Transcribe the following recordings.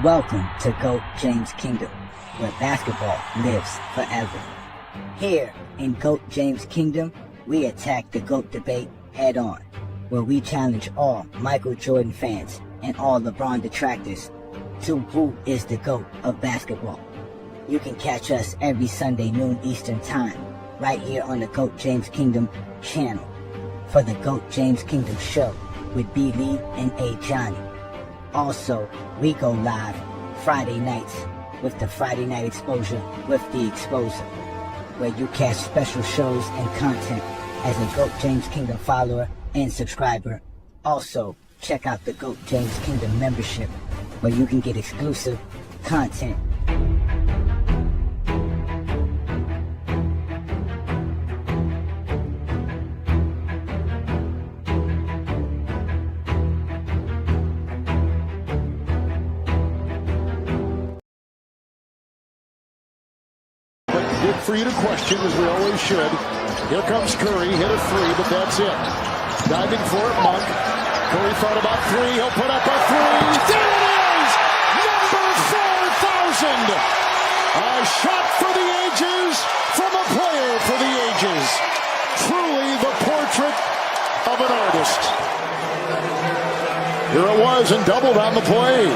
Welcome to GOAT James Kingdom, where basketball lives forever. Here in GOAT James Kingdom, we attack the GOAT debate head on, where we challenge all Michael Jordan fans and all LeBron detractors to who is the GOAT of basketball. You can catch us every Sunday noon Eastern Time, right here on the GOAT James Kingdom channel, for the GOAT James Kingdom show with B. Lee and A. Johnny. Also, we go live Friday nights with the Friday Night Exposure with the Exposer, where you catch special shows and content as a GOAT James Kingdom follower and subscriber. Also, check out the GOAT James Kingdom membership, where you can get exclusive content. Good for you to question, as we always should. Here comes Curry, hit a three, but that's it. Diving for it, Monk. Curry thought about three, he'll put up a three. There it is! Number 4,000! A shot for the ages from a player for the ages. Truly the portrait of an artist. Here it was, and doubled on the play.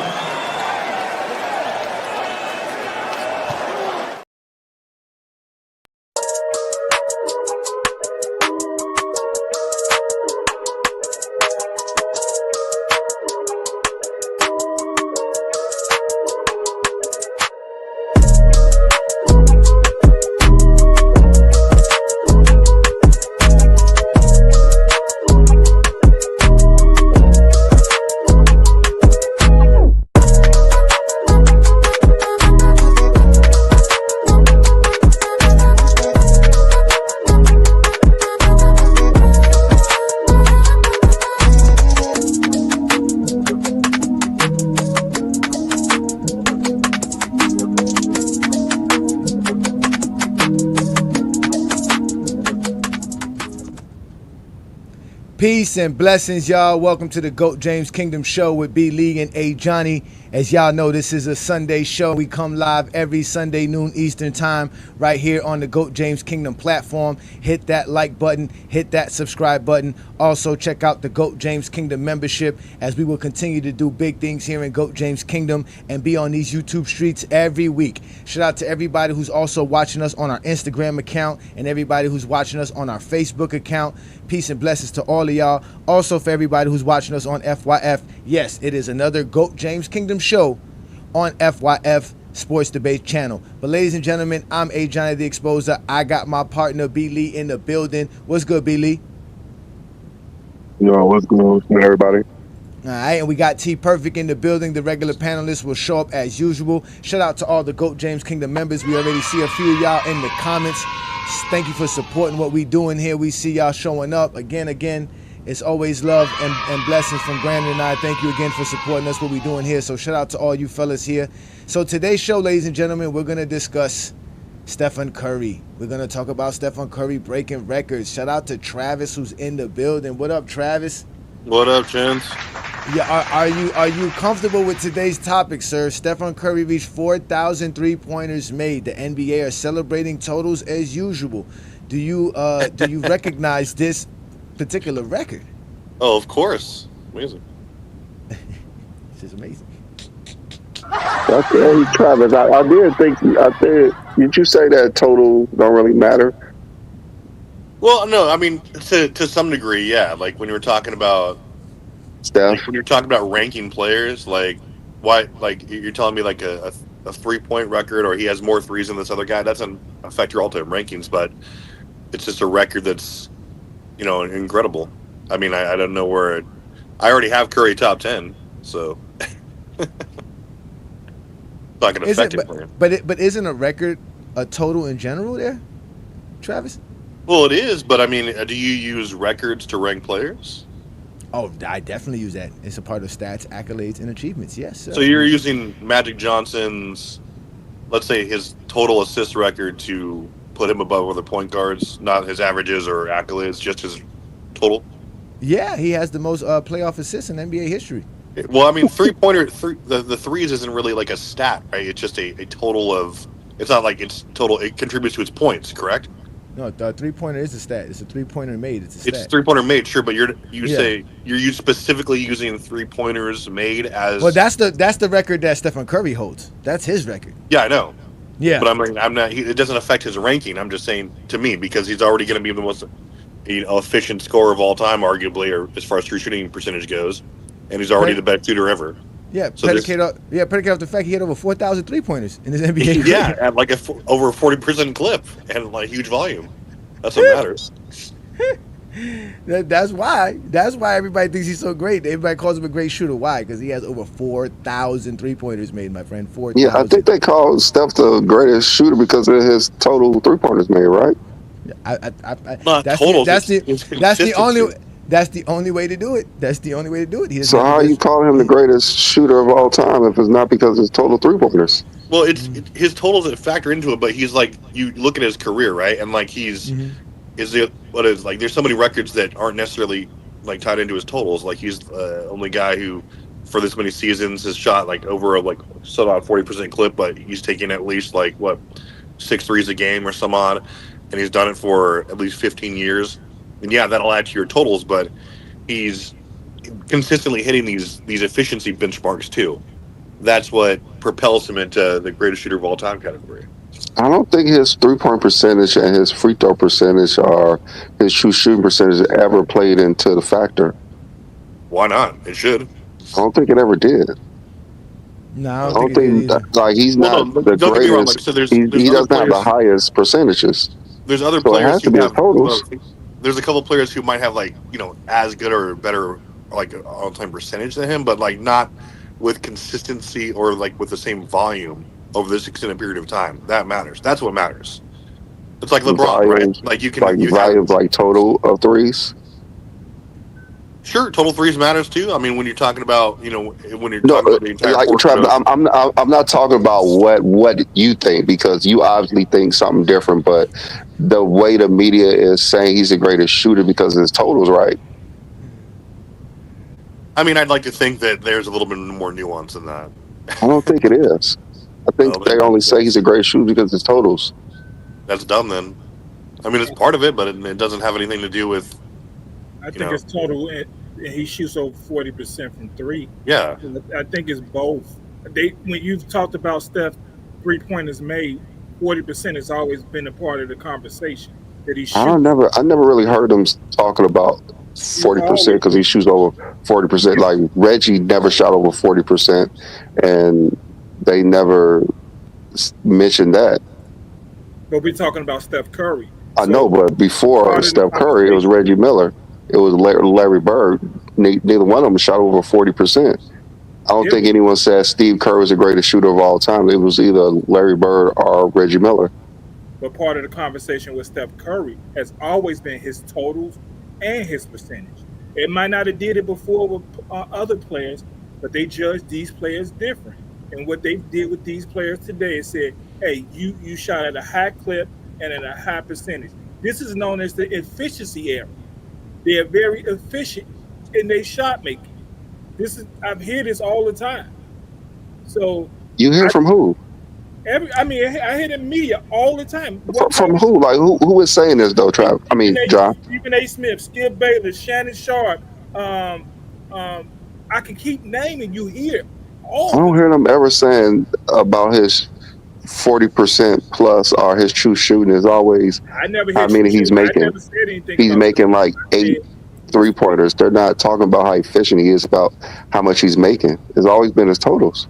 Peace and blessings, y'all. Welcome to the GOAT James Kingdom show with B. Lee and A. Johnny. As y'all know, this is a Sunday show. We come live every Sunday noon Eastern Time right here on the GOAT James Kingdom platform. Hit that like button, hit that subscribe button. Also, check out the GOAT James Kingdom membership, as we will continue to do big things here in GOAT James Kingdom and be on these YouTube streets every week. Shout out to everybody who's also watching us on our Instagram account and everybody who's watching us on our Facebook account. Peace and blessings to all of y'all. Also, for everybody who's watching us on FYF, yes, it is another GOAT James Kingdom show on FYF Sports Debate channel. But ladies and gentlemen, I'm A. Johnny the Exposer. I got my partner B. Lee in the building. What's good, B. Lee? Yo, what's going on with everybody? All right, and we got T Perfect in the building. The regular panelists will show up as usual. Shout out to all the GOAT James Kingdom members. We already see a few of y'all in the comments. Thank you for supporting what we doing here. We see y'all showing up again. It's always love and blessings from Brandon and I. Thank you again for supporting us, what we doing here. So shout out to all you fellas here. So today's show, ladies and gentlemen, we're going to discuss Stephen Curry. We're going to talk about Stephen Curry breaking records. Shout out to Travis, who's in the building. What up, Travis? What up, gents? Yeah, are you comfortable with today's topic, sir? Stephen Curry reached 4,000 three-pointers made. The NBA are celebrating totals as usual. Do you recognize this particular record? Oh, of course. Amazing. This is amazing. Okay, Travis, I did think, did you say that total don't really matter? Well, no, I mean, to some degree, yeah. Like, when you were talking about Steph? when you're talking about ranking players, like, why, like, you're telling me, like, a 3-point record, or he has more threes than this other guy, that doesn't affect your all-time rankings, but it's just a record that's, you know, incredible. I mean, I don't know where I already have Curry top 10, so it's not going to affect him. But isn't a record a total in general there, Travis? Well, it is, but I mean, do you use records to rank players? Oh, I definitely use that. It's a part of stats, accolades, and achievements. Yes, sir. So you're using Magic Johnson's, let's say, his total assist record to put him above other point guards, not his averages or accolades, just his total? Yeah, he has the most playoff assists in NBA history. Well, I mean, the threes isn't really like a stat, right? It's just a total of. It's not like it's total. It contributes to its points, correct? No, the 3-pointer is a stat. It's a 3-pointer made. It's a stat. It's 3-pointer made, sure, but you Yeah. say you're specifically using 3-pointers made as. Well, that's the record that Stephen Curry holds. That's his record. Yeah, I know. Yeah. But I'm not. It doesn't affect his ranking. I'm just saying to me because he's already going to be the most efficient scorer of all time, arguably, or as far as true shooting percentage goes, and he's already the best shooter ever. Yeah, So predicate off the fact he hit over 4,000 3-pointers in his NBA career. Yeah, at like over a 40% clip and like huge volume. That's what matters. That's why everybody thinks he's so great. Everybody calls him a great shooter. Why? Because he has over 4,000 3-pointers made, my friend. 4,000. Yeah, I think they call Steph the greatest shooter because of his total 3-pointers made, right? Not totals. That's the only way to do it. That's the only way to do it. So how you call him the greatest shooter of all time if it's not because of his total 3-pointers? Well, his totals that factor into it, but he's like you look at his career, right? And like there's so many records that aren't necessarily like tied into his totals. Like he's the only guy who, for this many seasons, has shot like over a 40% clip, but he's taking at least 6 threes a game or some odd, and he's done it for at least 15 years. And yeah, that'll add to your totals, but he's consistently hitting these efficiency benchmarks too. That's what propels him into the greatest shooter of all time category. I don't think his 3-point percentage and his free throw percentage or his true shooting percentage ever played into the factor. Why not? It should. I don't think it ever did. No, I don't think he's not the greatest. He doesn't have the highest percentages. There's other So it players has to who be his have totals. There's a couple of players who might have as good or better all-time percentage than him, but not with consistency or with the same volume over this extended period of time. That matters. That's what matters. It's like LeBron, right? Like you can total of threes. Sure, total threes matters too. I mean, when you're talking about when you're talking about the entire Travis, I'm not talking about what you think because you obviously think something different, but the way the media is saying he's the greatest shooter because of his totals, right? I mean, I'd like to think that there's a little bit more nuance in that. I don't think it is. I think they only say he's a great shooter because of his totals. That's dumb then. I mean, it's part of it, but it doesn't have anything to do with. I think it's total. He shoots over 40% from three. Yeah, I think it's both. When you've talked about Steph 3-pointers made, 40% has always been a part of the conversation that he shoots. I never really heard him talking about 40% because he shoots over 40%. Like Reggie never shot over 40%, and they never mentioned that. But we're talking about Steph Curry. I know, but before Steph Curry, it was Reggie Miller. It was Larry Bird. Neither one of them shot over 40%. I don't think anyone said Steve Kerr was the greatest shooter of all time. It was either Larry Bird or Reggie Miller. But part of the conversation with Steph Curry has always been his totals and his percentage. It might not have did it before with other players, but they judge these players different. And what they did with these players today is said, hey, you shot at a high clip and at a high percentage. This is known as the efficiency era. They are very efficient in their shot making. I hear this all the time. So you hear from who? I hear the media all the time. From who? Like who is saying this though, Trav? I mean, John. Stephen A. Smith, Skip Bayless, Shannon Sharp. I can keep naming you here. I don't hear them ever saying about his 40% plus or his true shooting is always. I never. I mean, he's making. He's making like 8 3-pointers. They're not talking about how efficient he is. About how much he's making. It's always been his totals.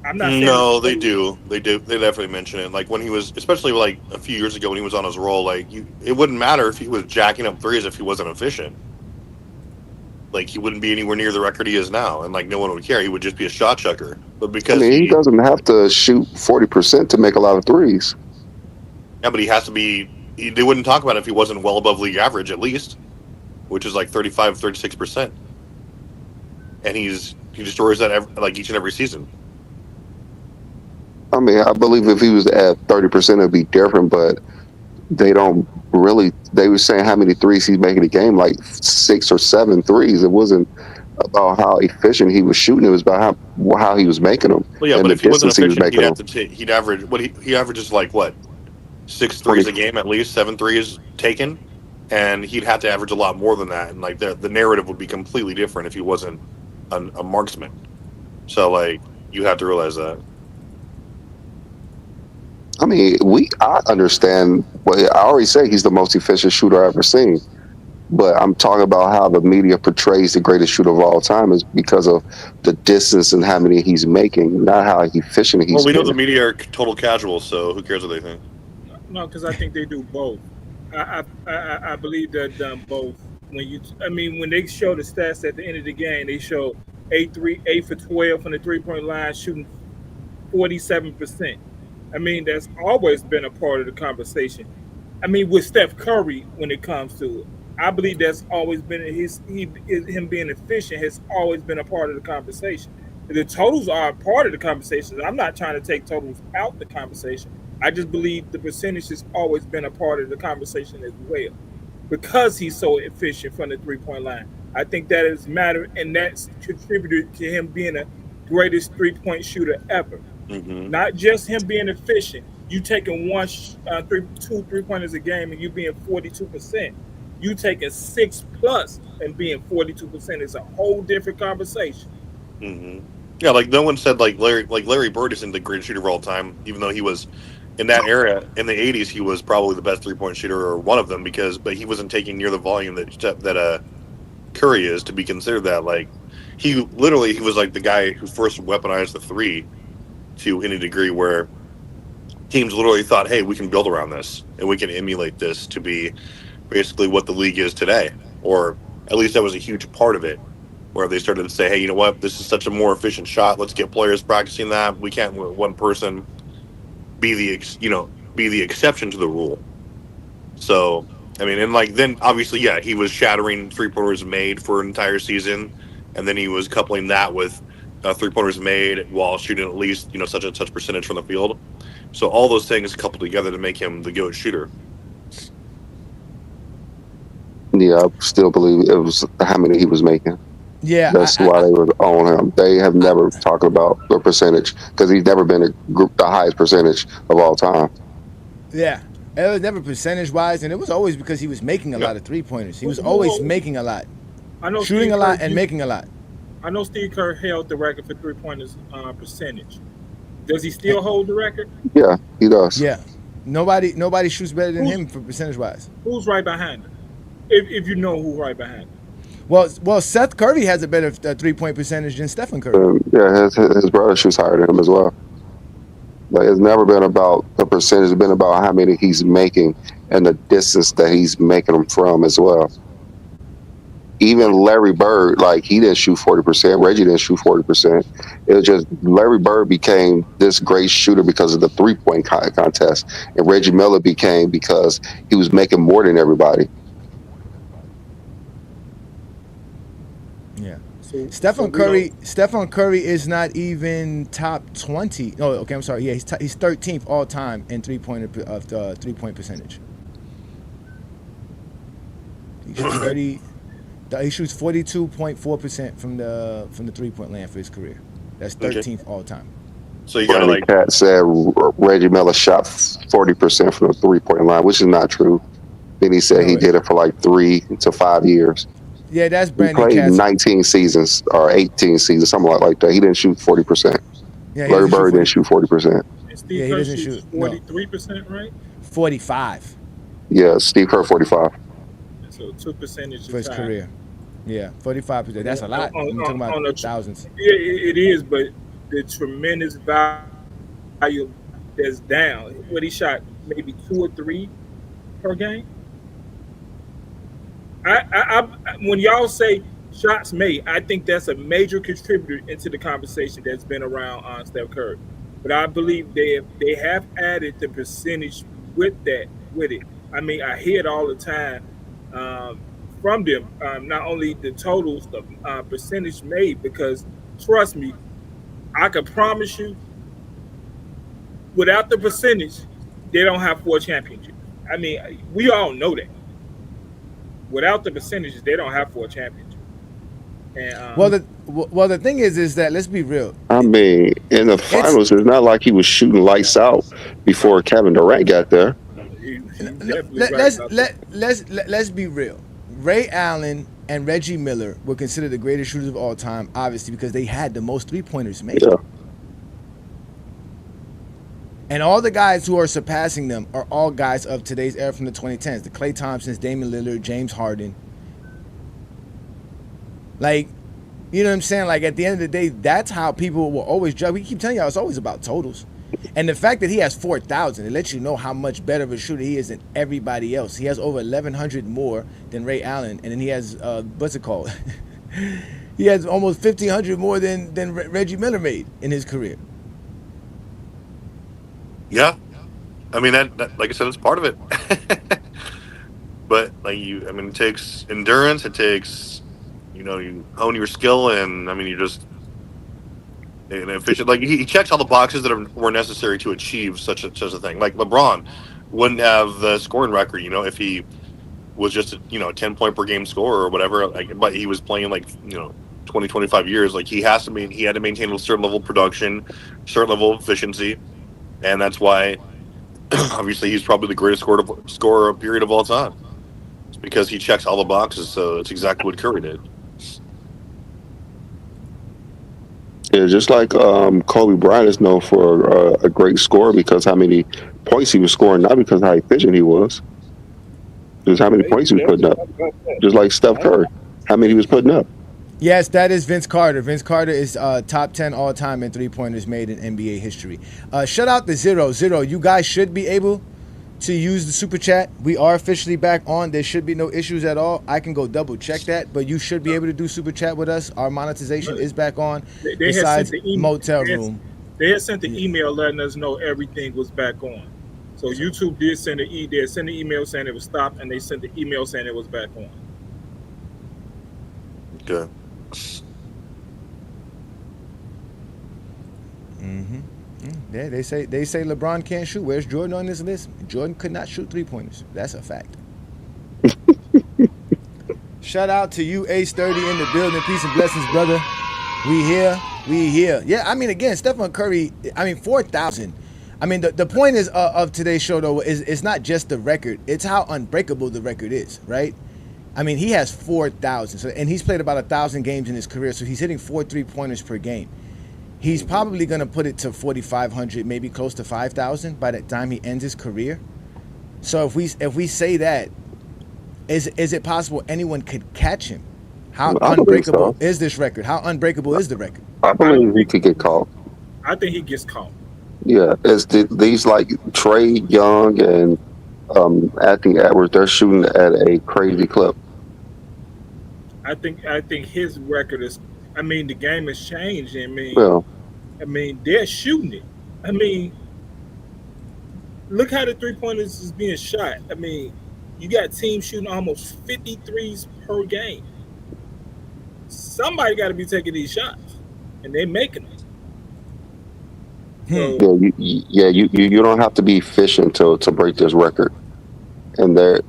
I'm not. No, they do. They do. They definitely mention it. Like when he was, especially like a few years ago when he was on his roll. It wouldn't matter if he was jacking up threes if he wasn't efficient. Like he wouldn't be anywhere near the record he is now, and like no one would care. He would just be a shot chucker. But because he doesn't have to shoot 40% to make a lot of threes. Yeah, but he has to be. They wouldn't talk about it if he wasn't well above league average at least, which is like 36%. And he destroys that each and every season. I mean, I believe if he was at 30%, it'd be different, but they don't really. They were saying how many threes he's making a game, like 6 or 7 threes. It wasn't about how efficient he was shooting. It was about how he was making them Well, yeah, and but the if he wasn't distance he was efficient, he'd making have them. he'd average he averages like what 6 threes 20, a game at least, 7 threes taken, and he'd have to average a lot more than that. And like the narrative would be completely different if he wasn't a marksman. So like you have to realize that. I mean, I understand. Well, I already say he's the most efficient shooter I've ever seen. But I'm talking about how the media portrays the greatest shooter of all time is because of the distance and how many he's making, not how efficient Well, he's we know the getting. media are total casuals, so who cares what they think? No, because I think they do both. I believe they've done both. When they show the stats at the end of the game, they show 8 for 12 from the 3 point line, shooting 47%. That's always been a part of the conversation. With Steph Curry, when it comes to it, I believe that's always been him being efficient has always been a part of the conversation. The totals are a part of the conversation. I'm not trying to take totals out the conversation. I just believe the percentage has always been a part of the conversation as well, because he's so efficient from the 3 point line. I think that has mattered, and that's contributed to him being a greatest 3 point shooter ever. Mm-hmm. Not just him being efficient. You taking two 3 pointers a game and you being 42%. You taking 6+ and being 42% is a whole different conversation. Mm-hmm. Yeah, like no one said Larry Bird isn't the greatest shooter of all time, even though he was in that era in the '80s. He was probably the best 3 point shooter or one of them but he wasn't taking near the volume that Curry is to be considered that. Like he was like the guy who first weaponized the three to any degree where teams literally thought, hey, we can build around this and we can emulate this to be basically what the league is today, or at least that was a huge part of it, where they started to say, hey, you know what, this is such a more efficient shot. Let's get players practicing that. We can't let one person be the exception to the rule. So, and like then obviously, yeah, he was shattering 3 pointers made for an entire season, and then he was coupling that with 3 pointers made while shooting at least such and such percentage from the field. So all those things coupled together to make him the GOAT shooter. Yeah, I still believe it was how many he was making. Yeah, That's why they were on him. They have never talked about the percentage because he's never been the highest percentage of all time. yeah. It was never percentage wise, and it was always because he was making a lot of 3 pointers. He was always making a lot, I know shooting Steve a lot, Kerr, and making a lot. I know Steve Kerr held the record for 3 pointers percentage. Does he still hold the record? Yeah, he does. Yeah, nobody shoots better than him for percentage wise. Who's right behind him? If you know who's right behind him. Well, Seth Curry has a better 3 point percentage than Stephen Curry. Yeah, his brother shoots higher than him as well. But it's never been about the percentage. It's been about how many he's making and the distance that he's making them from as well. Even Larry Bird, like he didn't shoot 40%. Reggie didn't shoot 40%. It was just Larry Bird became this great shooter because of the 3 point contest, and Reggie Miller became because he was making more than everybody. Yeah. So Stephen Curry is not even top 20. Oh, okay. I'm sorry. Yeah, he's 13th all time in 3-point percentage. He shoots 42.4% from the 3-point land for his career. That's 13th all time. So you gotta Brandon Cat said Reggie Miller shot 40% from the 3 point line, which is not true. Then he said he did it for like 3 to 5 years. Yeah, that's He Brandon played Katz. 19 seasons or 18 seasons, something like that. He didn't shoot 40%. Yeah, Larry Bird didn't shoot 40%. And Steve he Kerr doesn't shoots shoot, no. 43%, right? 45 Yeah, Steve Kerr 45. So 2% for his career. Yeah, 45%. That's a lot. We're talking about thousands. It is, but the tremendous value that's down. What he shot, maybe 2 or 3 per game. When y'all say shots made, I think that's a major contributor into the conversation that's been around on Steph Curry. But I believe they have added the percentage with it. I hear it all the time from them. Not only the totals, the percentage made, because trust me, I can promise you, without the percentage, they don't have 4 championships. We all know that. Without the percentages, they don't have 4 championships. And the thing is that let's be real. I mean, in the finals, it's not like he was shooting lights out before Kevin Durant got there. he's No, definitely right about that. let's be real. Ray Allen and Reggie Miller were considered the greatest shooters of all time, obviously because they had the most 3-pointers made. Yeah. And all the guys who are surpassing them are all guys of today's era from the 2010s. The Klay Thompsons, Damian Lillard, James Harden. Like, you know what I'm saying? Like, at the end of the day, that's how people will always judge. We keep telling y'all it's always about totals. And the fact that he has 4,000, it lets you know how much better of a shooter he is than everybody else. He has over 1,100 more than Ray Allen. And then he has, what's it called? He has almost 1,500 more than Reggie Miller made in his career. Yeah, I mean that like I said, it's part of it. But it takes endurance. It takes, you hone your skill, and you're just an efficient. Like he checks all the boxes that were necessary to achieve such a thing. Like LeBron wouldn't have the scoring record, if he was just a 10-point per game scorer or whatever. But he was playing 20, 25 years. Like he had to maintain a certain level of production, certain level of efficiency. And that's why, obviously, he's probably the greatest scorer period of all time. It's because he checks all the boxes, so it's exactly what Curry did. Yeah, just like Kobe Bryant is known for a great scorer because how many points he was scoring, not because how efficient he was. Just how many points he was putting up. Just like Steph Curry, how many he was putting up. Yes, that is Vince Carter. Vince Carter is top 10 all time in 3-pointers made in NBA history. Shout out to Zero. You guys should be able to use the super chat. We are officially back on. There should be no issues at all. I can go double check that, but you should be able to do super chat with us. Our monetization is back on. Besides motel room. They had sent the email letting us know everything was back on. So YouTube did send an email saying it was stopped, and they sent the email saying it was back on. Okay. Yeah, they say LeBron can't shoot. Where's Jordan on this list? Jordan could not shoot 3-pointers. That's a fact. Shout out to you, Ace 30 in the building. Peace and blessings, brother. We here. Yeah, again, Stephen Curry. 4,000. The point is of today's show though is it's not just the record. It's how unbreakable the record is, right? He has 4,000. And he's played about 1,000 games in his career, so he's hitting 4 3-pointers per game. He's probably going to put it to 4,500, maybe close to 5,000 by the time he ends his career. So if we say that, is it possible anyone could catch him? How unbreakable is this record? How unbreakable is the record? I believe he could get caught. I think he gets caught. Yeah, it's these like Trey Young and Anthony Edwards. They're shooting at a crazy clip. I think his record is. The game has changed. They're shooting it. Look how the 3-pointers is being shot. You got teams shooting almost 53s per game. Somebody got to be taking these shots, and they're making them. So, you don't have to be efficient to break this record. And look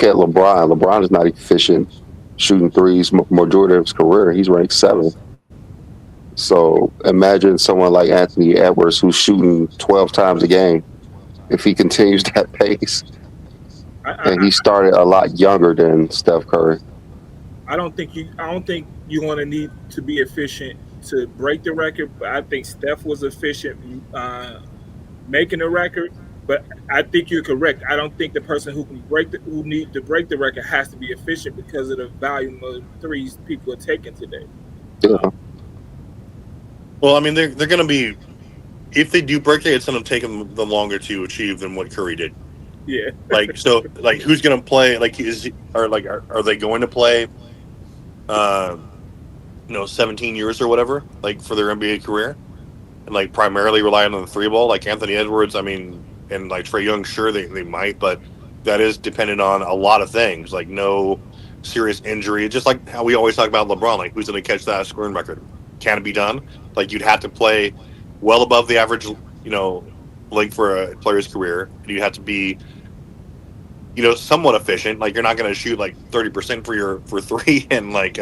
at LeBron. LeBron is not efficient shooting threes majority of his career. He's ranked 7th. So imagine someone like Anthony Edwards who's shooting 12 times a game. If he continues that pace, and he started a lot younger than Steph Curry. I don't think you're going to need to be efficient to break the record. But I think Steph was efficient making the record. But I think you're correct. I don't think the person who needs to break the record has to be efficient because of the volume of threes people are taking today. Yeah. Well, they're going to be, if they do break it, it's going to take them longer to achieve than what Curry did. Yeah. Who's going to play? Are they going to play? 17 years or whatever, for their NBA career, and primarily relying on the 3-ball, like Anthony Edwards. And Trae Young, sure they might, but that is dependent on a lot of things, like no serious injury. Just like how we always talk about LeBron, who's going to catch that scoring record? Can it be done? You'd have to play well above the average, for a player's career, and you have to be somewhat efficient. Like you're not going to shoot like 30% for three and like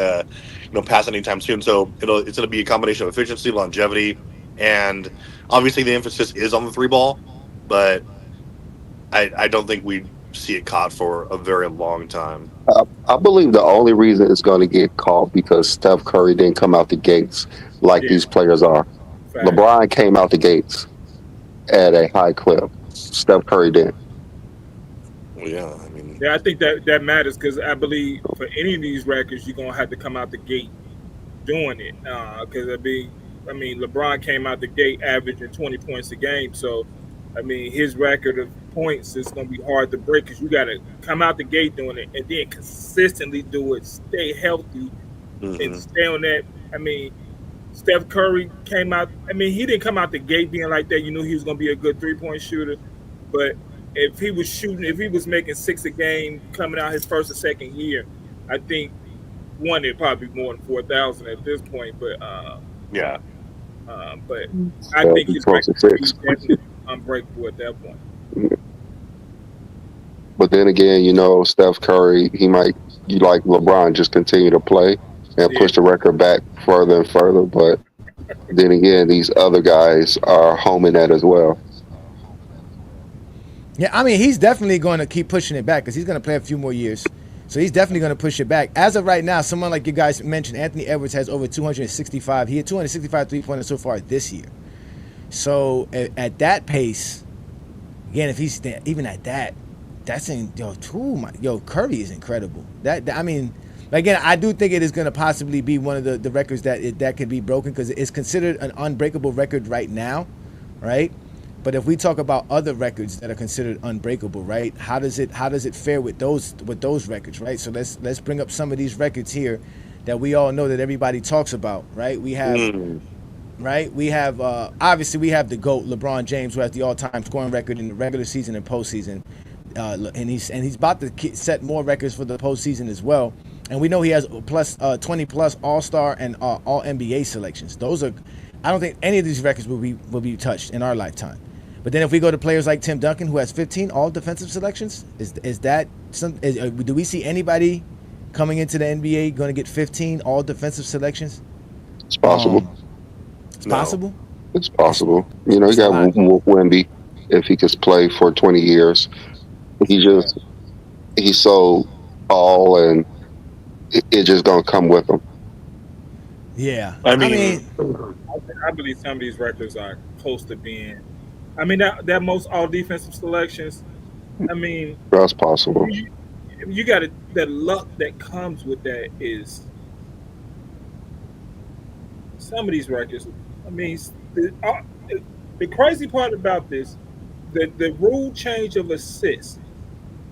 pass anytime soon. So it's going to be a combination of efficiency, longevity, and obviously the emphasis is on the three ball, but I don't think we see it caught for a very long time. I believe the only reason it's going to get caught because Steph Curry didn't come out the gates like these players are. Fact. LeBron came out the gates at a high clip. Steph Curry didn't. Well, yeah, I mean, Yeah, I think that matters because I believe for any of these records, you're gonna have to come out the gate doing it. Because I mean, LeBron came out the gate averaging 20 points a game, so I mean, his record of points is gonna be hard to break because you got to come out the gate doing it and then consistently do it, stay healthy, and stay on that. I mean, Steph Curry came out. I mean, he didn't come out the gate being like that. You knew he was gonna be a good 3-point shooter, but if he was making 6 a game coming out his first or second year, I think it'd probably be more than 4,000 at this point. But yeah. But I think his record is definitely unbreakable at that point. But then again, Steph Curry, he might, like LeBron, just continue to play and push the record back further and further. But then again, these other guys are homing that as well. Yeah, I mean, he's definitely going to keep pushing it back because he's going to play a few more years. So he's definitely going to push it back. As of right now, someone like you guys mentioned, Anthony Edwards has over 265. He had 265 three-pointers so far this year. So at that pace, again, if he's even at that, that's Curry is incredible. I mean, again, I do think it is going to possibly be one of the records that could be broken because it's considered an unbreakable record right now, right? But if we talk about other records that are considered unbreakable, right? How does it fare with those records, right? So let's bring up some of these records here that we all know that everybody talks about, right? We have obviously we have the GOAT, LeBron James, who has the all-time scoring record in the regular season and postseason, and he's about to set more records for the postseason as well. And we know he has 20 plus All-Star and All NBA selections. I don't think any of these records will be touched in our lifetime. But then if we go to players like Tim Duncan, who has 15 all defensive selections, do we see anybody coming into the NBA going to get 15 all defensive selections? It's possible. It's possible? It's possible. You got Wemby, if he could play for 20 years. He's so all, and it's just going to come with him. Yeah. I mean, I believe some of these records are close to being. I mean, that most all defensive selections. I mean, that's possible. You got the luck that comes with that is some of these records. I mean, the crazy part about this, the rule change of assists,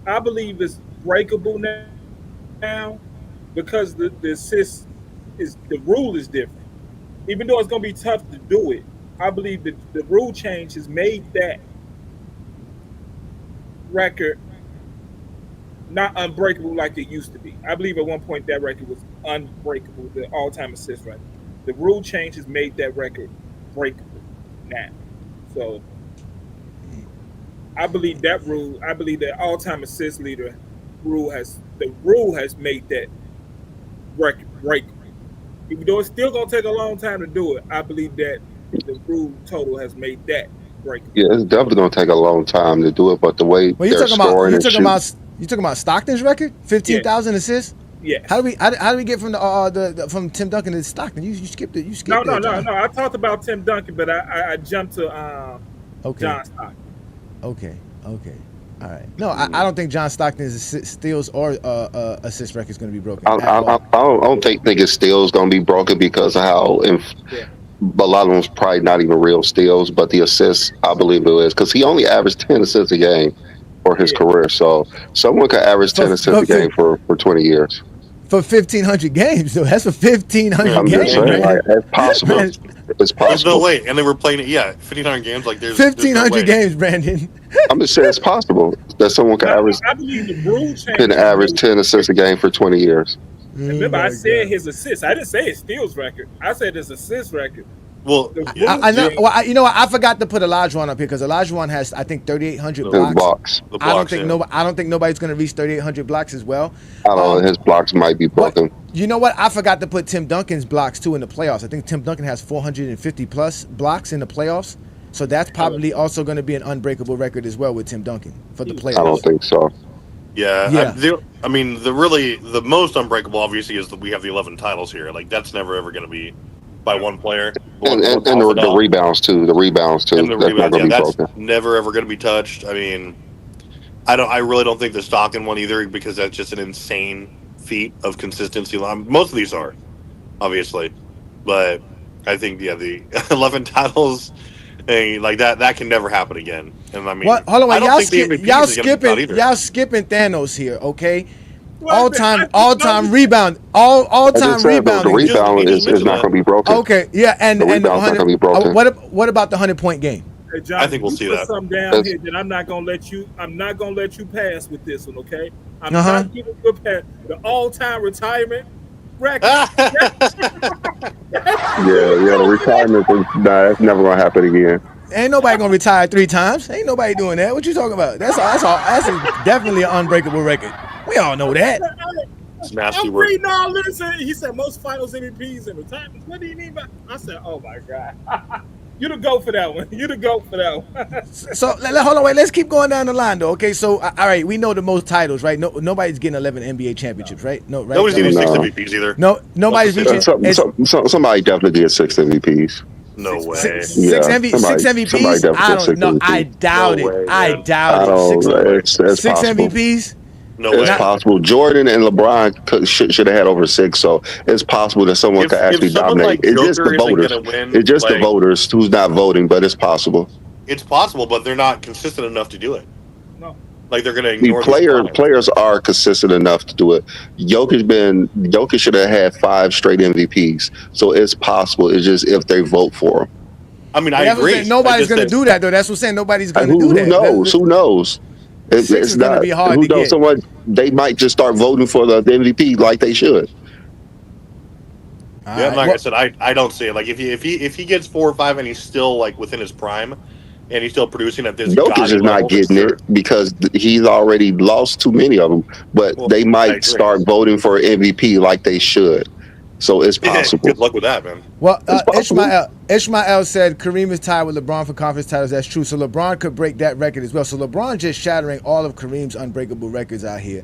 I believe is breakable now because the assist the rule is different. Even though it's going to be tough to do it, I believe that the rule change has made that record not unbreakable like it used to be. I believe at one point that record was unbreakable, the all-time assist record. The rule change has made that record breakable now. So I believe that all-time assist leader rule has made that record breakable. Even though it's still gonna take a long time to do it, I believe that the rule total has made that breakable. Yeah, it's definitely gonna take a long time to do it, but the way they're scoring you talking about Stockton's record, 15,000 assists? Yeah. How do we get from from Tim Duncan to Stockton? You skipped it. No. I talked about Tim Duncan, but I jumped to John Stockton. Okay. All right. No, I don't think John Stockton's steals or assist record is going to be broken. I don't think his steals going to be broken because of how a lot of them's probably not even real steals, but the assists, I believe it is, because he only averaged 10 assists a game for his career. So someone could average 10 assists a game for 20 years. For 1,500 games, though. That's for 1,500 games. Just saying, it's possible. It's possible. There's no way. And they were playing it, 1,500 games. Like there's 1,500 games, Brandon. I'm just saying it's possible that someone can average. I believe the rule change. Can average 10 assists a game for 20 years. Remember, I said his assists. I didn't say his steals record. I said his assist record Well, I know. Well, you know what? I forgot to put Olajuwon up here because Olajuwon has, I think, 3,800 His blocks. the I don't blocks, think yeah. I don't think nobody's going to reach 3,800 blocks as well. I don't know. His blocks might be But broken. you know what? I forgot to put Tim Duncan's blocks too in the playoffs. I think Tim Duncan has 450 plus blocks in the playoffs. So that's probably also going to be an unbreakable record as well with Tim Duncan for the playoffs. I don't think so. Yeah. I mean, the most unbreakable obviously is that we have the 11 titles here. Like that's never ever going to be by one player. And the rebounds too. The rebounds too. And the That's rebounds, not going to be that's broken. never ever going to be touched. I mean, I really don't think the Stockton one either because that's just an insane feat of consistency. Most of these are, obviously, but I think the 11 titles. Like that can never happen again. And I mean, Hold on, wait, y'all skipping Thanos here, okay? All time rebound, all time rebounding. The rebound is not going to be broken. Okay, yeah, and the rebound's not going to be broken. What about the 100-point game? Hey, John, I think we'll see that. Something down here that I'm not gonna let you pass with this one, okay? I'm not giving you a pass. The all-time retirement record. The retirement thing, that's never gonna happen again. Ain't nobody gonna retire 3 times. Ain't nobody doing that. What you talking about? That's definitely an unbreakable record. We all know that. It's nasty I'm work. reading all this. He said most finals MVPs in retirement. What do you mean by? I said, oh my god. You the go for that one. So hold on, wait. Let's keep going down the line, though. Okay, so all right, we know the most titles, right? Nobody's getting 11 NBA championships, right? No, right? Nobody's getting 6 MVPs either. No, nobody's reaching. Somebody definitely gets 6 MVPs. No way. Six MVPs? I don't know. I doubt it. I doubt it. Six MVPs? No way. It's possible. Jordan and LeBron should have had over 6, so it's possible that someone could actually dominate. Like it's just the voters. It's just the voters who's not voting, but it's possible. It's possible, but they're not consistent enough to do it. No. Like they're going to ignore players are consistent enough to do it. Jokic should have had 5 straight MVPs, so it's possible. It's just if they vote for him. I mean, I agree. Nobody's going to do that, though. That's what I'm saying. Nobody's going to do that. Who knows? It's going to be hard to get. They might just start voting for the MVP like they should. Yeah, like I said, I don't see it. Like if he gets 4 or 5 and he's still like within his prime, and he's still producing at this. Jokic is not getting it because he's already lost too many of them. But they might start voting for MVP like they should. So it's possible. Good luck with that, man. Well, Ishmael said Kareem is tied with LeBron for conference titles. That's true. So LeBron could break that record as well. So LeBron just shattering all of Kareem's unbreakable records out here.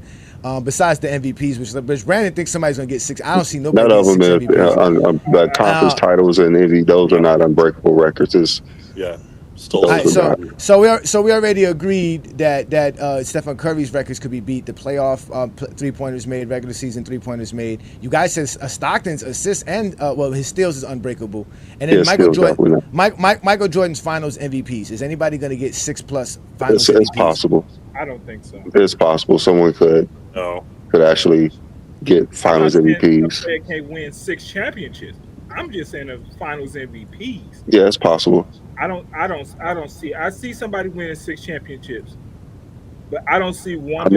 Besides the MVPs, which Brandon thinks somebody's going to get 6. I don't see nobody None of them getting 6 MVPs. The conference titles and MVP, those are not unbreakable records. So we already agreed that Stephen Curry's records could be beat. The playoff 3-pointers made, regular season 3-pointers made. You guys said Stockton's assists and his steals is unbreakable. And then Michael Jordan's Finals MVPs. Is anybody going to get 6+ Finals MVPs? It's possible. I don't think so. It's possible someone could actually get Finals MVPs. A player can't win 6 championships. I'm just saying the Finals MVPs. Yeah, it's possible. I don't see. I see somebody winning 6 championships, but I don't see one. I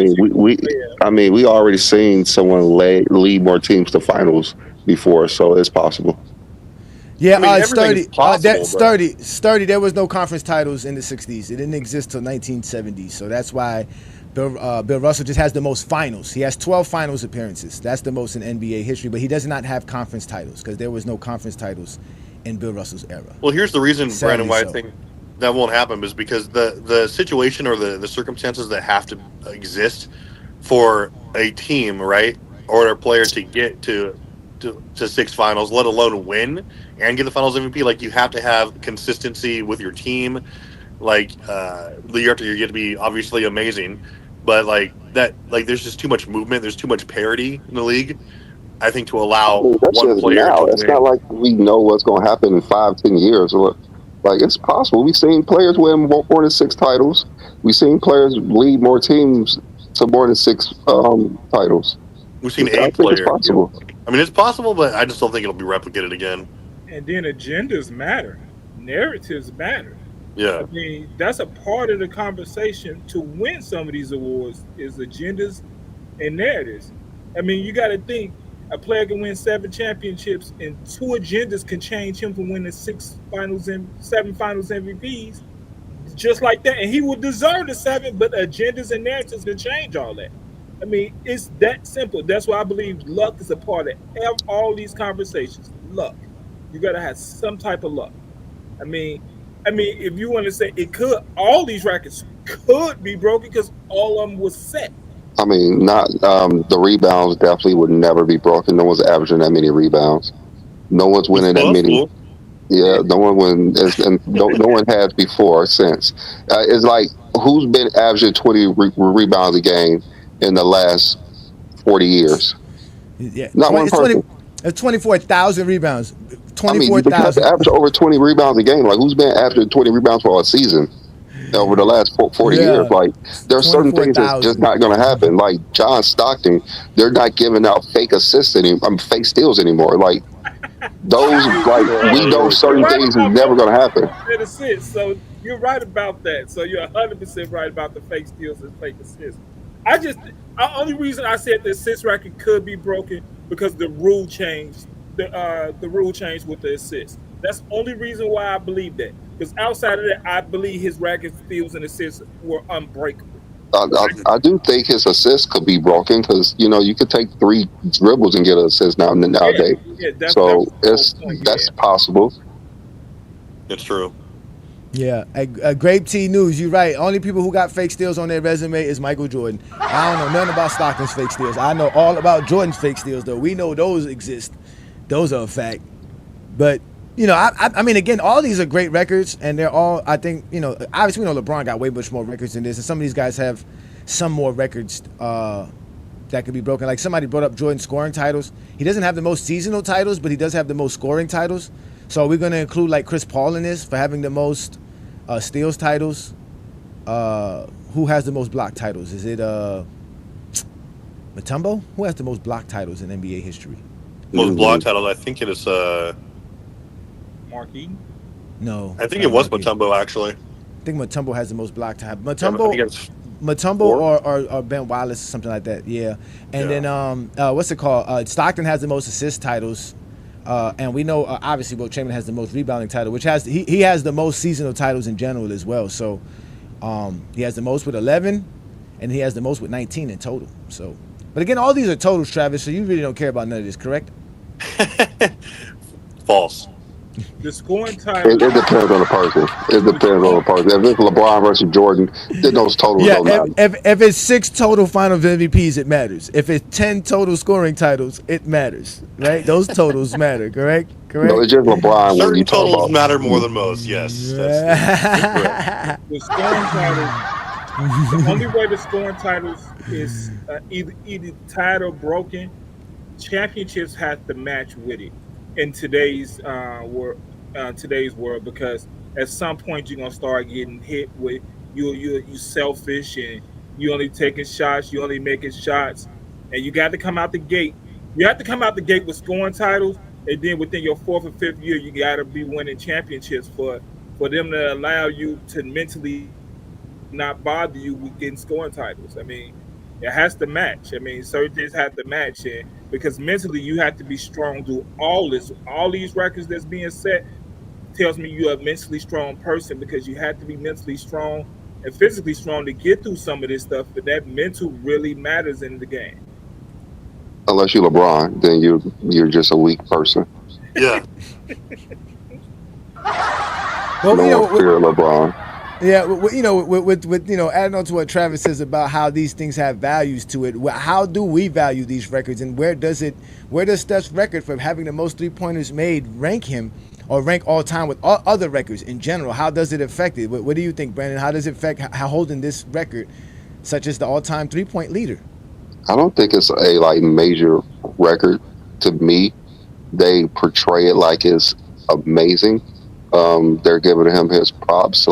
mean, we already seen someone lead more teams to finals before, so it's possible. Yeah, Sturdy. There was no conference titles in the 60s. It didn't exist till 1970. So that's why Bill Russell just has the most finals. He has 12 finals appearances. That's the most in NBA history. But he does not have conference titles because there was no conference titles in Bill Russell's era. Well, here's the reason, Brandon, why I think that won't happen is because the situation or the circumstances that have to exist for a team, right, or a player to get to 6 finals, let alone win and get the Finals MVP. Like you have to have consistency with your team. Like the year after year, you get to be obviously amazing, but like that, like there's just too much movement. There's too much parity in the league. I think to allow one player to win. It's not like we know what's going to happen in 5-10 years. Like it's possible. We've seen players win more than 6 titles. We've seen players lead more teams to more than 6 titles. We've seen 8 players. It's possible. I mean, it's possible, but I just don't think it'll be replicated again. And then agendas matter, narratives matter. Yeah, I mean that's a part of the conversation to win some of these awards is agendas and narratives. I mean, you got to think A player can win 7 championships, and 2 agendas can change him from winning 7 finals MVPs, just like that. And he would deserve the 7, but agendas and narratives can change all that. I mean, it's that simple. That's why I believe luck is a part of all these conversations. Luck. You got to have some type of luck. I mean, if you want to say it could, all these records could be broken because all of them was set. I mean, not the rebounds definitely would never be broken. No one's averaging that many rebounds. No one's winning that many. Yeah, no one and no one has before or since. It's like who's been averaging 20 rebounds a game in the last 40 years? Yeah, not one person. It's 24,000 rebounds. 24,000. I mean, you have to average over 20 rebounds a game. Like who's been averaging 20 rebounds for a season? Over the last 40 years, like there's certain things that's just not going to happen. Like John Stockton, they're not giving out fake assists anymore, fake steals anymore. Like those, like we know certain things is never going to happen. So you're right about that. So you're 100% right about the fake steals and fake assists. The only reason I said the assist record could be broken because the rule changed. The rule changed with the assist. That's the only reason why I believe that. Because outside of that, I believe his record steals and assists were unbreakable. I do think his assists could be broken because you could take 3 dribbles and get an assist nowadays. So that's possible. It's true. Yeah, a Grape Tea News, you're right. Only people who got fake steals on their resume is Michael Jordan. I don't know nothing about Stockton's fake steals. I know all about Jordan's fake steals, though. We know those exist. Those are a fact. But I mean, again, all these are great records, and they're all, I think, obviously we know LeBron got way much more records than this, and some of these guys have some more records that could be broken. Like somebody brought up Jordan's scoring titles. He doesn't have the most seasonal titles, but he does have the most scoring titles. So we're going to include like Chris Paul in this for having the most steals titles. Who has the most block titles? Is it Mutombo? Who has the most block titles in NBA history? Most block titles, I think it is Mark Eaton? No. I think it was Mutombo, actually. I think Mutombo has the most block titles. Mutombo or Ben Wallace, something like that. Yeah. And then what's it called? Stockton has the most assist titles. And we know obviously Wilt Chamberlain has the most rebounding title, which he has the most seasonal titles in general as well. So he has the most with 11, and he has the most with 19 in total. So, but again, all these are totals, Travis. So you really don't care about none of this, correct? False. The scoring title. It depends on the person. If it's LeBron versus Jordan, then those totals don't matter. If it's 6 total Finals MVPs, it matters. If it's 10 total scoring titles, it matters. Right? Those totals matter. Correct? No, it's just LeBron. Certain when you talk totals about matter more than most. Yes. That's the scoring titles. The only way the scoring titles is either tied or broken. Championships have to match with it in today's world, because at some point you're gonna start getting hit with you selfish and you only taking shots, you only making shots, and you got to come out the gate. You have to come out the gate with scoring titles, and then within your 4th or 5th year, you got to be winning championships for them to allow you to mentally not bother you with getting scoring titles. I mean, it has to match. I mean, certain things have to match, and because mentally you have to be strong through all these records that's being set tells me you're a mentally strong person, because you have to be mentally strong and physically strong to get through some of this stuff. But that mental really matters in the game. Unless you're LeBron, then you're just a weak person. Yeah. Well, no one fear LeBron. Yeah, with adding on to what Travis says about how these things have values to it. How do we value these records, and where does Steph's record for having the most 3-pointers made rank him, or rank all time with all other records in general? How does it affect it? What do you think, Brandon? How does it affect how holding this record, such as the all-time 3-point leader? I don't think it's a major record to me. They portray it like it's amazing. They're giving him his props,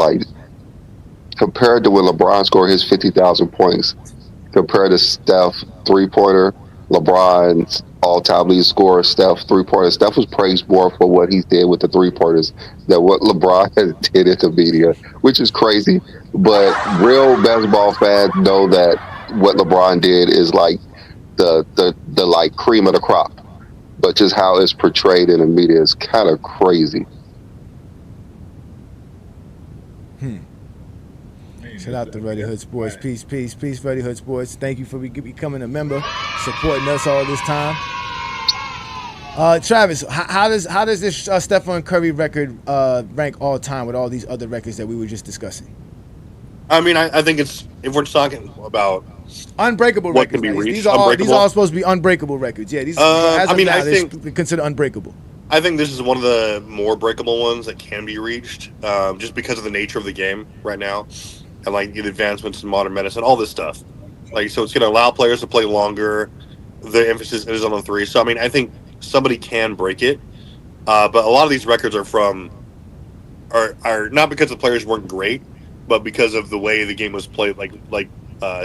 compared to when LeBron scored his 50,000 points, compared to Steph 3-pointer, LeBron's all-time lead scorer, Steph 3-pointer. Steph was praised more for what he did with the 3-pointers than what LeBron did in the media, which is crazy. But real basketball fans know that what LeBron did is the cream of the crop. but just how it's portrayed in the media is kind of crazy. Shout out to Ready Hood Sports. Peace, Ready Hood Sports. Thank you for becoming a member, supporting us all this time. Travis, how does this Stephen Curry record rank all time with all these other records that we were just discussing? I mean, I think it's, if we're talking about unbreakable what records, can be reached, these are all supposed to be unbreakable records. Yeah, these. As I mean, I they're think considered unbreakable. I think this is one of the more breakable ones that can be reached, just because of the nature of the game right now, and like the advancements in modern medicine, all this stuff. Like, so it's going to allow players to play longer. The emphasis is on the three. So I mean, I think somebody can break it, but a lot of these records are not because the players weren't great, but because of the way the game was played. Like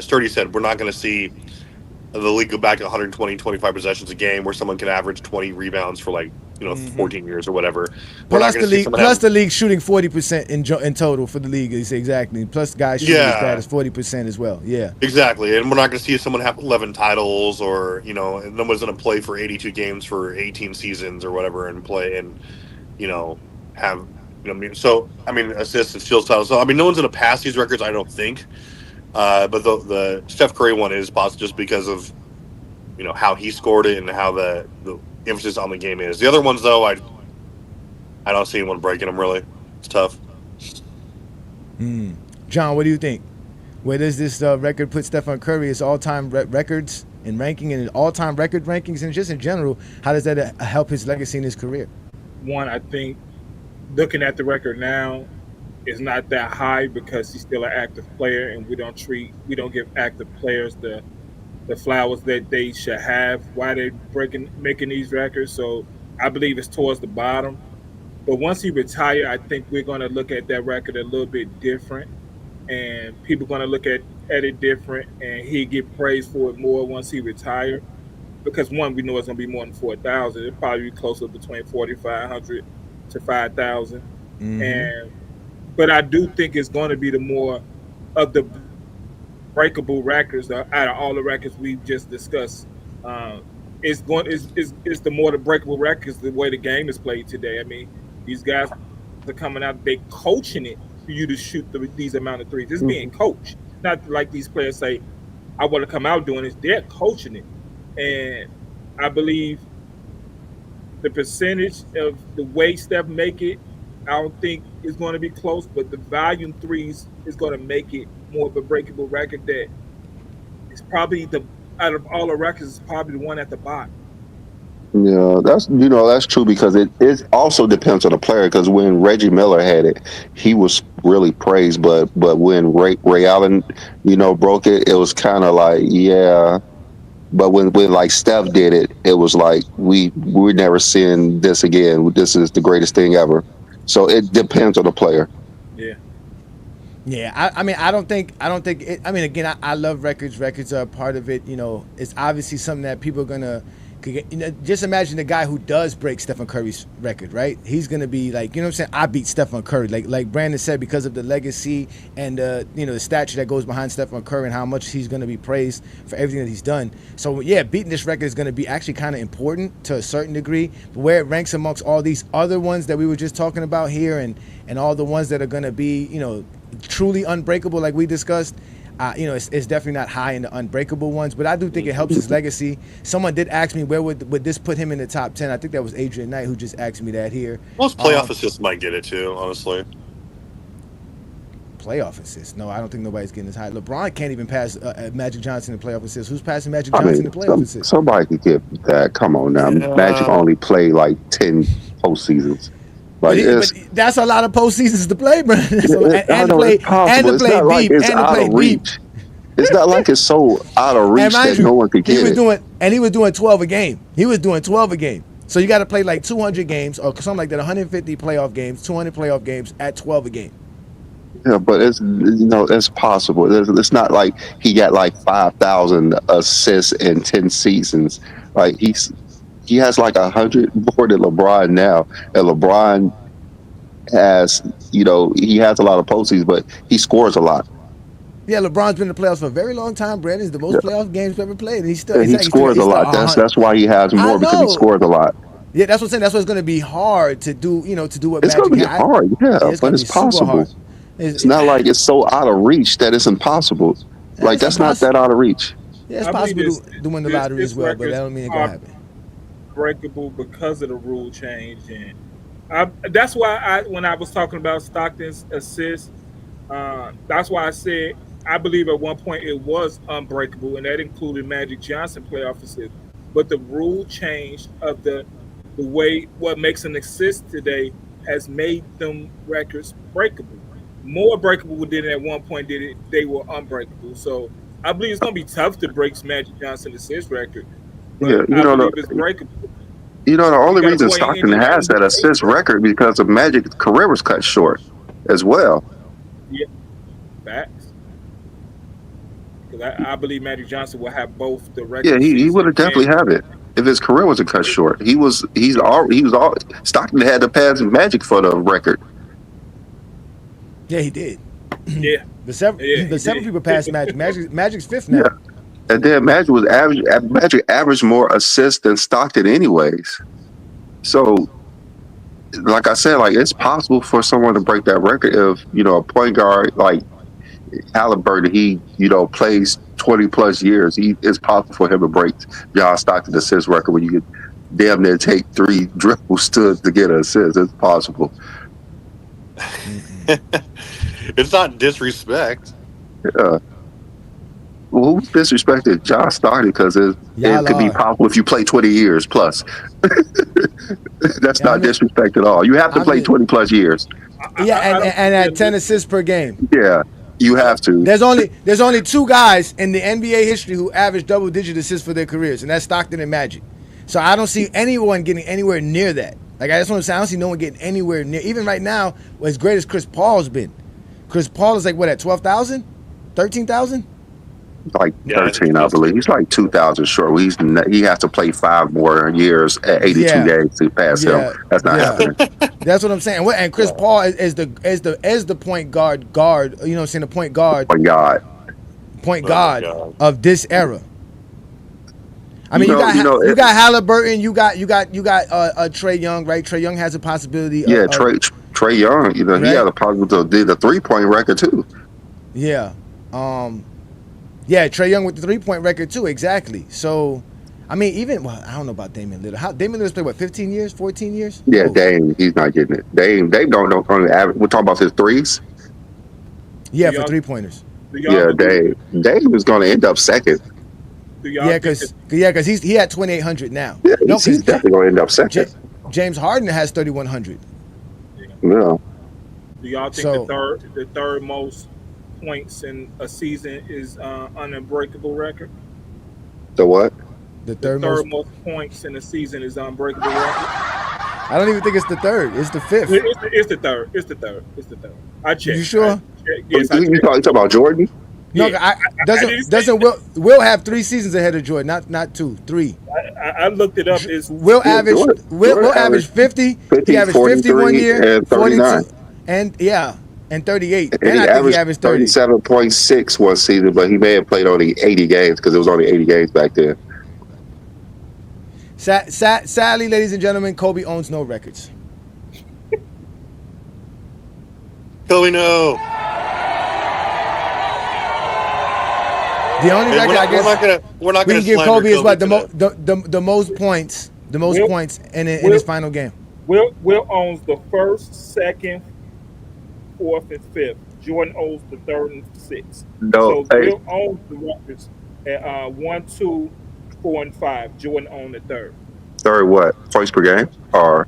Sturdy said, we're not going to see the league go back to 120, 25 possessions a game where someone can average 20 rebounds for 14 years or whatever. Plus the league shooting 40% in total for the league is exactly. Plus guys shooting as bad as 40% as well. Yeah, exactly. And we're not going to see someone have 11 titles or and no one's going to play for 82 games for 18 seasons or whatever and play and have so I mean assists and steals titles. So I mean no one's going to pass these records, I don't think. But the Steph Curry one is possible just because of how he scored it and how the emphasis on the game is. The other ones though, I don't see anyone breaking them really. It's tough. John, what do you think? Where does this record put Stephen Curry as all-time records and ranking and all-time record rankings and just in general? How does that help his legacy in his career? One, I think looking at the record now, is not that high because he's still an active player, and we don't give active players the flowers that they should have while they're making these records. So I believe it's towards the bottom. But once he retires, I think we're going to look at that record a little bit different, and people are going to look at it different, and he'll get praised for it more once he retires. Because one, we know it's going to be more than 4,000. It'll probably be closer between 4,500 to 5,000. But I do think it's going to be the more of the breakable records out of all the records we've just discussed. It's the more the breakable records the way the game is played today. I mean, these guys are coming out, they coaching it for you to shoot these amount of threes. It's being coached. Not like these players say, I want to come out doing this. They're coaching it. And I believe the percentage of the way Steph make it, I don't think it's going to be close, but the volume threes is going to make it more of a breakable record that is probably out of all the records, is probably the one at the bottom. Yeah, that's true because it also depends on the player. Because when Reggie Miller had it, he was really praised, but when Ray Allen, broke it, it was kind of like yeah. But when like Steph did it, it was like we're never seeing this again. This is the greatest thing ever. So it depends on the player. Yeah. I mean, I don't think it, I mean, again, I love records. Records are a part of it. It's obviously something that people are gonna. Just imagine the guy who does break Stephen Curry's record, right? He's gonna be like, what I'm saying? I beat Stephen Curry, like Brandon said, because of the legacy and the stature that goes behind Stephen Curry and how much he's gonna be praised for everything that he's done. So yeah, beating this record is gonna be actually kind of important to a certain degree. But where it ranks amongst all these other ones that we were just talking about here, and all the ones that are gonna be truly unbreakable, like we discussed. It's definitely not high in the unbreakable ones, but I do think it helps his legacy. Someone did ask me where would this put him in the top 10. I think that was Adrian Knight who just asked me that here. Most playoff assists might get it too, honestly. Playoff assists? No, I don't think nobody's getting as high. LeBron can't even pass Magic Johnson in playoff assists. Who's passing Magic Johnson in playoff assists? Somebody could get that. Come on now. Yeah. Magic only played like 10 postseasons. But that's a lot of postseasons to play, bro. And to play deep. It's not like it's so out of reach that no one could get it. He was doing 12 a game. So you got to play like 200 games or something like that, 150 playoff games, 200 playoff games at 12 a game. Yeah, but it's possible. It's not like he got like 5,000 assists in 10 seasons. Like he has like 100 more than LeBron now, and LeBron has, he has a lot of postseasons, but he scores a lot. Yeah, LeBron's been in the playoffs for a very long time. Brandon's the most playoff games ever played, and he's still And he scores a lot. That's why he has more, because he scores a lot. Yeah, that's what I'm saying. That's why it's going to be hard to do. To do what It's going Magic to be hard, but it's possible. It's not like it's so out of reach that it's impossible. Like, that's not that out of reach. Yeah, it's possible to win the lottery as well, but that don't mean it's going to happen. Breakable because of the rule change, and that's why when I was talking about Stockton's assist, that's why I said I believe at one point it was unbreakable, and that included Magic Johnson playoff assist. But the rule change of the way what makes an assist today has made them records breakable. More breakable than at one point they were unbreakable. So I believe it's going to be tough to break Magic Johnson's assist record. But I believe it's breakable. The only reason Stockton has that assist record because of Magic's career was cut short as well. Yeah, facts. Because I believe Magic Johnson will have both the record. Yeah, he would have definitely have it if his career wasn't cut short. Stockton had to pass Magic for the record. Yeah, he did. Yeah, the seven people passed Magic. Magic's fifth now. Yeah. And then Magic averaged more assists than Stockton anyways. So, like I said, like, it's possible for someone to break that record if, a point guard like Halliburton, he, plays 20 plus years. It's possible for him to break John Stockton's assist record when you could damn near take 3 dribbles to get an assist. It's possible. It's not disrespect. Yeah. Well, who disrespected John Stockton because it could be possible if you play 20 years plus. That's not disrespect at all. You have to play 20 plus years. Yeah, and at 10 assists per game. Yeah, you have to. There's only 2 guys in the NBA history who average double-digit assists for their careers, and that's Stockton and Magic. So I don't see anyone getting anywhere near that. Like, I just want to say, I don't see no one getting anywhere near. Even right now, as great as Chris Paul's been, Chris Paul is like, what, at 12,000? 13,000? Like 13, I believe. He's like 2,000 short. He has to play 5 more years at 82 games to pass him. That's not happening. That's what I'm saying. And Chris Paul is the point guard. You know what I'm saying? The point guard. Point guard of this era. I mean, you got Halliburton. You got Trae Young, right? Trae Young has a possibility. Yeah, Trae Young. He had a possibility to do the 3-point record too. Yeah. Yeah, Trae Young with the 3-point record too, exactly. So, I mean, I don't know about Damian Lillard. Damian Lillard's played, 15 years, 14 years? Yeah, Dame, he's not getting it. Dame don't average. We're talking about his threes? Yeah, for 3-pointers. Yeah, Dame is going to end up second. Yeah, because he had 2,800 now. Yeah, he's definitely going to end up second. James Harden has 3,100. Yeah. Do y'all think the third most points in a season is unbreakable record? The what? The third most points in a season is unbreakable record. I don't even think it's the third. It's the fifth. It's the third. It's the third. I checked. You sure? Yes, you talking about Jordan? No, doesn't Will have 3 seasons ahead of Jordan? Not 2, 3. I looked it up. Will average 50. He averaged 50 1 year, and 39, 42, and 38. And I think he averaged 30. 37.6 one season, but he may have played only 80 games because it was only 80 games back then. Sadly, ladies and gentlemen, Kobe owns no records. Kobe, no. The only record I guess we're not we gonna can give Kobe is what the most points in his final game. Will owns the first, second, fourth, and fifth. Jordan owns the third and sixth. No, so Will owns the records at 1, 2, 4, and 5. Jordan owned the third. Third what? Points per game or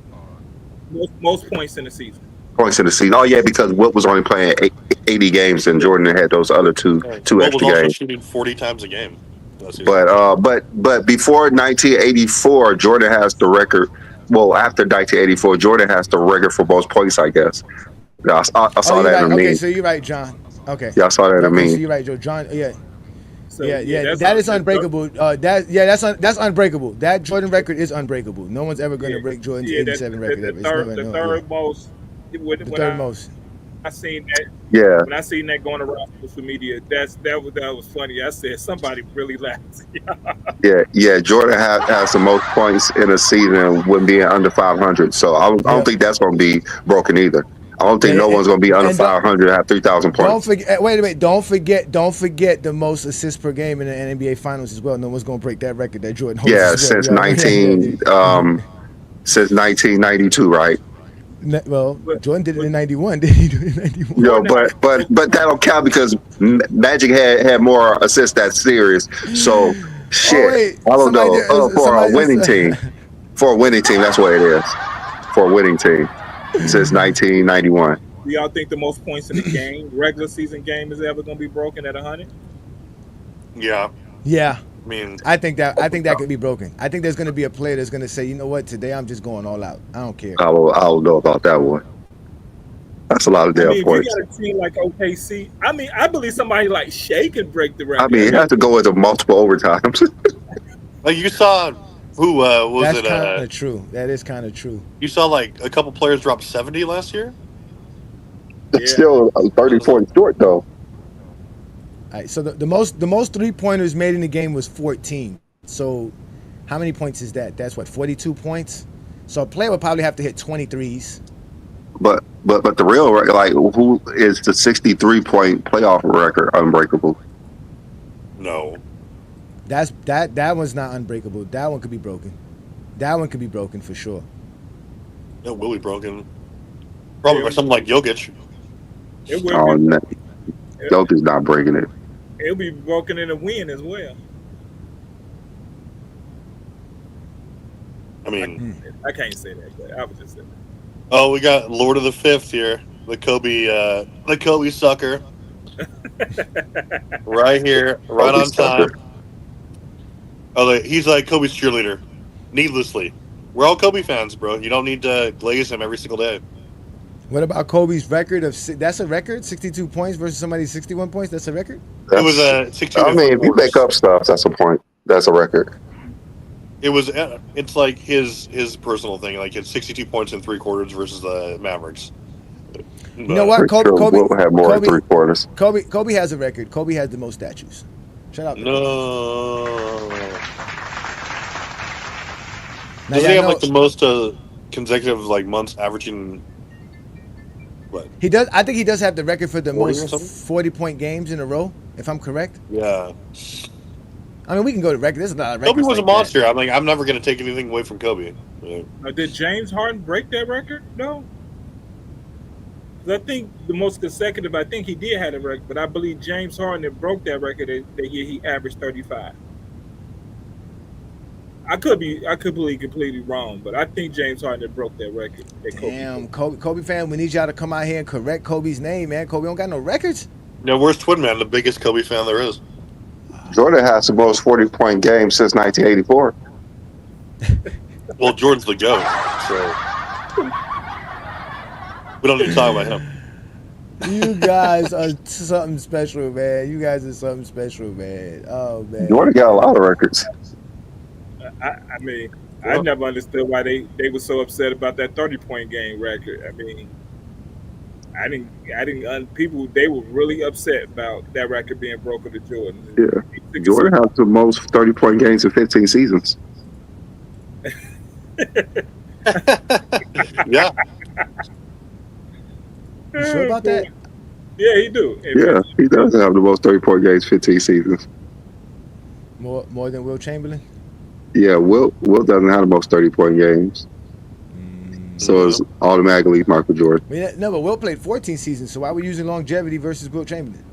most points in the season. Points in the season. Oh yeah, because Wilt was only playing 80 games and Jordan had those other two Wilt extra was also games. shooting 40 times a game. But before 1984, Jordan has the record. Well, after 1984, Jordan has the record for most points, I guess. Yeah, I saw that in a meme. Okay, so you're right, John. Okay. Yeah, I saw that in a meme. So you're right, Joe. John. Yeah. So, That is unbreakable. That's unbreakable. That Jordan record is unbreakable. No one's ever going to break Jordan's 87 record. The third most. The third most. I seen that, Yeah, when I seen that going around social media, that was funny. I said somebody really laughed. yeah. Jordan has the most points in a season when being under 500. So I don't Yep. think that's going to be broken either. I don't think no And, one's going to be under and don't, 500 at 3,000 don't points. forget. Wait a minute. Don't forget the most assists per game in the NBA Finals as well. No one's gonna break that record that Jordan holds Yeah, as well. since Yeah. since 1992, right? Well, But, Jordan did it but in '91. Did he do it in '91? Yo, Jordan, but that don't count because Magic had more assists that series. So Oh shit, wait, I don't somebody know. just, For a somebody winning just. team, that's what it is. For a winning team since 1991. do y'all think the most points in the game, regular season game, is ever going to be broken at 100? Yeah, Yeah, I mean, I think that could be broken. I think there's gonna be a player that's gonna say, you know what, today I'm just going all out. I don't care. I don't know about that one. That's a lot of I damn mean, if you points. got a team like OKC, I mean, I believe somebody like Shea could break the I record. mean, it has to go into multiple overtimes. like you saw who was That's it? kind of true. That is kind of true. You saw like a couple players drop 70 last year. It's Yeah. still 30 points short though. All right, so the most 3-pointers made in the game was 14. So how many points is that? That's what, 42 points. So a player would probably have to hit 23s. But the real like who is the 63-point playoff record unbreakable? No, That one's not unbreakable. That one could be broken. That one could be broken for sure. it will be broken. Probably by something like Jokic. It will Oh, be, no. Jokic's not breaking it. it'll be broken in a win as well. I mean, I can't say that, but I was just saying. oh, we got Lord of the Fifth here, the Kobe sucker, right here, right Kobe on time. sucker. Oh, he's like Kobe's cheerleader, needlessly. We're all Kobe fans, bro. You don't need to glaze him every single day. What about Kobe's record of that's a record? 62 points versus somebody's 61 points? That's a record? It was a 16. I mean, if you make up stuff, that's a point. That's a record. It was. It's like his personal thing. Like it's 62 points in 3 quarters versus the Mavericks. You know what? Pretty sure Wilt had more than 3 quarters. Kobe has a record. Kobe has the most statues. Shut up. No. Now, Doesn't he y'all have like know- the most consecutive like months averaging? What? He does. I think he does have the record for the 40 or most something? 40-point games in a row, if I'm correct. Yeah. I mean, we can go to record. There's a lot of records. Kobe was a like that. monster. I'm never gonna take anything away from Kobe. Yeah. Did James Harden break that record? No. 'Cause I think the most consecutive, I think he did have a record, but I believe James Harden that broke that record that year he averaged 35. I could be completely wrong, but I think James Harden that broke that record. That Kobe Damn, broke. Kobe fan, we need y'all to come out here and correct Kobe's name, man. Kobe don't got no records. No, where's Twin Man, the biggest Kobe fan there is? Jordan has the most 40-point game since 1984. Well, Jordan's the GOAT, so we don't need to talk about him. You guys are something special, man. You guys are something special, man. Oh, man. Jordan got a lot of records. I mean, I never understood why they were so upset about that 30-point game record. I mean, people, they were really upset about that record being broken to Jordan. Yeah. Jordan has the most 30-point games in 15 seasons. Yeah. You sure about that? Yeah, he do. Yeah, he does have the most 30-point games 15 seasons. More than Will Chamberlain? Yeah, Wilt doesn't have the most 30-point games. So it's automatically Michael Jordan. I mean, no, but Will played 14 seasons, so why are we using longevity versus Will Chamberlain?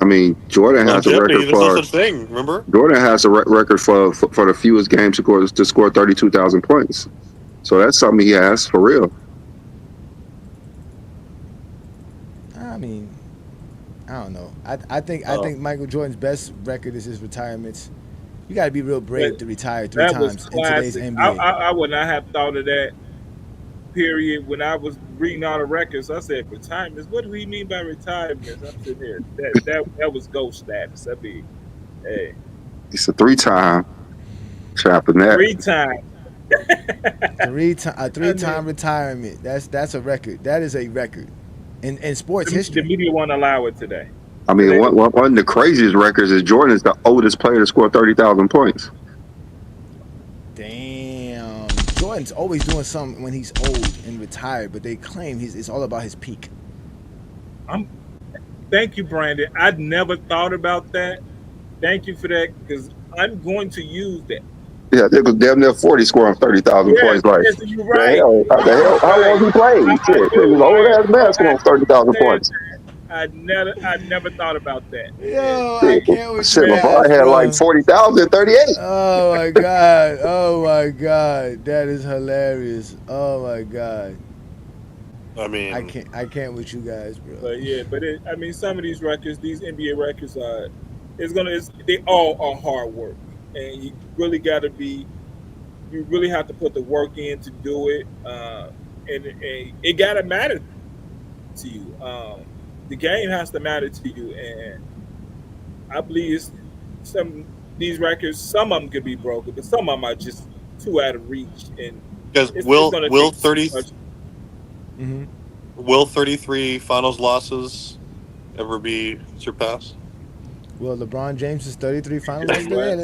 I mean, Jordan has a record There's no for such thing, remember? Jordan has a record for the fewest games to score 32,000 points. So that's something he has for real. I mean, I don't know. I think Michael Jordan's best record is his retirements. You got to be real brave to retire 3 That was times in today's classic. NBA. I would not have thought of that period when I was reading all the records. I said, retirements? What do we mean by retirements? I'm sitting here. That was GOAT status. I mean, hey. He's a 3-time champ in that. 3 times. Three-time retirement. That's a record. That is a record. in sports The history. media won't allow it today. I mean, one of the craziest records is Jordan is the oldest player to score 30,000 points. Damn. Jordan's always doing something when he's old and retired, but they claim it's all about his peak. Thank you, Brandon. I'd never thought about that. Thank you for that, because I'm going to use that. Yeah, it was damn near 40 scoring 30,000 points. Like, yes, you're right. the hell, how long he played? Shit, he was old ass man scoring 30,000 points. I never thought about that. Yo, I can't with Shit, your LeBron ass, had bro. like 40,000, 38. Oh my god. Oh my god. That is hilarious. Oh my god. I mean, I can't with you guys, bro. But yeah, I mean, some of these records, these NBA records they all are hard work, and you really have to put the work in to do it, and it gotta matter to you. The game has to matter to you, and I believe these records, some of them could be broken, but some of them are just too out of reach. And because will 33 finals losses ever be surpassed? Well, LeBron James is 33 finals.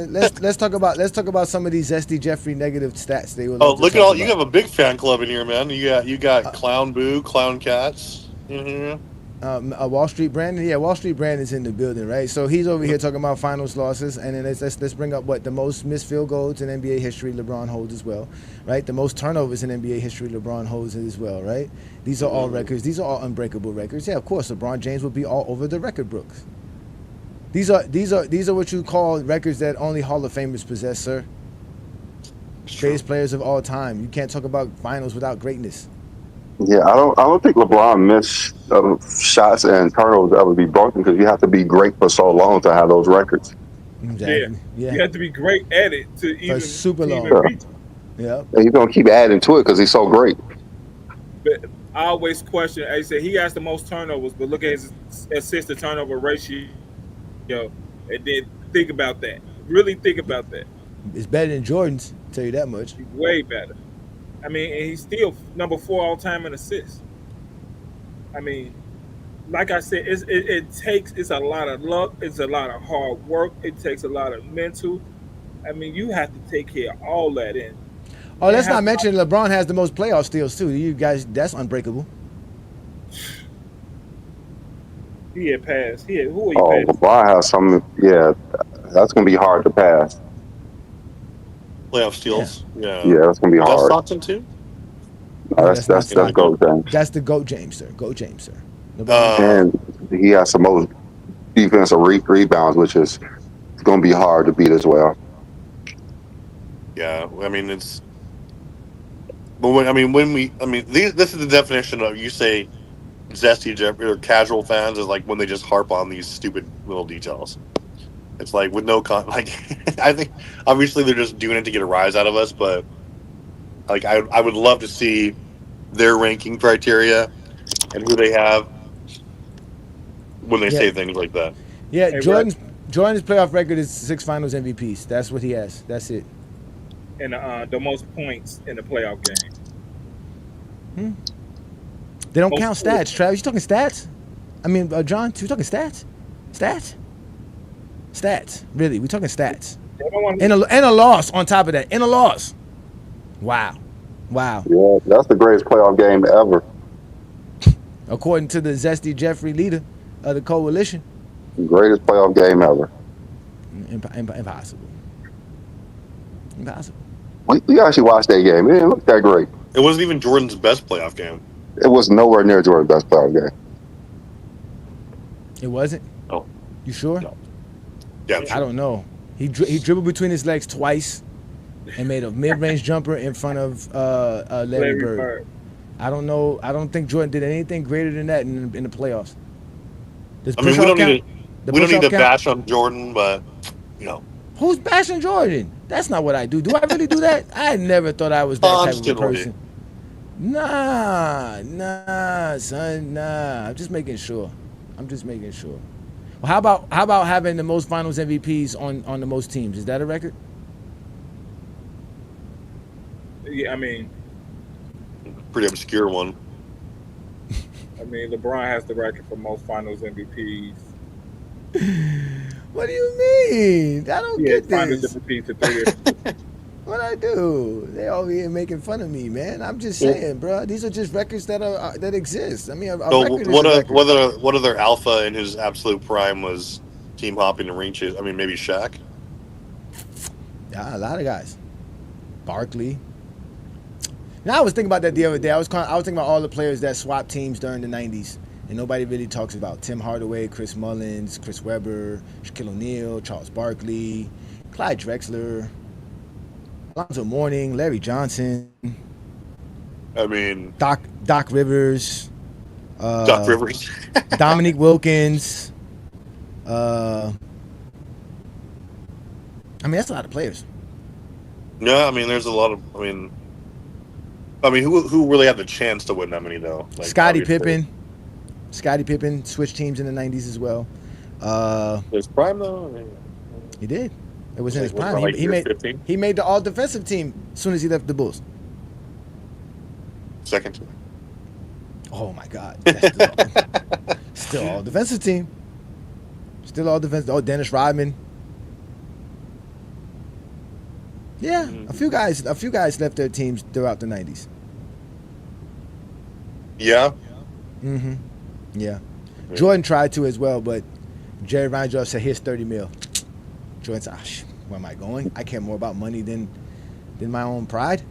Let's talk about some of these Zesty Jeffrey negative stats they will. Oh, look at all you have a big fan club in here, man. You got Clown Boo, Clown Cats. Mm-hmm. Wall Street Brandon, Wall Street Brandon's in the building, right? So he's over here talking about finals losses, and then let's bring up what the most missed field goals in NBA history LeBron holds as well, right? The most turnovers in NBA history LeBron holds as well, right? These are all records. These are all unbreakable records. Yeah, of course, LeBron James will be all over the record books. These are what you call records that only Hall of Famers possess, sir. Greatest players of all time. You can't talk about finals without greatness. Yeah, I don't think LeBron missed shots and turnovers ever be broken, because you have to be great for so long to have those records. Exactly. Yeah. You have to be great at it to even super long. reach it. Yeah. And he's gonna keep adding to it because he's so great. But I always question. I say he has the most turnovers, but look at his assist to turnover ratio. And then think about that. Really think about that. It's better than Jordan's. I'll tell you that much. Way better. I mean, and he's still number 4 all time in assists. I mean, like I said, it's a lot of luck. It's a lot of hard work. It takes a lot of mental. I mean, you have to take care of all that in. Oh, let's not mention LeBron has the most playoff steals too. You guys, that's unbreakable. He had passed. Who are you passing? LeBron has some. Yeah, that's gonna be hard to pass. Playoff steals. Yeah, that's gonna be hard. That's Stockton too. No, that's GOAT James. That's the GOAT James, sir. GOAT James, sir. And he has the most defensive rebounds, which is going to be hard to beat as well. Yeah, I mean this is the definition of, you say zesty or casual fans is like when they just harp on these stupid little details. It's like with no I think obviously they're just doing it to get a rise out of us, but like I would love to see their ranking criteria and who they have when they say things like that. Yeah, hey, Jordan's playoff record is 6 Finals MVPs. That's what he has. That's it. And the most points in the playoff game. They don't count stats, Travis. You talking stats? I mean, John, you talking stats? Stats. Really, we talking stats. And a loss on top of that. And a loss. Wow. Yeah, that's the greatest playoff game ever. According to the Zesty Jeffrey leader of the coalition. Greatest playoff game ever. Impossible. We actually watched that game. It didn't look that great. It wasn't even Jordan's best playoff game. It was nowhere near Jordan's best playoff game. It wasn't? Oh. You sure? No. Yeah, I'm sure. I don't know. He dribbled between his legs twice and made a mid-range jumper in front of Larry Bird. I don't know. I don't think Jordan did anything greater than that in the playoffs. We don't need to bash on Jordan, but who's bashing Jordan? That's not what I do. Do I really do that? I never thought I was that type of a person. Nah, son, nah. I'm just making sure. Well, how about having the most Finals MVPs on the most teams? Is that a record? Yeah, I mean, pretty obscure one. I mean, LeBron has the record for most Finals MVPs. What do you mean? I don't He has get Finals this. MVPs for 3 years. What I do? They all here making fun of me, man. I'm just Well, saying, bro. These are just records that exist. I mean, a so record is a record. what other alpha in his absolute prime was team hopping and ring chase? I mean, maybe Shaq. Yeah, a lot of guys. Barkley. Now I was thinking about that the other day. I was thinking about all the players that swapped teams during the '90s, and nobody really talks about Tim Hardaway, Chris Mullins, Chris Webber, Shaquille O'Neal, Charles Barkley, Clyde Drexler, Alonzo Mourning, Larry Johnson, I mean, Doc Rivers, Doc Rivers. Dominique Wilkins. I mean, that's a lot of players. No, I mean, there's a lot of. I mean, who really had the chance to win that many though? Like, Scottie obviously. Pippen switched teams in the '90s as well. His prime though. I mean, He did. It was in his like, prime. like He year made 15? he made the all defensive team as soon as he left the Bulls. Second team. Oh my God. That's still all defensive team. Still all defensive. Oh, Dennis Rodman. Yeah, a few guys left their teams throughout the '90s. Yeah. Mm-hmm. Yeah. Jordan tried to as well, but Jerry Reinsdorf said, "Here's 30 mil." Jordan said, "Where am I going? I care more about money than my own pride.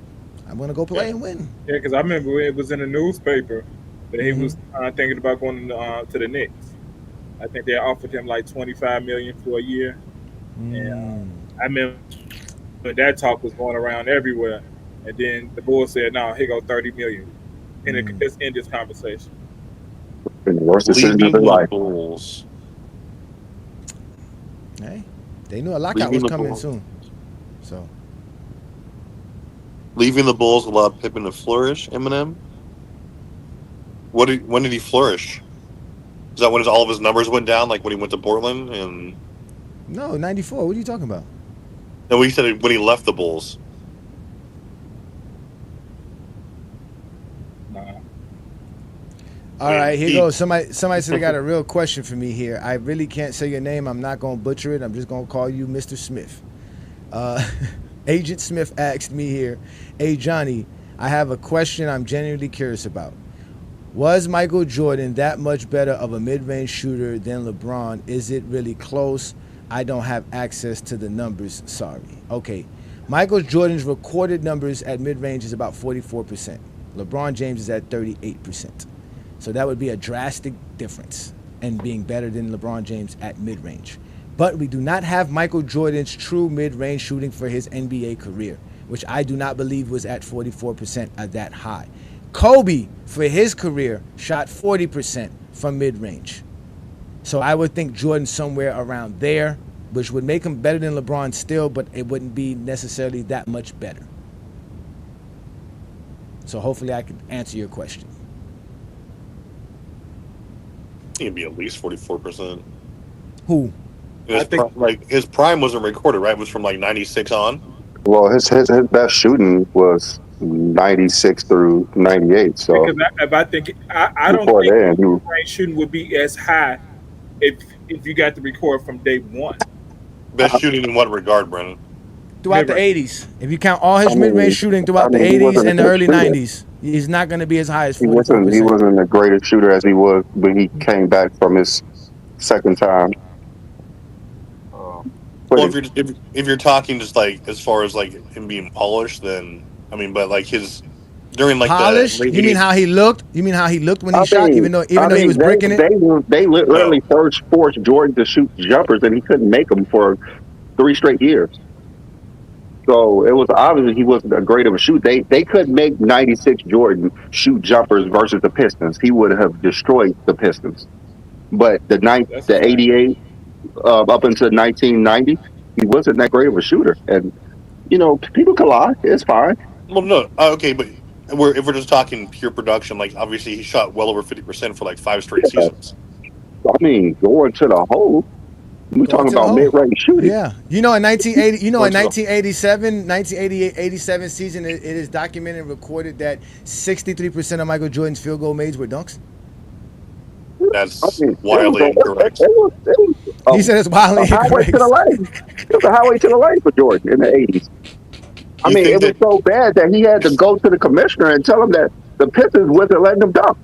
I'm gonna go play and win." Yeah, because I remember it was in the newspaper that he was thinking about going to the Knicks. I think they offered him like $25 million for a year. And I remember that talk was going around everywhere, and then the Bulls said, "No, here go 30 million," and let's end this conversation. Been the worst decision of Leaving their the life. Bulls. Hey, they knew a lockout Leaving was the coming Bulls. soon. So Leaving the Bulls allowed Pippen to flourish. Eminem. When did he flourish? Is that when all of his numbers went down, like when he went to Portland? And no, '94. What are you talking about? no, he said when he left the Bulls. Nah. All right, here goes. Somebody said they got a real question for me here. I really can't say your name. I'm not going to butcher it. I'm just going to call you Mr. Smith. Agent Smith asked me here, "Hey, Johnny, I have a question I'm genuinely curious about. Was Michael Jordan that much better of a mid-range shooter than LeBron? Is it really close? I don't have access to the numbers. Sorry." Okay. Michael Jordan's recorded numbers at mid-range is about 44%. LeBron James is at 38%. So that would be a drastic difference in being better than LeBron James at mid-range. But we do not have Michael Jordan's true mid-range shooting for his NBA career, which I do not believe was at 44% at that high. Kobe, for his career, shot 40% from mid-range. So I would think Jordan somewhere around there, which would make him better than LeBron still, but it wouldn't be necessarily that much better. So hopefully I can answer your question. He'd be at least 44%. Who? His prime wasn't recorded, right? It was from like '96 on. Well, his best shooting was 96 through 98. So Because I think I don't before think then, mid-range shooting would be as high if you got to record from day one. Best shooting in what regard, Brennan? Throughout the Mid-range. 80s. If you count all his I mean, mid-range shooting throughout the he 80s wasn't and a the good early shooter. 90s, he's not going to be as high as he 44%. wasn't the greatest shooter as he was when he came back from his second time. But Well, if you're talking just like as far as like him being polished, then I mean, but like his during like Polished? the late You mean 80s how he looked? You mean how he looked when he I shot, mean, even though he was bricking it? They literally forced Jordan to shoot jumpers, and he couldn't make them for 3 straight years. So it was obvious he wasn't that great of a shoot. They couldn't make 96 Jordan shoot jumpers versus the Pistons. He would have destroyed the Pistons. But That's the right. 88 up until 1990, he wasn't that great of a shooter. And people can lie. It's fine. Well, no, okay, but if we're just talking pure production, like obviously he shot well over 50% for like 5 straight seasons. I mean, going to the hole. We're talking Going to the about hole. mid-range shooting. Yeah. In 1980, in Going to the- 1987, 87 season, it is documented and recorded that 63% of Michael Jordan's field goal made were dunks. That's I mean, wildly incorrect. He said it's wildly a highway to incorrect. the lane. It was a highway to the lane for Jordan in the 80s. I You mean, think it was that so bad that he had to go to the commissioner and tell him that the Pistons wasn't letting him dunk.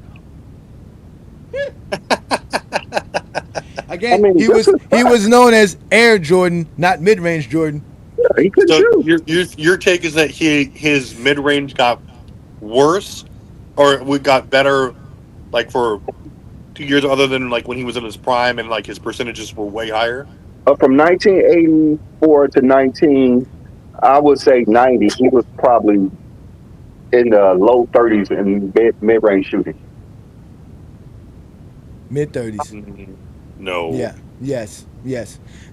Again, I mean, he this was known as Air Jordan, not mid range Jordan. Yeah, he couldn't so? shoot. Your take is that his mid range got worse, or we got better, like for 2 years, other than like when he was in his prime and like his percentages were way higher. From 1984 to I would say 90, he was probably in the low 30s in mid-range shooting. Mid 30s. No. Yeah. Yes.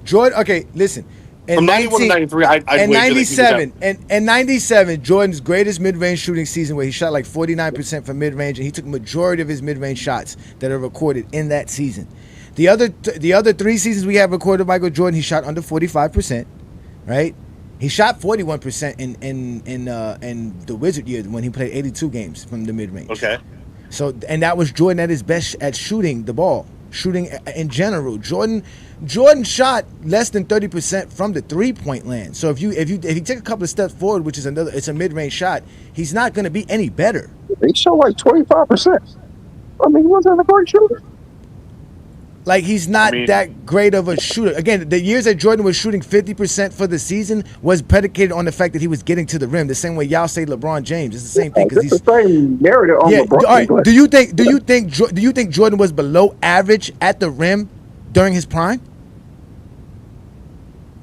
Jordan. Okay, listen. From 91 to 93, and 97 and 97, Jordan's greatest mid-range shooting season, where he shot like 49% from mid-range, and he took majority of his mid-range shots that are recorded in that season. The other 3 seasons we have recorded of Michael Jordan, he shot under 45%, right? He shot 41% in the Wizard year when he played 82 games from the mid-range. Okay. So, and that was Jordan at his best at shooting the ball, shooting in general. Jordan shot less than 30% from the 3-point land. So if you take a couple of steps forward, which is it's a mid-range shot, he's not going to be any better. He shot like 25%. I mean, he wasn't a great shooter. Like, he's not that great of a shooter. Again, the years that Jordan was shooting 50% for the season was predicated on the fact that he was getting to the rim. The same way y'all say LeBron James. It's the same thing because he's the same narrative on LeBron. All right. Do you think Jordan was below average at the rim during his prime?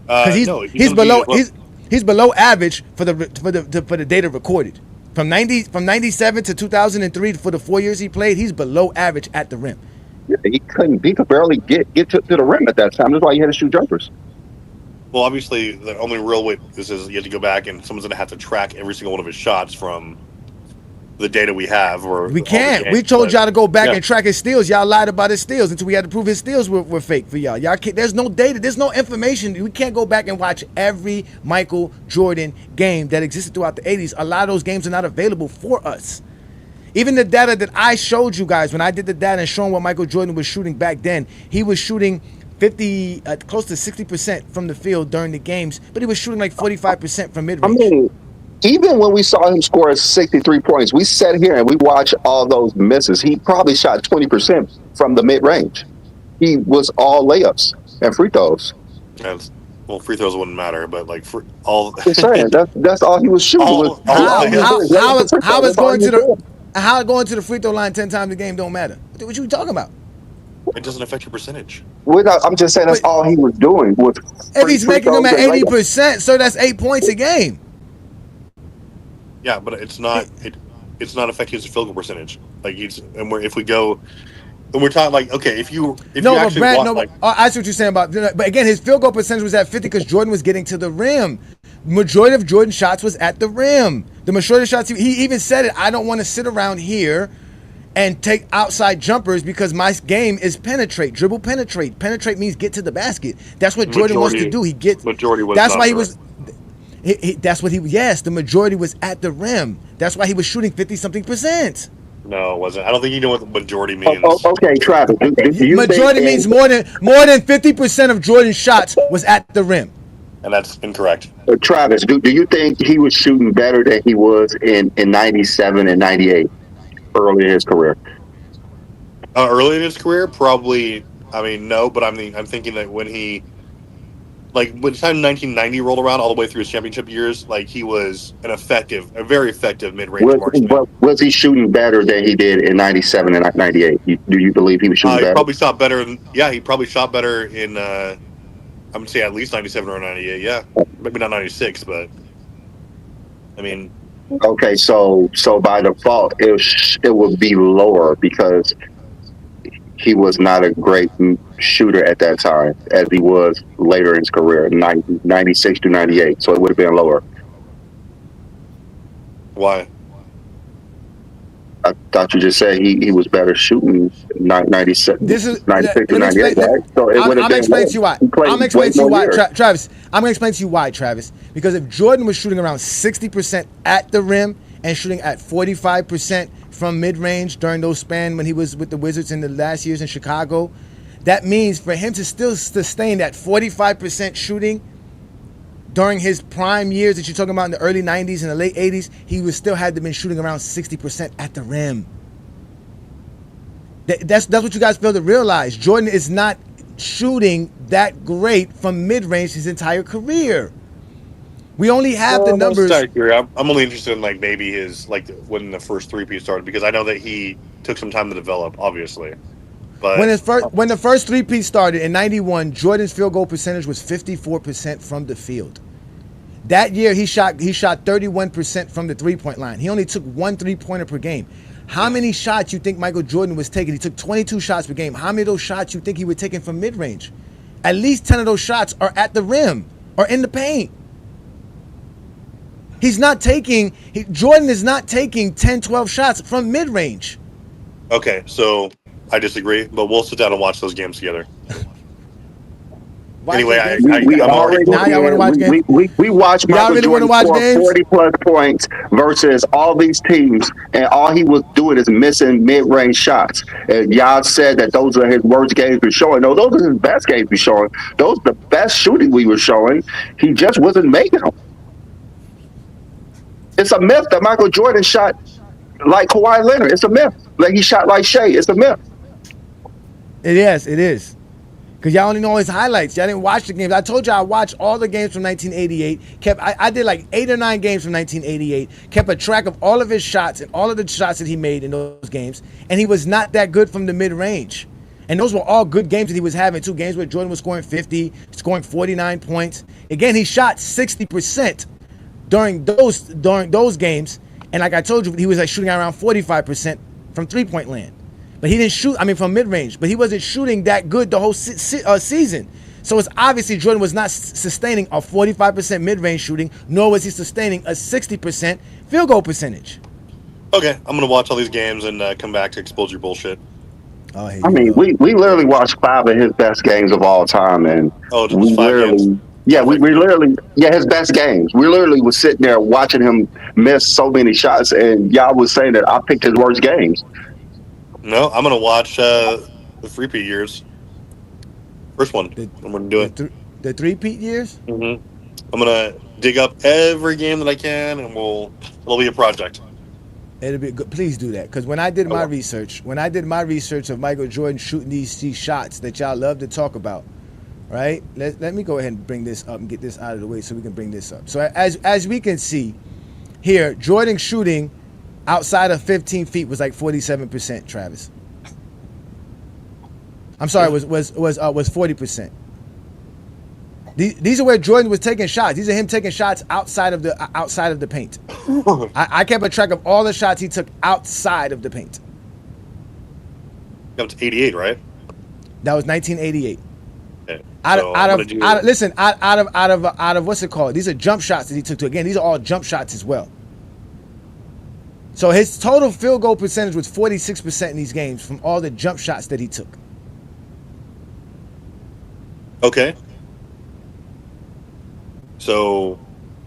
Because no, he's below average for the data recorded. From 97 to 2003 for the 4 years he played, he's below average at the rim. Yeah, he could barely get to the rim at that time. That's why he had to shoot jumpers. Well, obviously, the only real way this is you have to go back and someone's going to have to track every single one of his shots from the data we have. Or we can't. We told y'all to go back and track his steals. Y'all lied about his steals until we had to prove his steals were fake for y'all. Y'all can't, there's no data. There's no information. We can't go back and watch every Michael Jordan game that existed throughout the 80s. A lot of those games are not available for us. Even the data that I showed you guys when I did the data and showing what Michael Jordan was shooting back then, he was shooting close to 60% from the field during the games, but he was shooting like 45% from mid-range. I mean, even when we saw him score 63 points, we sat here and we watched all those misses. He probably shot 20% from the mid-range. He was all layups and free throws. Well, free throws wouldn't matter, but like for all. I'm saying that's all he was shooting. How going to the free throw line 10 times a game don't matter? What you talking about? It doesn't affect your percentage. I'm just saying that's all he was doing. If he's making them at 80%, so that's 8 points a game. Yeah, but it's not. It's not affecting his field goal percentage. Like if we talking like, okay, I see what you're saying about. But again, his field goal percentage was at 50 because Jordan was getting to the rim. Majority of Jordan's shots was at the rim. The majority of shots, he even said it. I don't want to sit around here and take outside jumpers because my game is penetrate, dribble, penetrate. Penetrate means get to the basket. That's what Jordan wants to do. Majority was. That's why he was. That's what he. Yes, the majority was at the rim. That's why he was shooting 50-something%. No, it wasn't. I don't think you know what the majority means. Okay, Travis. Majority means more than 50% of Jordan's shots was at the rim. And that's incorrect. Travis, do you think he was shooting better than he was in 97 and 98 early in his career? Early in his career, probably. I mean, no, but I'm thinking that when he, like, by the time 1990 rolled around, all the way through his championship years, like, he was a very effective mid-range marksman. Was he shooting better than he did in 97 and 98? Do you believe he was shooting better? He probably shot better. He probably shot better in. I'm gonna say at least 97 or 98. Yeah, maybe not 96, but I mean. Okay, so by default, it would be lower because he was not a great shooter at that time as he was later in his career, 96 to 98. So it would have been lower. Why? I thought you just said he was better shooting 97, 96 to 98, right? So it would have been. I'm going to explain to you why. Travis. I'm going to explain to you why, Travis. Because if Jordan was shooting around 60% at the rim and shooting at 45% from mid-range during those span when he was with the Wizards in the last years in Chicago. That means for him to still sustain that 45% shooting during his prime years that you're talking about in the early 90s and the late 80s, he would still had to been shooting around 60% at the rim. That's what you guys fail to realize. Jordan is not shooting that great from mid-range his entire career. We only have the numbers. I'm only interested in like maybe his like when the first three-peat started, because I know that he took some time to develop, obviously. But when the first three-peat started in '91, Jordan's field goal percentage was 54% from the field. That year he shot 31% from the three-point line. He only took 1 3-pointer per game. How many shots you think Michael Jordan was taking? He took 22 shots per game. How many of those shots you think he was taking from mid-range? At least 10 of those shots are at the rim or in the paint. Jordan is not taking 10, 12 shots from mid-range. Okay, so I disagree, but we'll sit down and watch those games together. Anyway, we already watched Michael Jordan score 40-plus points versus all these teams, and all he was doing is missing mid-range shots. And y'all said that those are his worst games we're showing. No, those are his best games we're showing. Those are the best shooting we were showing. He just wasn't making them. It's a myth that Michael Jordan shot like Kawhi Leonard. It's a myth. Like he shot like Shea. It's a myth. It is. Because y'all only know his highlights. Y'all didn't watch the games. I told you I watched all the games from 1988. I did like 8 or 9 games from 1988. Kept a track of all of his shots and all of the shots that he made in those games. And he was not that good from the mid-range. And those were all good games that he was having, too. Games where Jordan was scoring 50, scoring 49 points. Again, he shot 60% during those games. And like I told you, he was like shooting around 45% from three-point land. But he didn't shoot, from mid-range. But he wasn't shooting that good the whole season. So it's obviously Jordan was not sustaining a 45% mid-range shooting, nor was he sustaining a 60% field goal percentage. Okay, I'm going to watch all these games and come back to expose your bullshit. Oh, we literally watched 5 of his best games of all time. And just 5 games? Yeah, we literally, his best games. We literally was sitting there watching him miss so many shots, and y'all was saying that I picked his worst games. No, I'm going to watch the three-peat years. First one. I'm going to do it. The three-peat years? Mm-hmm. I'm going to dig up every game that I can, and it'll be a project. It'll be good. Please do that, because when I did my research of Michael Jordan shooting these shots that y'all love to talk about, right? Let me go ahead and bring this up and get this out of the way so we can bring this up. So as we can see here, Jordan shooting outside of 15 feet was like 47%, Travis. I'm sorry, was 40%. These are where Jordan was taking shots. These are him taking shots outside of the paint. I kept a track of all the shots he took outside of the paint. That was 88, right? That was 1988. Okay. Out of what's it called? These are jump shots that he took. Again, these are all jump shots as well. So his total field goal percentage was 46% in these games from all the jump shots that he took. Okay. So,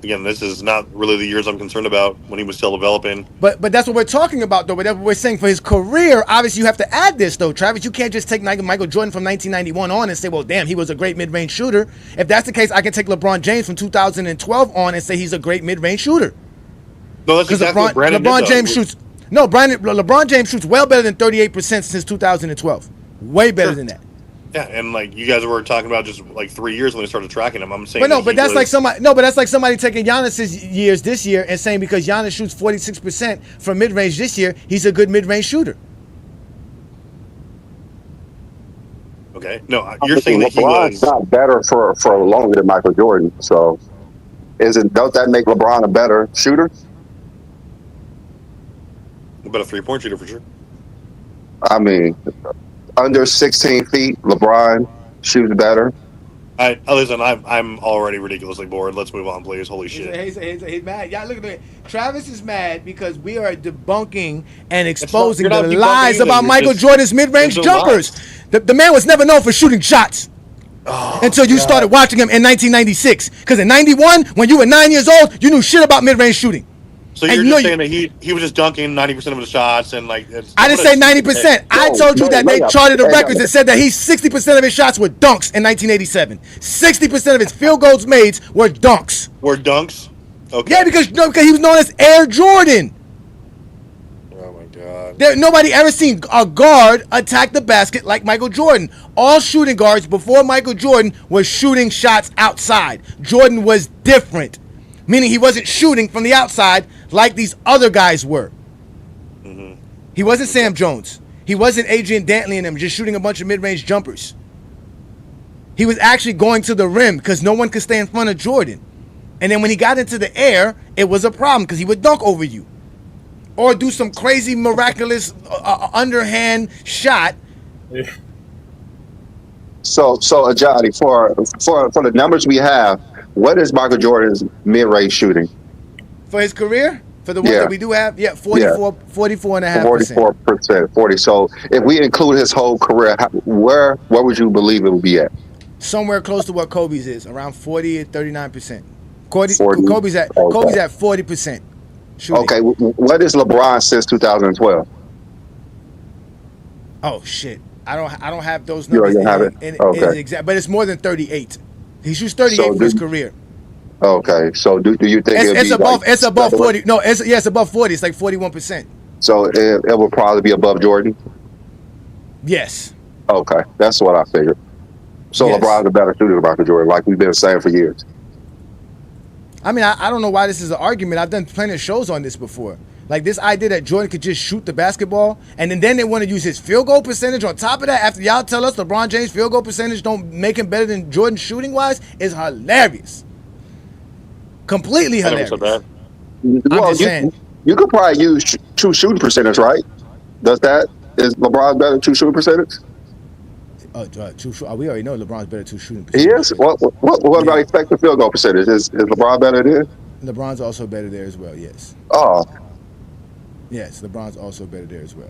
again, this is not really the years I'm concerned about when he was still developing. But that's what we're talking about, though. But we're saying for his career, obviously you have to add this, though, Travis. You can't just take Michael Jordan from 1991 on and say, well, damn, he was a great mid-range shooter. If that's the case, I can take LeBron James from 2012 on and say he's a great mid-range shooter. No, that's exactly what Brandon did, LeBron James shoots well better than 38% since 2012. Way better than that. Yeah, and like you guys were talking about just like 3 years when they started tracking him. I'm saying, that's like somebody taking Giannis's years this year and saying because Giannis shoots 46% from mid range this year, he's a good mid range shooter. Okay, no, you're saying that LeBron's not better for longer than Michael Jordan. So, don't that make LeBron a better shooter? But a 3-point shooter for sure. Under 16 feet, LeBron shoots better. Listen, I'm already ridiculously bored. Let's move on, please. Holy shit. He's mad. Yeah, look at me. Travis is mad because we are debunking and exposing the lies about Michael Jordan's mid-range jumpers. The man was never known for shooting shots until you started watching him in 1996. Because in 91, when you were 9 years old, you knew shit about mid-range shooting. So you're just saying that he was just dunking 90% of his shots and like. I didn't say 90%. I told you that they charted the records and said that 60% of his shots were dunks in 1987. 60% of his field goals made were dunks. Were dunks? Okay. Yeah, because he was known as Air Jordan. Oh my God. Nobody ever seen a guard attack the basket like Michael Jordan. All shooting guards before Michael Jordan was shooting shots outside. Jordan was different, meaning he wasn't shooting from the outside like these other guys were. Mm-hmm. He wasn't Sam Jones. He wasn't Adrian Dantley and them just shooting a bunch of mid-range jumpers. He was actually going to the rim because no one could stay in front of Jordan. And then when he got into the air, it was a problem because he would dunk over you or do some crazy, miraculous underhand shot. Yeah. So Ajani, for the numbers we have, what is Michael Jordan's mid-range shooting? For his career? For the ones that we do have? Yeah, 44.5%. 44%. 40. So if we include his whole career, where would you believe it would be at? Somewhere close to what Kobe's is, around 40 or 39%. Kobe's at 40% shooting. Okay, what is LeBron since 2012? Oh shit. I don't have those numbers. You don't have it? Okay. But it's more than 38. He shoots 38 for his career. Okay, so do you think it's above 40? No, it's above 40. It's like 41%. So it will probably be above Jordan? Yes. Okay, that's what I figured. So yes. LeBron's a better shooter than Michael Jordan, like we've been saying for years. I mean, I don't know why this is an argument. I've done plenty of shows on this before. Like this idea that Jordan could just shoot the basketball, and then they want to use his field goal percentage on top of that. After y'all tell us LeBron James' field goal percentage don't make him better than Jordan shooting wise, is hilarious. Completely hilarious. Well, you could probably use true shooting percentage, right? Is LeBron better than true shooting percentage? We already know LeBron's better true shooting percentage. He is? What about expected field goal percentage? Is LeBron better there? LeBron's also better there as well, yes. Oh. Yes, LeBron's also better there as well.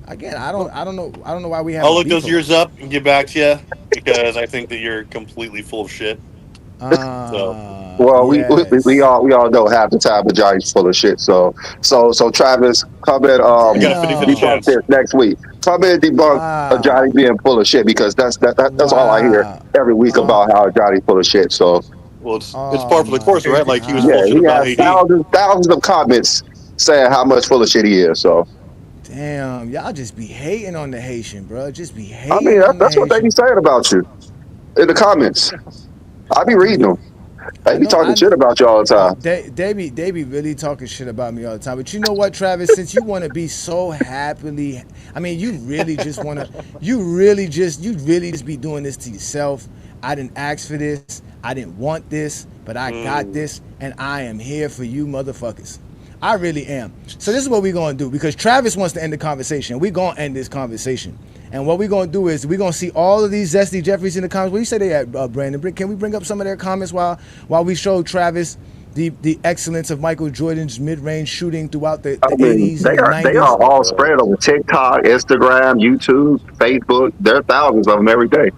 Again, I don't know why we have. I'll look those years up and get back to you because I think that you're completely full of shit. Well, yes. we all know half the time the Giants full of shit. So Travis, come in debunk this next week. Come in debunk Johnny being full of shit because that's all I hear every week about how Johnny's full of shit. So it's par for the course, right? Like he was bullshit about AD. Thousands of comments saying how much full of shit he is. So. Damn, y'all just be hating on the Haitian, bro. Just be hating. I mean, that's what they be saying about you in the comments. I be reading them. They be talking shit about you all the time. They be really talking shit about me all the time. But you know what, Travis? Since you want to be so happily, I mean, you really just be doing this to yourself. I didn't ask for this. I didn't want this, but I got this, and I am here for you, motherfuckers. I really am. So this is what we're going to do because Travis wants to end the conversation. We're going to end this conversation. And what we're going to do is we're going to see all of these Zesty Jeffries in the comments. What do you say they at, Brandon? Can we bring up some of their comments while we show Travis the excellence of Michael Jordan's mid-range shooting throughout the 80s and the 90s? They are all spread over TikTok, Instagram, YouTube, Facebook. There are thousands of them every day.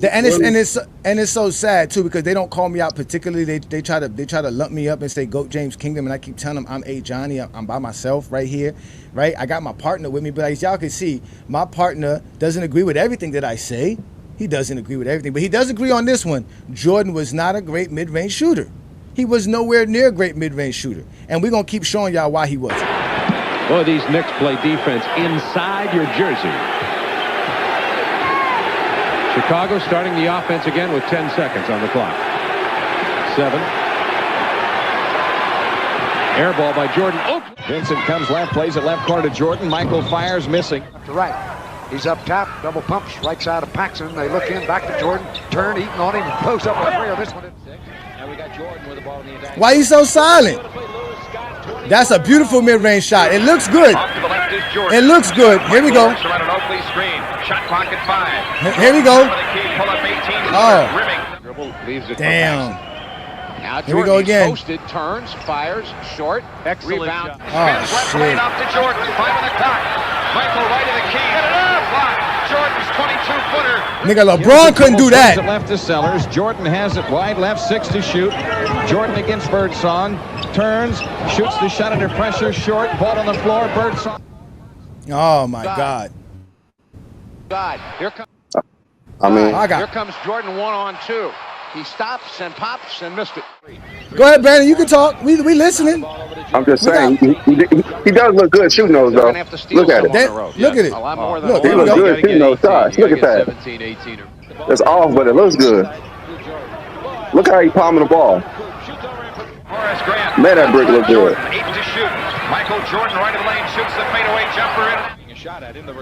And it's so sad too because they don't call me out particularly. They try to lump me up and say GOAT James Kingdom, and I keep telling them I'm A Johnny. I'm by myself right here, right? I got my partner with me, but as y'all can see, my partner doesn't agree with everything that I say. He doesn't agree with everything, but he does agree on this one. Jordan was not a great mid-range shooter. He was nowhere near a great mid-range shooter, and we're gonna keep showing y'all why he wasn't. Boy, these Knicks play defense inside your jersey. Chicago starting the offense again with 10 seconds on the clock. 7. Air ball by Jordan. Oh! Vincent comes left, plays it left corner to Jordan. Michael fires, missing. To right. He's up top, double pumps, right side of Paxson. They look in, back to Jordan. Turn, eating on him, close up the three. This one is 6. Now we got Jordan with the ball in the attack. Why are you so silent? That's a beautiful mid-range shot. It looks good. It looks good. Here we go. Here we go. Oh. Damn. Now Here we go again. Posted, turns, fires, short. Excellent rebound. Oh, shit. Off to Jordan, 5 on the clock. Michael right of the key. Get it up. Jordan's 22-footer Nigga, LeBron couldn't do that. It left to Sellers. Jordan has it wide left, 6 to shoot. Jordan against Birdsong. Turns, shoots the shot under pressure, short. Ball on the floor, Birdsong. Oh, my God. Here comes. Here comes Jordan 1-on-2. He stops and pops and missed it. Go ahead, Brandon. You can talk. We listening. I'm just saying, he does look good shooting those, though. Look at it. Look at it. Look, he looks good shooting those shots. Look at that. It's off, but it looks good. Look how he palming the ball. Man, that brick look good. 8 to shoot. Michael Jordan right of the lane shoots the fadeaway jumper in.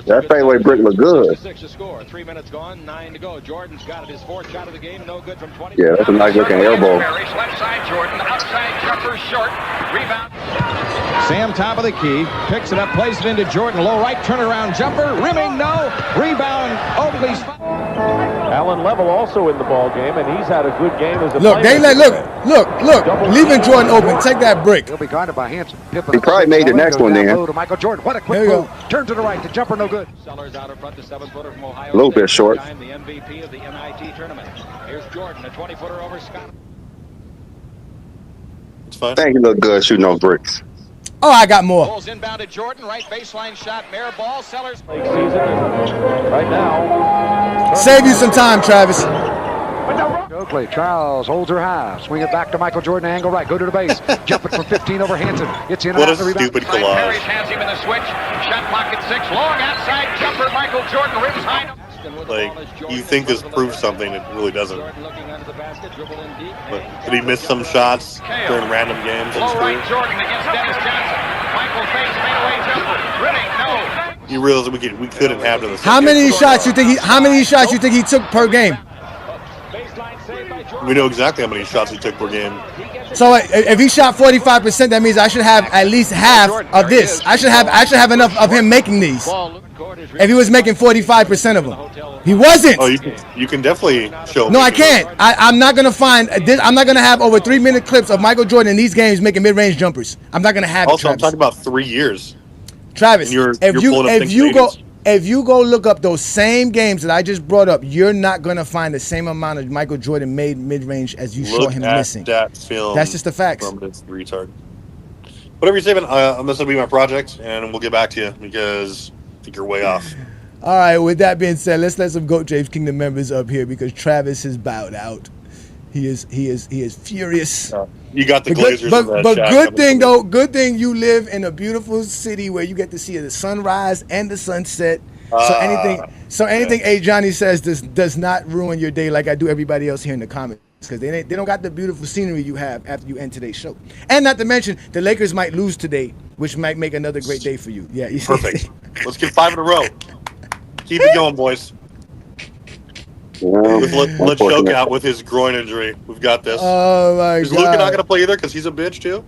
That fadeaway brick look good. 6 to score. 3 minutes gone. 9 to go. Jordan's got it. His 4th shot of the game. No good from 20. Yeah, that's a nice looking elbow. Left side Jordan. Outside jumper short. Rebound. Sam top of the key. Picks it up. Plays it into Jordan. Low right. Turnaround jumper. Rimming. No. Rebound. Oakley's. Alan Level also in the ball game, and he's had a good game as a Look, player. Look. Leaving Jordan open. Take that brick. He'll be guarded by Hanson. He probably made the next one then. To Michael Jordan. What a quick move. Turn to the right. The jumper no good. Sellers out in front, the 7-footer from Ohio. A little bit short. The MVP of the NIT tournament. Here's Jordan, a 20-footer over Scott. It's fine. I think he looked good shooting those bricks. Oh, I got more. Bulls inbound to Jordan, right baseline shot, Mayor ball, Sellers. Season right now. Save you some time, Travis. Oakley, Charles holds her high. Swing it back to Michael Jordan, angle right. Go to the base. Jump it for 15 over Hanson. It's in and What out a the rebound. stupid collage. Parrish has him in the switch. Shot pocket 6. Long outside jumper. Michael Jordan rims high. Like, you think this proves something, it really doesn't. But did he miss some shots during random games? Low right Jordan against Dennis Johnson. Michael fakes fadeaway jumper. Rimming, no. You realize we couldn't have to the How many shots you think he took per game? We know exactly how many shots he took per game. So if he shot 45%, that means I should have at least half of this. I should have enough of him making these. If he was making 45% of them, he wasn't. Oh, you can definitely show. No, I can't. I'm not gonna find this. I'm not gonna have over 3-minute clips of Michael Jordan in these games making mid-range jumpers. I'm not gonna have it. Also, I'm talking about 3 years. Travis, You're if you go look up those same games that I just brought up, you're not gonna find the same amount of Michael Jordan made mid-range as you saw him missing. That film. That's just the facts. From this retard. Whatever you're saving, this will be my project, and we'll get back to you because I think you're way off. All right. With that being said, let's let some GOAT James Kingdom members up here because Travis has bowed out. He is furious. You got the Glazers. But good thing though, good thing you live in a beautiful city where you get to see the sunrise and the sunset. So anything A. Johnny says does not ruin your day like I do everybody else here in the comments because they don't got the beautiful scenery you have after you end today's show. And not to mention the Lakers might lose today, which might make another great day for you. Yeah, perfect. Let's get 5 in a row. Keep it going, boys. Let's choke out with his groin injury. We've got this. Oh my God! Is Luka not going to play either because he's a bitch too?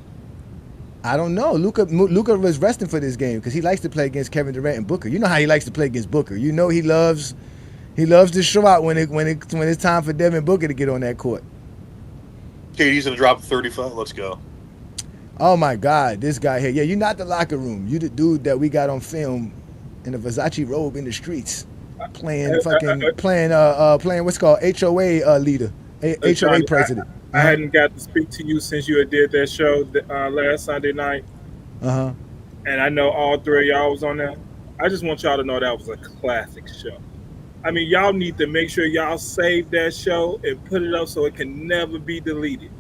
I don't know. Luka was resting for this game because he likes to play against Kevin Durant and Booker. You know how he likes to play against Booker. You know he loves to show out when it's time for Devin Booker to get on that court. KD's going to drop 35. Let's go. Oh my God, this guy here. Yeah, you're not the locker room. You the dude that we got on film in a Versace robe in the streets. Playing what's called HOA leader, HOA president. I hadn't got to speak to you since you did that show last Sunday night. And I know all 3 of y'all was on there. I just want y'all to know that was a classic show. I mean, y'all need to make sure y'all save that show and put it up so it can never be deleted.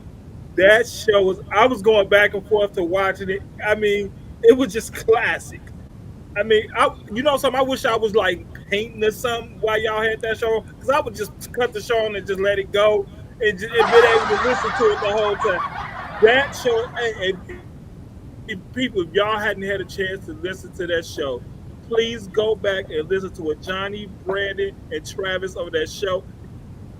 That show I was going back and forth to watching it. I mean, it was just classic. I mean, you know something? I wish I was like painting or something while y'all had that show, because I would just cut the show on and just let it go and been able to listen to it the whole time. That show, and people, if y'all hadn't had a chance to listen to that show, please go back and listen to what Johnny, Brandon, and Travis over that show.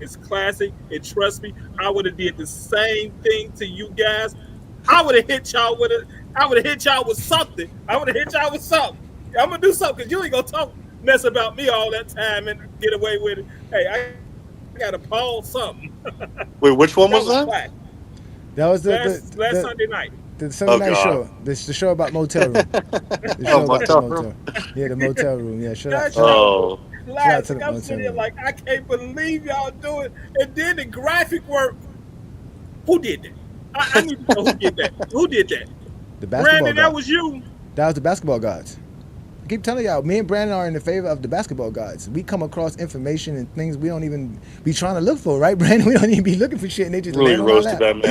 It's classic, and trust me, I would have did the same thing to you guys. I would have hit y'all with something. I'm gonna do something because you ain't gonna mess about me all that time and get away with it. Hey, I gotta pause something. Wait, which one was that? That was last Sunday night. The Sunday night show. The show about motel room. The show about motel the motel. room. Yeah, the motel room. Yeah, shout out. Oh. Last, I'm sitting there like, I can't believe y'all do it. And then the graphic work. Who did that? I need to know who did that. Who did that? The basketball Brandon, gods. that was you. That was the basketball gods. I keep telling y'all, me and Brandon are in the favor of the basketball gods. We come across information and things we don't even be trying to look for, right, Brandon? We don't even be looking for shit, and they just Really land on our roasted lap. that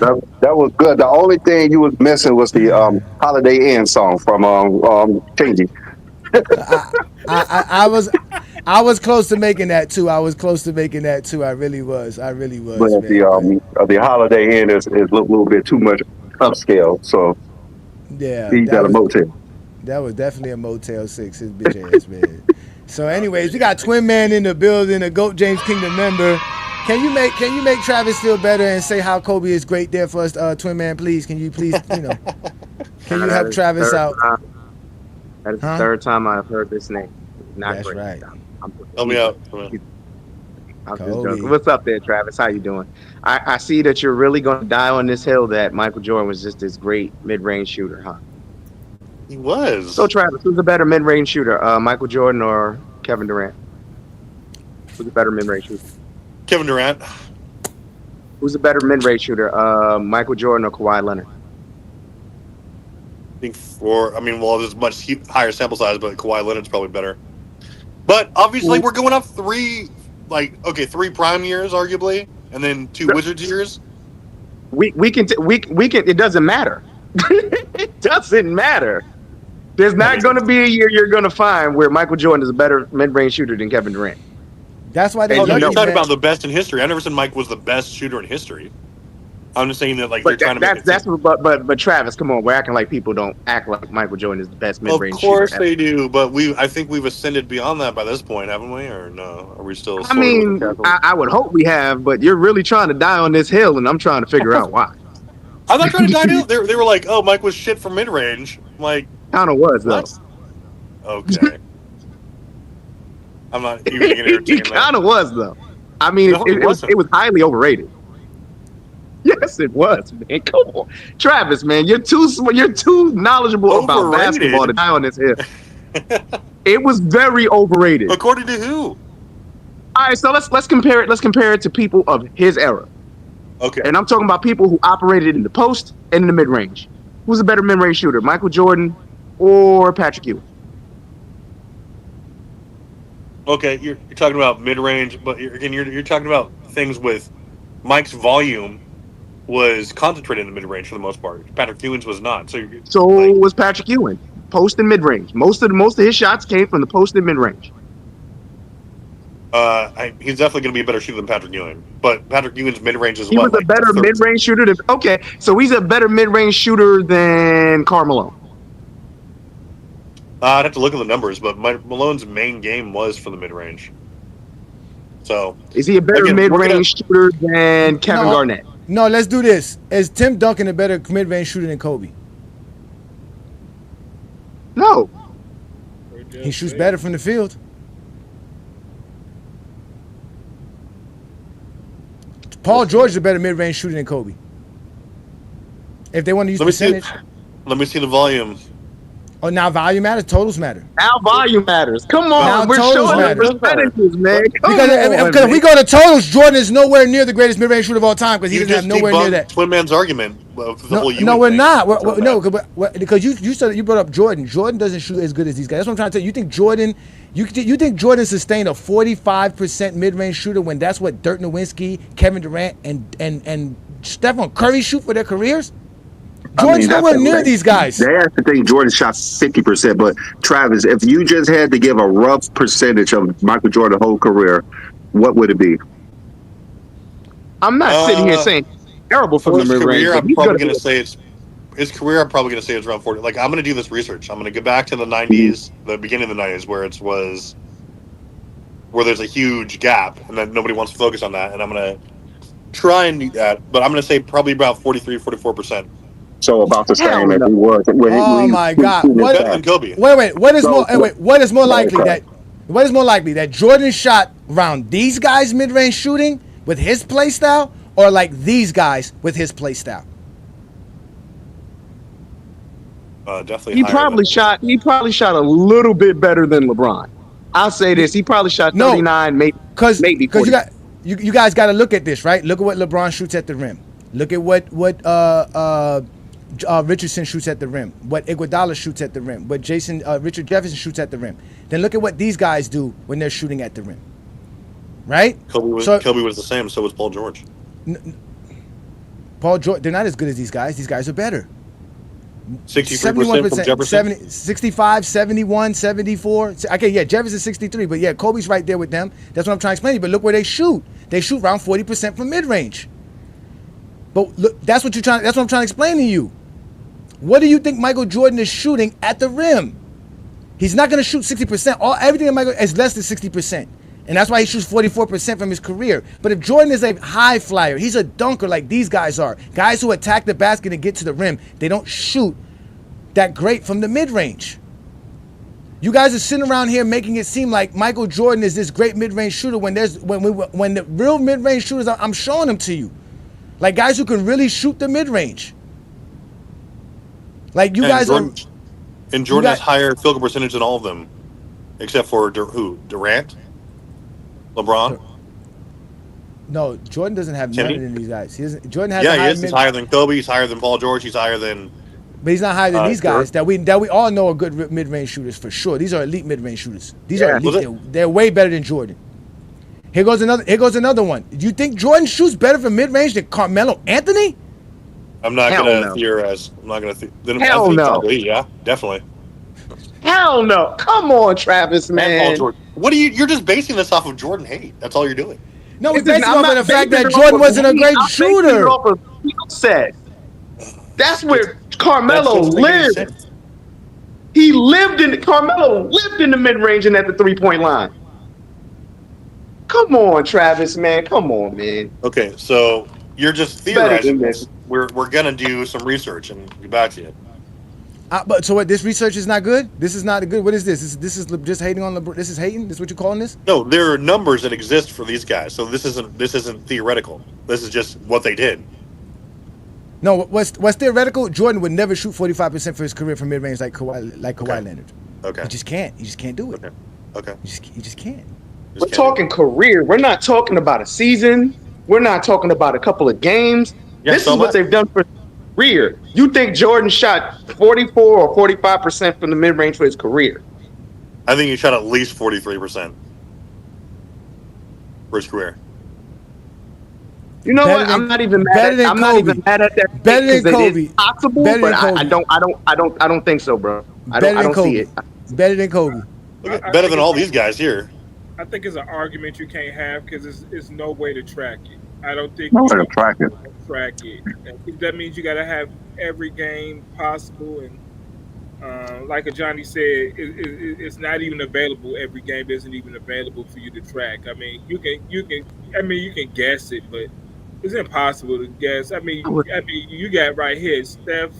man. That was good. The only thing you was missing was the Holiday Inn song from Chingy. I was close to making that too. I really was. But Man. the Holiday Inn is a little bit too much upscale, so Yeah, he got a motel. That was definitely a Motel 6, his bitch ass, man. So anyways, we got Twin Man in the building, a GOAT James Kingdom member. Can you make Travis feel better and say how Kobe is great there for us, Twin Man, please? Can you please, can you help Travis out? That is the third time I've heard this name. Not That's great. right. Help me out. I'm just joking. What's up there, Travis? How you doing? I see that you're really going to die on this hill that Michael Jordan was just this great mid-range shooter, huh? He was. So, Travis, who's a better mid-range shooter, Michael Jordan or Kevin Durant? Who's a better mid-range shooter? Kevin Durant. Who's a better mid-range shooter, Michael Jordan or Kawhi Leonard? I think there's much higher sample size, but Kawhi Leonard's probably better. But obviously, we're going up three prime years, arguably, and then 2 Wizards years. We can. It doesn't matter. It doesn't matter. There's not going to be a year you're going to find where Michael Jordan is a better mid-range shooter than Kevin Durant. That's why they. You're talking about the best in history. I never said Mike was the best shooter in history. I'm just saying that they're trying to make it. But Travis, come on, we're acting like people don't act like Michael Jordan is the best mid-range shooter. Of course they do, but I think we've ascended beyond that by this point, haven't we? Or no? Are we still? I would hope we have, but you're really trying to die on this hill, and I'm trying to figure out why. I'm not trying to die. They were like, "Oh, Mike was shit for mid-range." I'm like, kind of was though. Okay. I'm not even going to entertain that. He kind of was though. I mean, it was highly overrated. Yes, it was, man. Come on, Travis, man, you're too knowledgeable about basketball to die on this hill. It was very overrated. According to who? All right, so let's compare it. Let's compare it to people of his era. Okay. And I'm talking about people who operated in the post and in the mid range. Who's a better mid range shooter, Michael Jordan or Patrick Ewing? Okay, you're talking about mid range, but you're talking about things with Mike's volume was concentrated in the mid range for the most part. Patrick Ewing's was not. So was Patrick Ewing, post and mid range. Most of his shots came from the post and mid range. He's definitely going to be a better shooter than Patrick Ewing, but Patrick Ewing's mid range is he was a better mid range shooter than so he's a better mid range shooter than Carmelo. I'd have to look at the numbers, but Malone's main game was for the mid range. So is he a better mid range shooter than Kevin Garnett? No, let's do this. Is Tim Duncan a better mid-range shooter than Kobe? No. He shoots better from the field. Paul George is a better mid-range shooter than Kobe. If they want to use percentage. Let me see the volume. Oh, now volume matters. Totals matter. Now volume matters. Come on, now we're showing the percentages, man. Because if we go to totals, Jordan is nowhere near the greatest mid-range shooter of all time because he doesn't have nowhere near that. Twin Man's argument. No, we're not. No, because you said you brought up Jordan. Jordan doesn't shoot as good as these guys. That's what I'm trying to tell you. You think Jordan? You think Jordan sustained a 45% mid-range shooter when that's what Dirk Nowitzki, Kevin Durant, and Steph Curry shoot for their careers? Jordan's nowhere near these guys. They have to think Jordan shot 50%, but Travis, if you just had to give a rough percentage of Michael Jordan's whole career, what would it be? I'm not sitting here saying terrible for his career. I'm probably going to say his career. I'm probably going to say it's around 40. Like I'm going to do this research. I'm going to go back to the 90s, the beginning of the 90s, where there's a huge gap, and then nobody wants to focus on that. And I'm going to try and do that, but I'm going to say probably about 43, 44%. So about the same as he was. Oh my God! Better than Kobe. Wait. What is more likely that Jordan shot around these guys mid-range shooting with his play style, or like these guys with his play style? Definitely. He probably shot a little bit better than LeBron. I'll say this: he probably shot 39, maybe 40. Because you guys got to look at this, right? Look at what LeBron shoots at the rim. Look at what Richardson shoots at the rim. What Iguodala shoots at the rim. What Richard Jefferson shoots at the rim. Then look at what these guys do when they're shooting at the rim. Right? Kobe was the same. So was Paul George. Paul George. They're not as good as these guys. These guys are better. 63% from Jefferson. 65, 71, 74. Okay, yeah, Jefferson 63, but yeah, Kobe's right there with them. That's what I'm trying to explain to you. But look where they shoot. They shoot around 40% from mid-range. But look, that's what I'm trying to explain to you. What do you think Michael Jordan is shooting at the rim? He's not going to shoot 60%. Everything in Michael is less than 60%. And that's why he shoots 44% from his career. But if Jordan is a high flyer, he's a dunker like these guys are. Guys who attack the basket and get to the rim, they don't shoot that great from the mid-range. You guys are sitting around here making it seem like Michael Jordan is this great mid-range shooter when the real mid-range shooters, I'm showing them to you. Like guys who can really shoot the mid-range. Like you guys are... And Jordan has higher field goal percentage than all of them. Except for who? Durant? LeBron? No, Jordan doesn't have none of these guys. Jordan has he is. He's higher than Kobe. He's higher than Paul George. He's higher than... But he's not higher than these guys that we all know are good mid-range shooters for sure. These are elite mid-range shooters. These are elite. They're way better than Jordan. Here goes another one. Do you think Jordan shoots better from mid-range than Carmelo Anthony? I'm not going to theorize. I'm not going to Hell no. Probably, yeah, definitely. Hell no. Come on, Travis, man. What are you? You're just basing this off of Jordan hate. That's all you're doing. No, we're basing off of the fact that Jordan wasn't a great shooter. That's where Carmelo lived. Carmelo lived in the mid-range and at the three-point line. Come on, Travis, man. Come on, man. Okay, so you're just theorizing this. We're gonna do some research and get back to you. But so what? This research is not good. This is not good. What is this? This is just hating on LeBron. This is hating. This is what you're calling this? No, there are numbers that exist for these guys. So this isn't theoretical. This is just what they did. No, what's theoretical? Jordan would never shoot 45% for his career from mid-range like Kawhi Leonard. Okay. He just can't. He just can't do it. Okay. He just can't. We're talking career. We're not talking about a season. We're not talking about a couple of games. This is what they've done for career. You think Jordan shot 44 or 45% from the mid-range for his career? I think he shot at least 43% for his career. You know what? I'm not even mad at that. Better than Kobe. It is possible, but I don't think so, bro. I don't see it. Better than Kobe. Better than all these guys here. I think it's an argument you can't have because it's no way to track it. I don't think no way to track it. That means you got to have every game possible, and like Johnny said, it's not even available. Every game isn't even available for you to track. I mean, you can guess it, but it's impossible to guess. I mean, you got right here Steph,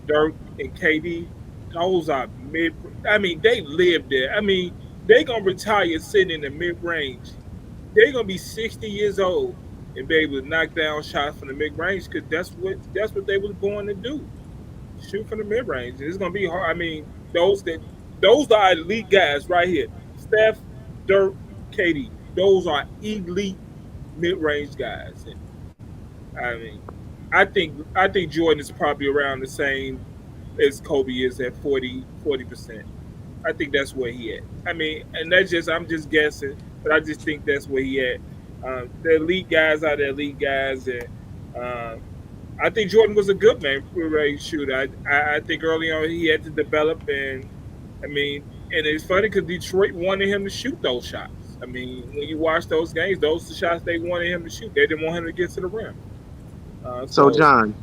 Dirk, and KD. Those are mid. I mean, they live there. I mean, they gonna retire sitting in the mid range. They're gonna be 60 years old and be able to knock down shots from the mid range because that's what they was born to do. Shoot from the mid range. It's gonna be hard. I mean, those are elite guys right here. Steph, Dirk, KD. Those are elite mid range guys. And, I mean, I think Jordan is probably around the same as Kobe is at 40%. I think that's where he at. I mean, and I'm just guessing, but I just think that's where he at. The elite guys are the elite guys, and I think Jordan was a good mid-range shooter. I think early on he had to develop, and I mean, and it's funny because Detroit wanted him to shoot those shots. I mean, when you watch those games, those are the shots they wanted him to shoot. They didn't want him to get to the rim. So John,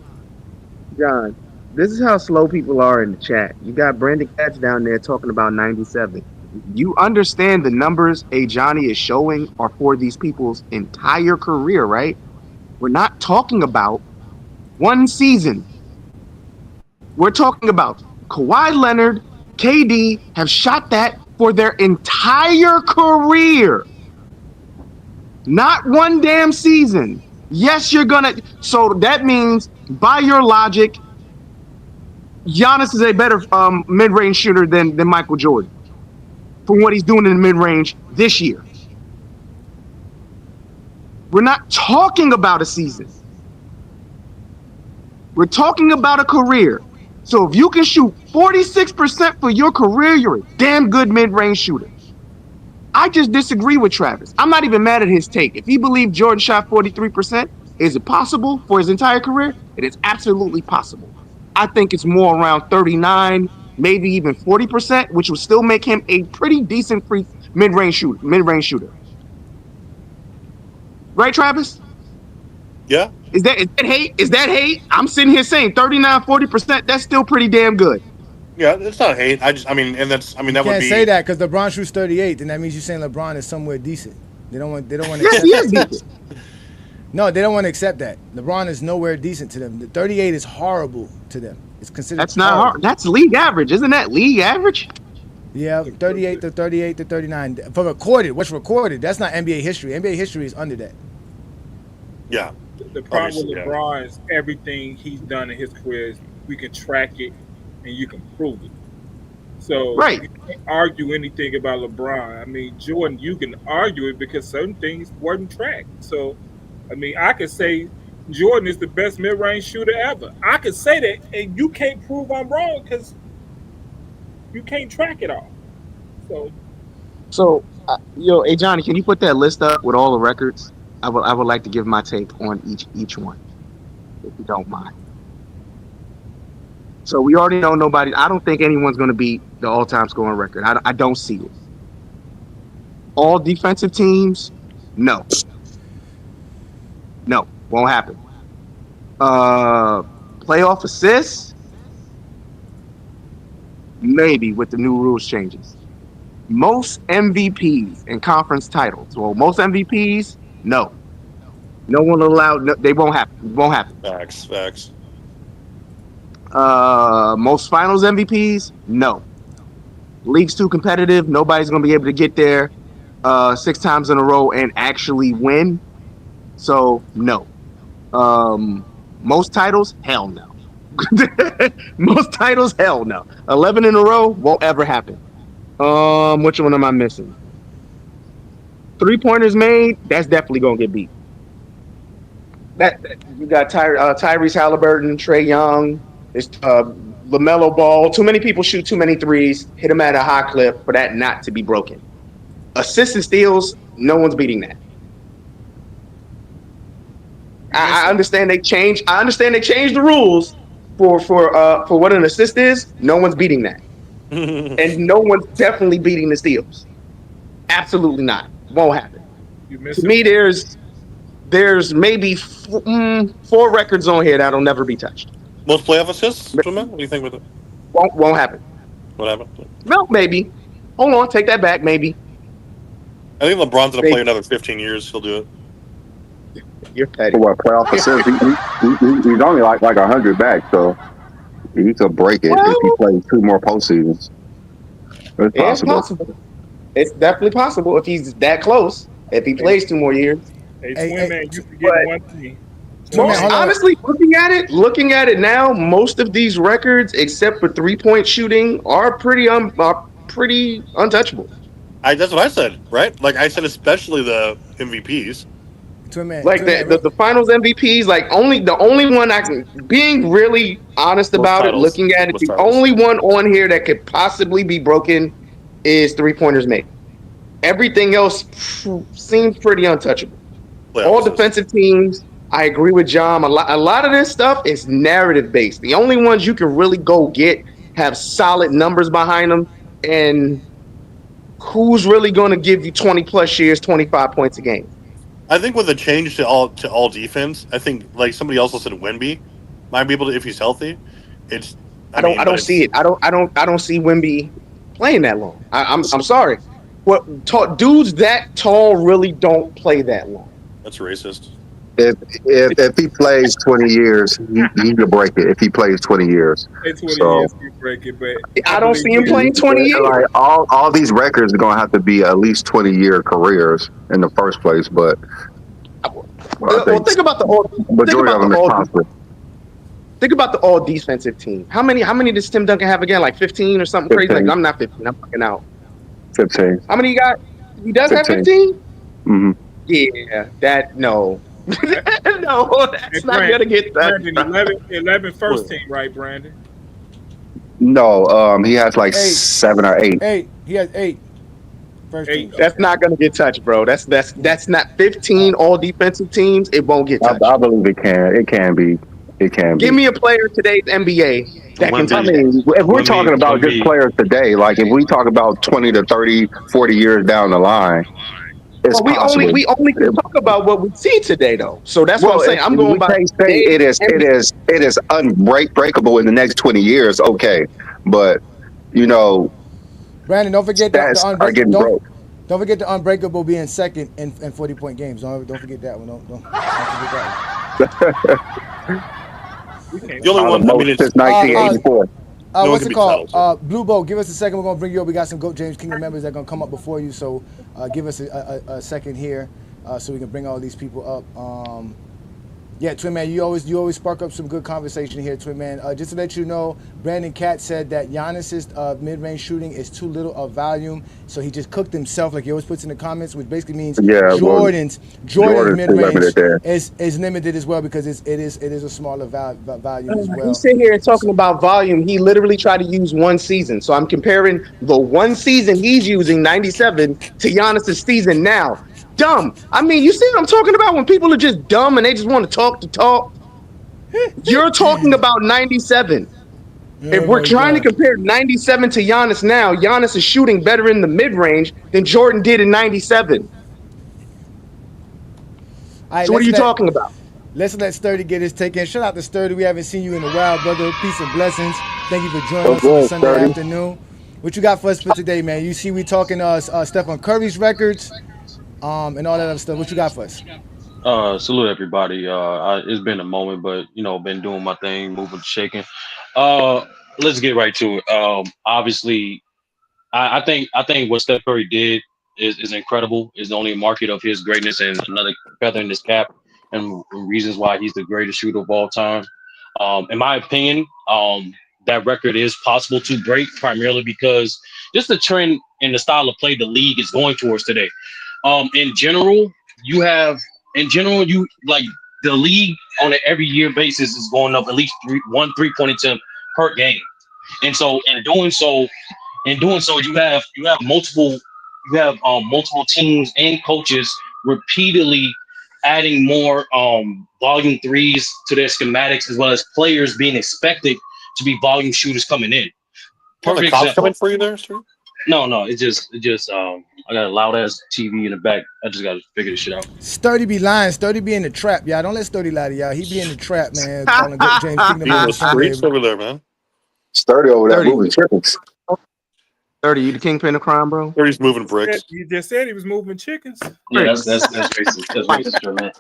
this is how slow people are in the chat. You got Brandon Katz down there talking about 97. You understand the numbers Johnny is showing are for these people's entire career, right? We're not talking about one season. We're talking about Kawhi Leonard, KD have shot that for their entire career. Not one damn season. Yes, you're gonna. So that means, by your logic, Giannis is a better mid-range shooter than Michael Jordan from what he's doing in the mid-range this year. We're not talking about a season. We're talking about a career. So if you can shoot 46% for your career, you're a damn good mid-range shooter. I just disagree with Travis. I'm not even mad at his take. If he believed Jordan shot 43%, is it possible for his entire career? It is absolutely possible. I think it's more around 39, maybe even 40%, which would still make him a pretty decent free mid-range shooter. Right, Travis? Yeah. Is that hate? Is that hate? I'm sitting here saying 39, 40%, that's still pretty damn good. Yeah, it's not hate. That would be. You can't say that because LeBron shoots 38, then that means you're saying LeBron is somewhere decent. They don't want to Yes, he is decent. No, they don't want to accept that. LeBron is nowhere decent to them. The 38 is horrible to them. It's considered That's not hard. That's league average. Isn't that league average? Yeah, 38 to 39. For recorded, what's recorded? That's not NBA history. NBA history is under that. Yeah. The problem with LeBron is everything he's done in his career is we can track it and you can prove it. So right. You can't argue anything about LeBron. I mean, Jordan, you can argue it because certain things weren't tracked. So, I mean, I could say Jordan is the best mid-range shooter ever. I could say that, and you can't prove I'm wrong because you can't track it all. So, hey Johnny, can you put that list up with all the records? I would like to give my take on each one, if you don't mind. So we already know nobody. I don't think anyone's going to beat the all-time scoring record. I don't see it. All defensive teams, no, won't happen. Playoff assists, maybe with the new rules changes. Most MVPs and conference titles. Well, most MVPs, no. No one allowed. No, they won't happen. It won't happen. Facts. Most finals MVPs, no. League's too competitive. Nobody's going to be able to get there 6 times in a row and actually win. So, no. Most titles, hell no. Most titles, hell no. 11 in a row won't ever happen. Which one am I missing? 3-pointers made, that's definitely going to get beat. That you got Tyrese Halliburton, Trae Young, it's LaMelo Ball. Too many people shoot too many threes, hit them at a high clip for that not to be broken. Assists and steals, no one's beating that. I understand they changed. I understand they changed the rules for what an assist is. No one's beating that, and no one's definitely beating the steals. Absolutely not. Won't happen. To me, there's maybe 4 records on here that'll never be touched. Most playoff assists? What do you think with it? Won't happen. What happened? Well, maybe. Hold on, take that back. Maybe. I think LeBron's gonna play another 15 years. He'll do it. You're petty. For what playoff assists? He's only like 100 back, so he could break it if he plays 2 more postseasons. It's possible. It's definitely possible if he's that close. If he plays 2 more years. Hey, man, you forget one thing. Honestly, looking at it now, most of these records, except for 3-point shooting, are pretty untouchable. That's what I said, right? Like I said, especially the MVPs. The finals MVPs, like the only one I can, being really honest about it, looking at it, the only one on here that could possibly be broken is 3-pointers made. Everything else seems pretty untouchable. All defensive teams, I agree with John. A lot of this stuff is narrative based. The only ones you can really go get have solid numbers behind them, and who's really going to give you 20 plus years, 25 points a game? I think with the change to all defense, I think like somebody also said, Wemby might be able to if he's healthy. I don't see it. I don't see Wemby playing that long. I'm sorry. Dudes that tall really don't play that long. That's racist. If he plays 20 years, he could break it. If he plays 20 years, years he break it. But I don't see him playing 20 years. Like all these records are gonna have to be at least 20-year careers in the first place. But think about the whole. Think about the all defensive team. How many does Tim Duncan have again? Like 15 or something 15. crazy? Like, I'm not 15. I'm fucking out. 15. How many you got? He does 15. have 15? Mm-hmm. Yeah, no. No, that's not going to get that. Brandon, 11 first team, right, Brandon? No, he has like 7 or 8. 8. He has 8. First team. That's not going to get touched, bro. That's not 15 all defensive teams. It won't get touched. I believe it can. It can be. It can be. Give me a player today's NBA that can touch. I mean, if we're talking about just players today, like if we talk about 20 to 30, 40 years down the line, it's possible. We only can talk about what we see today, though. So that's what I'm saying. I'm going by. We can't say it is unbreakable in the next 20 years. Okay, but you know, Brandon, don't forget the Unbreakable. Don't forget the Unbreakable being second in 40-point games. Don't forget that one. Don't forget that one. The only one I mean, it's since 1984. What's it called? Blue Boat, give us a second. We're going to bring you up. We got some GOAT James Kingdom members that are going to come up before you. So give us a second here so we can bring all these people up. Yeah, Twin Man, you always spark up some good conversation here, Twin Man. Just to let you know, Brandon Katz said that Giannis's mid-range shooting is too little of volume, so he just cooked himself, like he always puts in the comments, which basically means Jordan's mid-range is limited as well because it is a smaller volume as well. He's sitting here and talking about volume. He literally tried to use one season, so I'm comparing the one season he's using, 97, to Giannis's season now. Dumb. I mean, you see what I'm talking about when people are just dumb and they just want to talk. You're talking about 97. If we're trying to compare 97 to Giannis now, Giannis is shooting better in the mid-range than Jordan did in 97. Right, so what are you talking about? Let's let Sturdy get his take in. Shout out to Sturdy. We haven't seen you in a while, brother. Peace and blessings. Thank you for joining us on Sunday afternoon. What you got for us for today, man? You see we talking Steph Curry's records. And all that other stuff. What you got for us? Salute everybody. It's been a moment, but been doing my thing, moving, shaking. Let's get right to it. Obviously, I think what Steph Curry did is incredible. Is only a market of his greatness and another feather in his cap, and reasons why he's the greatest shooter of all time. In my opinion, that record is possible to break primarily because just the trend and the style of play the league is going towards today. In general, you like the league on an every year basis is going up at least one 3-point attempt per game. And so in doing so, you have multiple teams and coaches repeatedly adding more volume threes to their schematics, as well as players being expected to be volume shooters coming in. Perfect example. Coming for you there, sir? No, it just I got a loud ass TV in the back. I just got to figure this shit out. Sturdy be lying. Sturdy be in the trap, y'all. Don't let Sturdy lie to y'all. He be in the trap, man. Calling GOAT James Kingdom on the streets over there, man. Sturdy over there moving chickens. Sturdy, you the kingpin of crime, bro? Sturdy's moving bricks. You just said he was moving chickens. Yeah, that's racist. That's racist, man.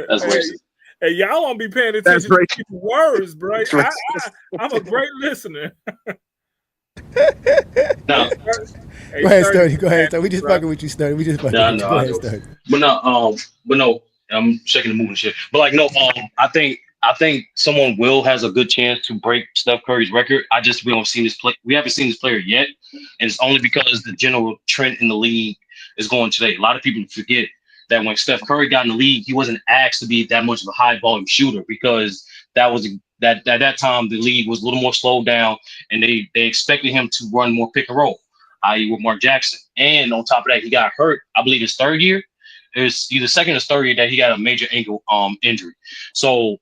That's racist. Hey, y'all won't be paying attention to words, bro. I'm a great listener. No. Hey, go ahead, Sturdy. Go ahead, Sturdy. We just fucking with you, Sturdy. We just fucking with you. Go ahead, Sturdy. But no, I'm shaking the moving shit. But like, no, I think someone has a good chance to break Steph Curry's record. we haven't seen this player yet, and it's only because the general trend in the league is going today. A lot of people forget that when Steph Curry got in the league, he wasn't asked to be that much of a high volume shooter because at that time the league was a little more slowed down, and they expected him to run more pick and roll, i.e. with Mark Jackson. And on top of that, he got hurt. I believe his third year. It's either second or third year that he got a major ankle injury. So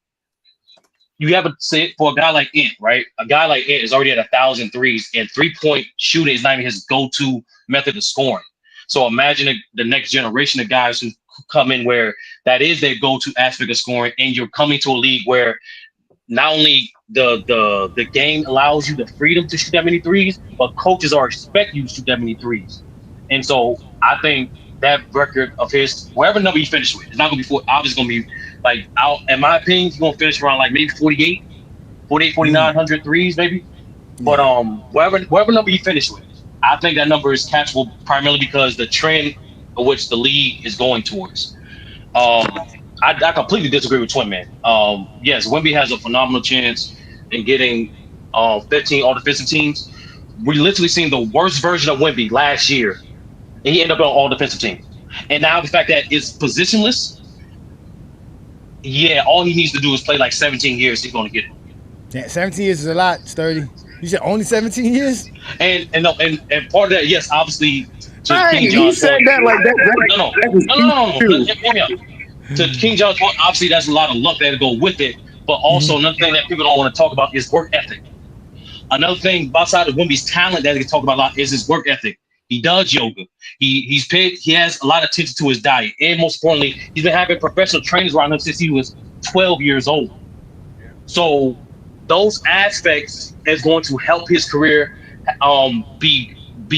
you have to say for a guy like Ant, right? A guy like Ant is already at 1,000 threes, and 3-point shooting is not even his go-to method of scoring. So imagine the next generation of guys who come in where that is their go-to aspect of scoring, and you're coming to a league where not only the game allows you the freedom to shoot that many threes, but coaches are expecting you to shoot that many threes. And so I think that record of his, wherever number he finished with, it's not going to be obviously going to be like, in my opinion, he's going to finish around like maybe 4,900 threes maybe. But wherever number he finished with, I think that number is catchable primarily because the trend of which the league is going towards. I completely disagree with Twin Man. Yes, Wemby has a phenomenal chance and getting 15 all defensive teams. We literally seen the worst version of Wemby last year, and he ended up on all defensive teams. And now the fact that it's positionless, yeah, all he needs to do is play like 17 years. He's going to get it. Yeah, 17 years is a lot, Sturdy. You said only 17 years? And part of that, yes, obviously. He said that like that. No. To King John's point, obviously that's a lot of luck that go with it. But also another thing that people don't want to talk about is work ethic. Another thing outside of Wemby's talent that they can talk about a lot is his work ethic. He does yoga. He's paid. He has a lot of attention to his diet, and most importantly, he's been having professional trainers around him since he was 12 years old. So those aspects is going to help his career be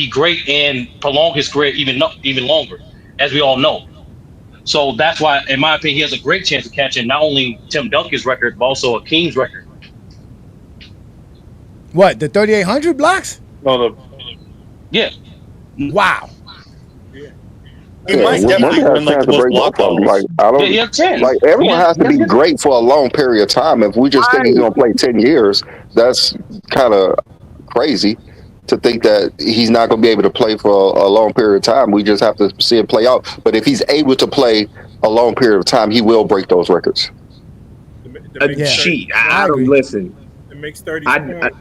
great and prolong his career even longer, as we all know. So that's why, in my opinion, he has a great chance of catching not only Tim Duncan's record, but also Akeem's record. What, the 3,800 blocks? No, yeah. Wow. He might definitely win like the most block totals. Like everyone has to be great for a long period of time. If we just think he's gonna play 10 years, that's kind of crazy to think that he's not gonna be able to play for a long period of time. We just have to see it play out. But if he's able to play a long period of time, he will break those records. Cheat. I don't listen. It makes 30 points.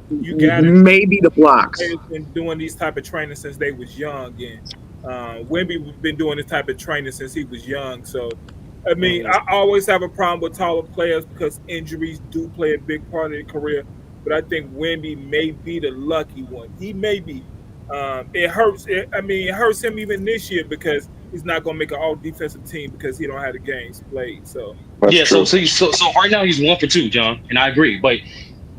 You got maybe the blocks. They've been doing these type of training since they was young, and Wemby been doing this type of training since he was young. So, I mean, I always have a problem with taller players because injuries do play a big part of their career. But I think Wemby may be the lucky one. He may be. It hurts. It hurts him even this year because he's not going to make an all-defensive team because he don't have the games played. So yeah. So right now he's 1 for 2, John, and I agree. But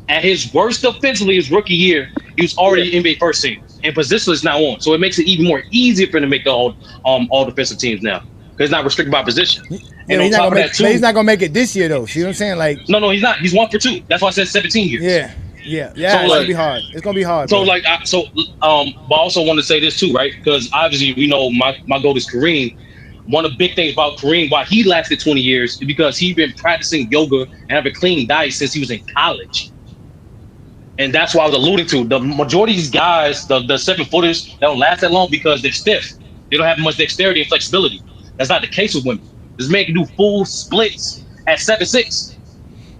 at his worst offensively, his rookie year, he was already NBA first team, and position is now on. So it makes it even more easier for him to make the all defensive teams now because he's not restricted by position. And he's not gonna make it this year though. See what I'm saying? Like no, he's not. He's 1 for 2. That's why I said 17 years. Yeah. So it's gonna be hard. It's gonna be hard. So bro. but I also want to say this too, right? Because obviously we know my goal is Kareem. One of the big things about Kareem, why he lasted 20 years, is because he's been practicing yoga and have a clean diet since he was in college. And that's what I was alluding to. The majority of these guys, the 7-footers, they don't last that long because they're stiff. They don't have much dexterity and flexibility. That's not the case with women. This man can do full splits at 7'6".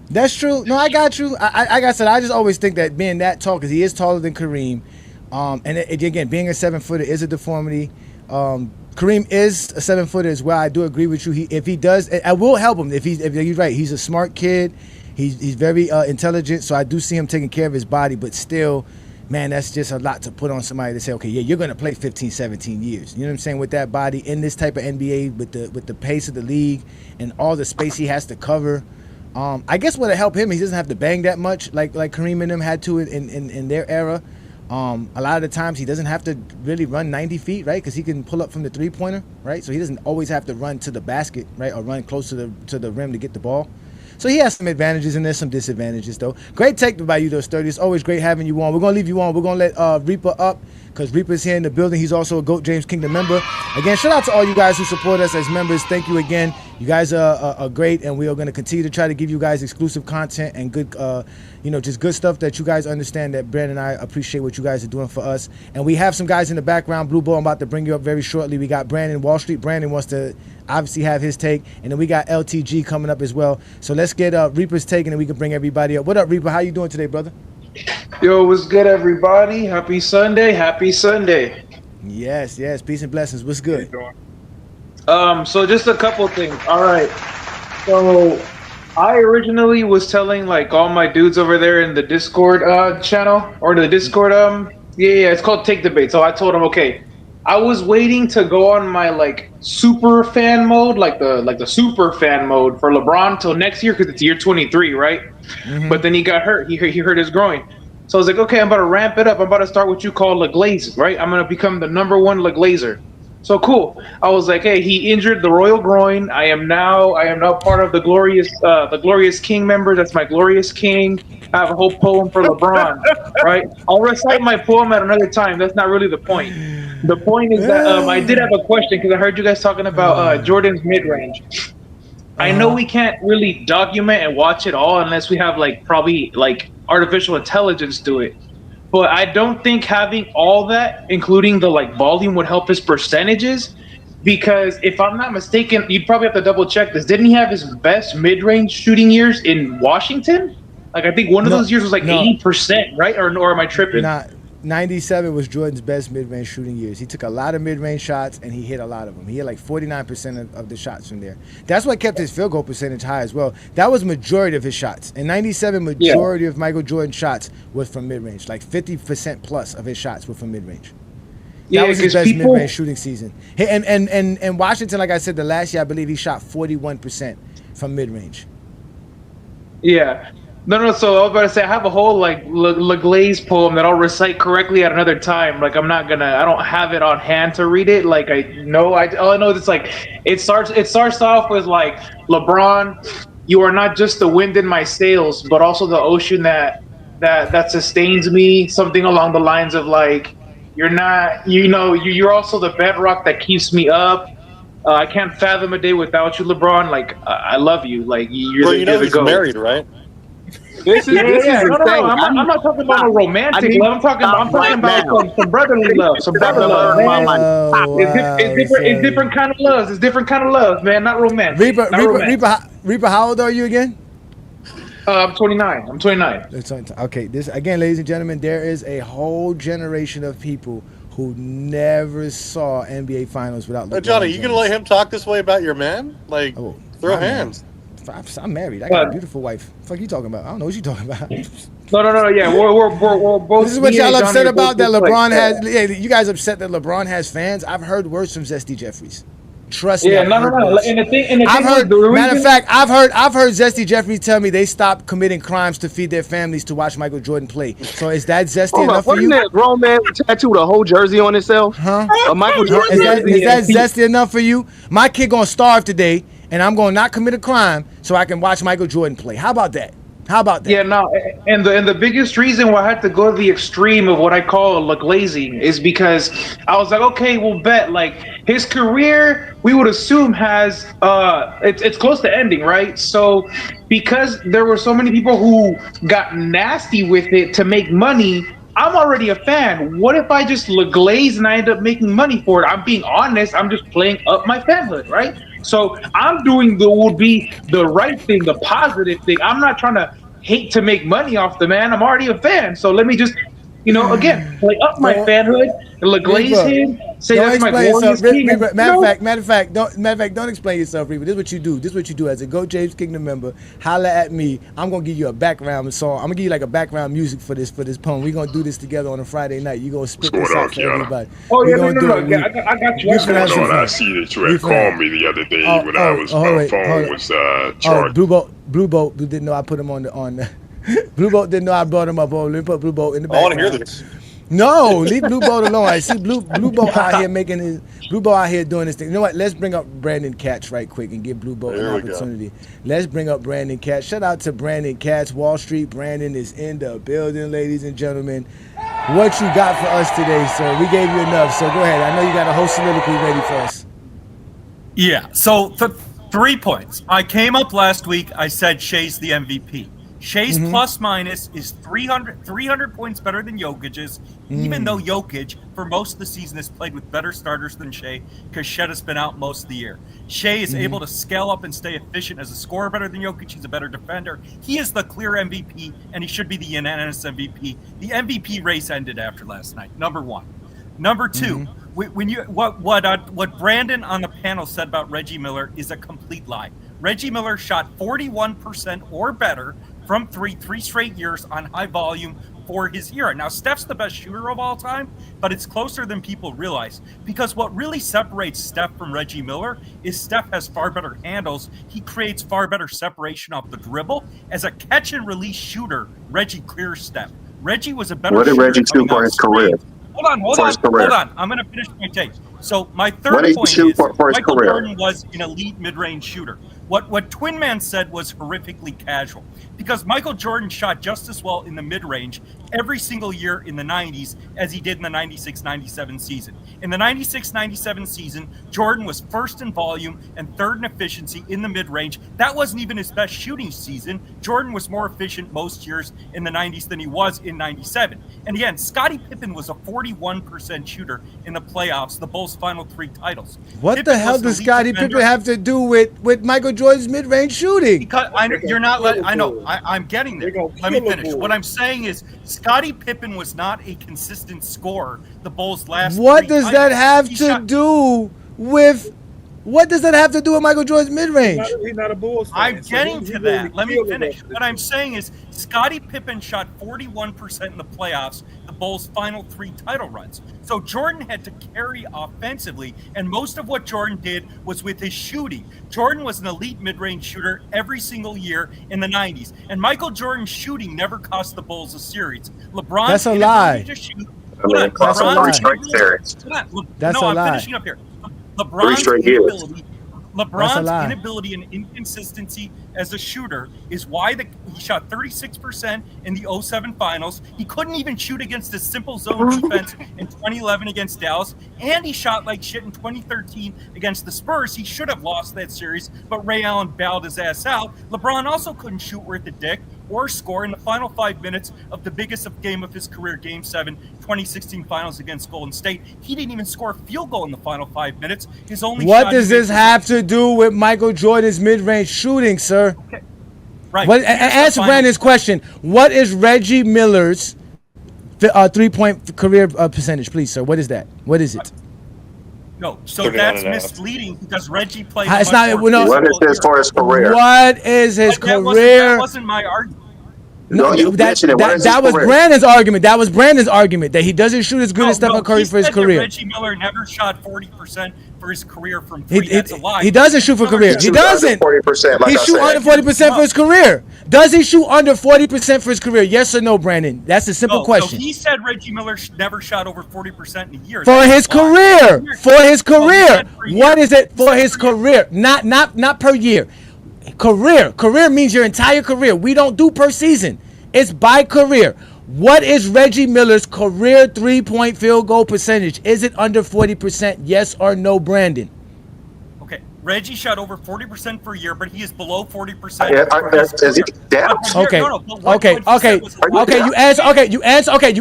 That's true. No, I got you. Like I said, I just always think that being that tall, because he is taller than Kareem, and again, being a 7-footer is a deformity. Kareem is a 7-footer as well. I do agree with you. If he does, I will help him. If he's right, he's a smart kid. He's very intelligent, so I do see him taking care of his body, but still, man, that's just a lot to put on somebody to say, okay, yeah, you're going to play 15, 17 years. You know what I'm saying? With that body in this type of NBA, with the pace of the league and all the space he has to cover. I guess what'll help him, he doesn't have to bang that much like Kareem and them had to in their era. A lot of the times he doesn't have to really run 90 feet, right? Because he can pull up from the three-pointer, right? So he doesn't always have to run to the basket, right, or run close to the rim to get the ball. So he has some advantages and there's some disadvantages, though. Great take by you, though, Sturdy. It's always great having you on. We're going to leave you on. We're going to let Reaper up because Reaper's here in the building. He's also a GOAT James Kingdom member. Again, shout out to all you guys who support us as members. Thank you again. You guys are great, and we are going to continue to try to give you guys exclusive content and good, just good stuff that you guys understand that Brandon and I appreciate what you guys are doing for us. And we have some guys in the background. Blue Ball, I'm about to bring you up very shortly. We got Brandon Wall Street. Brandon wants to obviously have his take, and then we got LTG coming up as well. So let's get Reaper's take, and then we can bring everybody up. What up, Reaper? How you doing today, brother? Yo, what's good, everybody? Happy Sunday. Happy Sunday. Yes. Peace and blessings. What's good? So just a couple things. All right. So I originally was telling like all my dudes over there in the Discord channel or the Discord it's called Take Debate. So I told them, okay, I was waiting to go on my like super fan mode, like the super fan mode for LeBron till next year because it's year 23, right? Mm-hmm. But then he got hurt. He hurt his groin. So I was like, okay, I'm about to ramp it up. I'm about to start what you call Le Glaze, right? I'm gonna become the #1 Le Glazer. So cool. I was like, hey, he injured the royal groin. I am now part of the glorious King members. That's my glorious King. I have a whole poem for LeBron, right? I'll recite my poem at another time. That's not really the point. The point is that I did have a question because I heard you guys talking about Jordan's mid-range. I know we can't really document and watch it all unless we have probably artificial intelligence do it. But I don't think having all that, including the volume, would help his percentages. Because if I'm not mistaken, you'd probably have to double check this. Didn't he have his best mid-range shooting years in Washington? I think one of those years was 80%, right? Or am I tripping? 97 was Jordan's best mid-range shooting years. He took a lot of mid-range shots, and he hit a lot of them. He hit 49% of the shots from there. That's what kept his field goal percentage high as well. That was majority of his shots. In 97, majority of Michael Jordan's shots was from mid-range. 50% plus of his shots were from mid-range. That was his best mid-range shooting season. And Washington, like I said, the last year, I believe he shot 41% from mid-range. Yeah. No. So I was about to say, I have a whole LeGlaze poem that I'll recite correctly at another time. I don't have it on hand to read it. All I know is it starts off with LeBron, you are not just the wind in my sails, but also the ocean that sustains me. Something along the lines of you're not, you're also the bedrock that keeps me up. I can't fathom a day without you, LeBron. I love you. You're the he's GOAT. married, right? This is insane. I'm not talking about a romantic love. I'm talking about some brotherly love. Some brother love, man. It's different kind of love. It's different kind of love, man. Not romantic. Reaper, how old are you again? I'm 29. I'm 29. Okay, this again, ladies and gentlemen, there is a whole generation of people who never saw NBA Finals without LeBron Johnny, James. you gonna let him talk this way about your man? Throw hands. I'm married. I got a beautiful wife. The fuck you talking about? I don't know what you talking about. No. Yeah, we're both. This is what y'all upset about, that LeBron has. Yeah, you guys upset that LeBron has fans. I've heard words from Zesty Jeffries. Trust me. Yeah, no. And the thing I've heard. Matter of fact, I've heard Zesty Jeffries tell me they stopped committing crimes to feed their families to watch Michael Jordan play. So is that zesty enough for you? Wasn't that grown man tattooed a whole jersey on himself? Huh? A Michael Jordan. Is that zesty enough for you? My kid gonna starve today, and I'm gonna not commit a crime so I can watch Michael Jordan play. How about that? Yeah, no, and the biggest reason why I had to go to the extreme of what I call LeGlazing is because I was okay, we'll bet his career, we would assume has it's close to ending, right? So because there were so many people who got nasty with it to make money, I'm already a fan. What if I just LeGlaze and I end up making money for it? I'm being honest. I'm just playing up my fanhood, right? So I'm doing would be the right thing, the positive thing. I'm not trying to hate to make money off the man. I'm already a fan. So let me just, again, play up my fanhood and LeGlaze him. Say that's my glorious king. Matter of fact, don't explain yourself, Reaper. This is what you do. As a Go James Kingdom member, holla at me. I'm gonna give you a background song. I'm gonna give you a background music for this poem. We're gonna do this together on a Friday night. You're gonna spit this out for everybody. Oh yeah, no. I got you. I see that you had called me the other day when I was my phone was charged. Blue Boat didn't know I put him on the Blue Boat didn't know I brought him up. Let me put Blue Boat in the background. I want to hear this. No, leave Blue Boat alone. I see Blue Boat out here doing this thing. You know what? Let's bring up Brandon Katz right quick and give Blue Boat an opportunity. Let's bring up Brandon Katz. Shout out to Brandon Katz, Wall Street. Brandon is in the building, ladies and gentlemen. What you got for us today, sir? We gave you enough, so go ahead. I know you got a whole soliloquy ready for us. Yeah, so 3 points. I came up last week, I said Shea's the MVP. Shea's plus minus is 300 points better than Jokic's, even though Jokic, for most of the season, has played with better starters than Shea because Shed has been out most of the year. Shea is able to scale up and stay efficient as a scorer better than Jokic. He's a better defender. He is the clear MVP, and he should be the unanimous MVP. The MVP race ended after last night, number one. Number two, when you what Brandon on the panel said about Reggie Miller is a complete lie. Reggie Miller shot 41% or better from three straight years on high volume for his era. Now, Steph's the best shooter of all time, but it's closer than people realize, because what really separates Steph from Reggie Miller is Steph has far better handles. He creates far better separation off the dribble. As a catch and release shooter, Reggie clears Steph. Reggie was a better shooter. What did Reggie do for his career? Hold on. I'm going to finish my take. So my third point is Michael Jordan was an elite mid-range shooter. What Twin Man said was horrifically casual, because Michael Jordan shot just as well in the mid-range every single year in the 90s as he did in the 96-97 season. In the 96-97 season, Jordan was first in volume and third in efficiency in the mid-range. That wasn't even his best shooting season. Jordan was more efficient most years in the 90s than he was in 97. And again, Scottie Pippen was a 41% shooter in the playoffs, the Bulls' final 3 titles. What Pippen the hell does Scottie Pippen have to do with Michael Jordan's mid-range shooting? Because I'm getting there. Let me finish. What I'm saying is Scottie Pippen was not a consistent scorer the Bulls' last What does that have to do with Michael Jordan's mid-range? He's not a Bulls fan. I'm getting to that. Let me finish. What I'm saying is Scottie Pippen shot 41% in the playoffs, the Bulls' final 3 title runs. So Jordan had to carry offensively, and most of what Jordan did was with his shooting. Jordan was an elite mid-range shooter every single year in the 90s, and Michael Jordan's shooting never cost the Bulls a series. LeBron, that's a lie. To shoot, I'm finishing up here. LeBron's inability and inconsistency as a shooter is why he shot 36% in the 07 finals. He couldn't even shoot against a simple zone defense in 2011 against Dallas, and he shot like shit in 2013 against the Spurs. He should have lost that series, but Ray Allen bailed his ass out. LeBron also couldn't shoot worth a dick or score in the final 5 minutes of the biggest game of his career, Game 7, 2016 finals against Golden State. He didn't even score a field goal in the final 5 minutes. His only What does this have to do with Michael Jordan's mid-range shooting, sir? Okay. Right. Answer Brandon's question. What is Reggie Miller's 3-point career percentage, please, sir? What is that? What is it? No, so that's misleading because Reggie played. What is this for his career? What is his career? That wasn't my argument. No, you mentioned it. That was Brandon's argument. That was Brandon's argument that he doesn't shoot as good as Stephen Curry for his career. Reggie Miller never shot 40% for his career from 3. That's a lie. He doesn't shoot for career. He doesn't. 40%, he shoot under 40% for his career. Does he shoot under 40% for his career? Yes or no, Brandon? That's a simple question. So he said Reggie Miller never shot over 40% in a year. For his career. For his career. What is it for his career? Not per year. Career means your entire career. We don't do per season. It's by career. What is Reggie Miller's career 3-point field goal percentage? Is it under 40%? Yes or no, Brandon? Okay, Reggie shot over 40% for a year, but he is below 40%.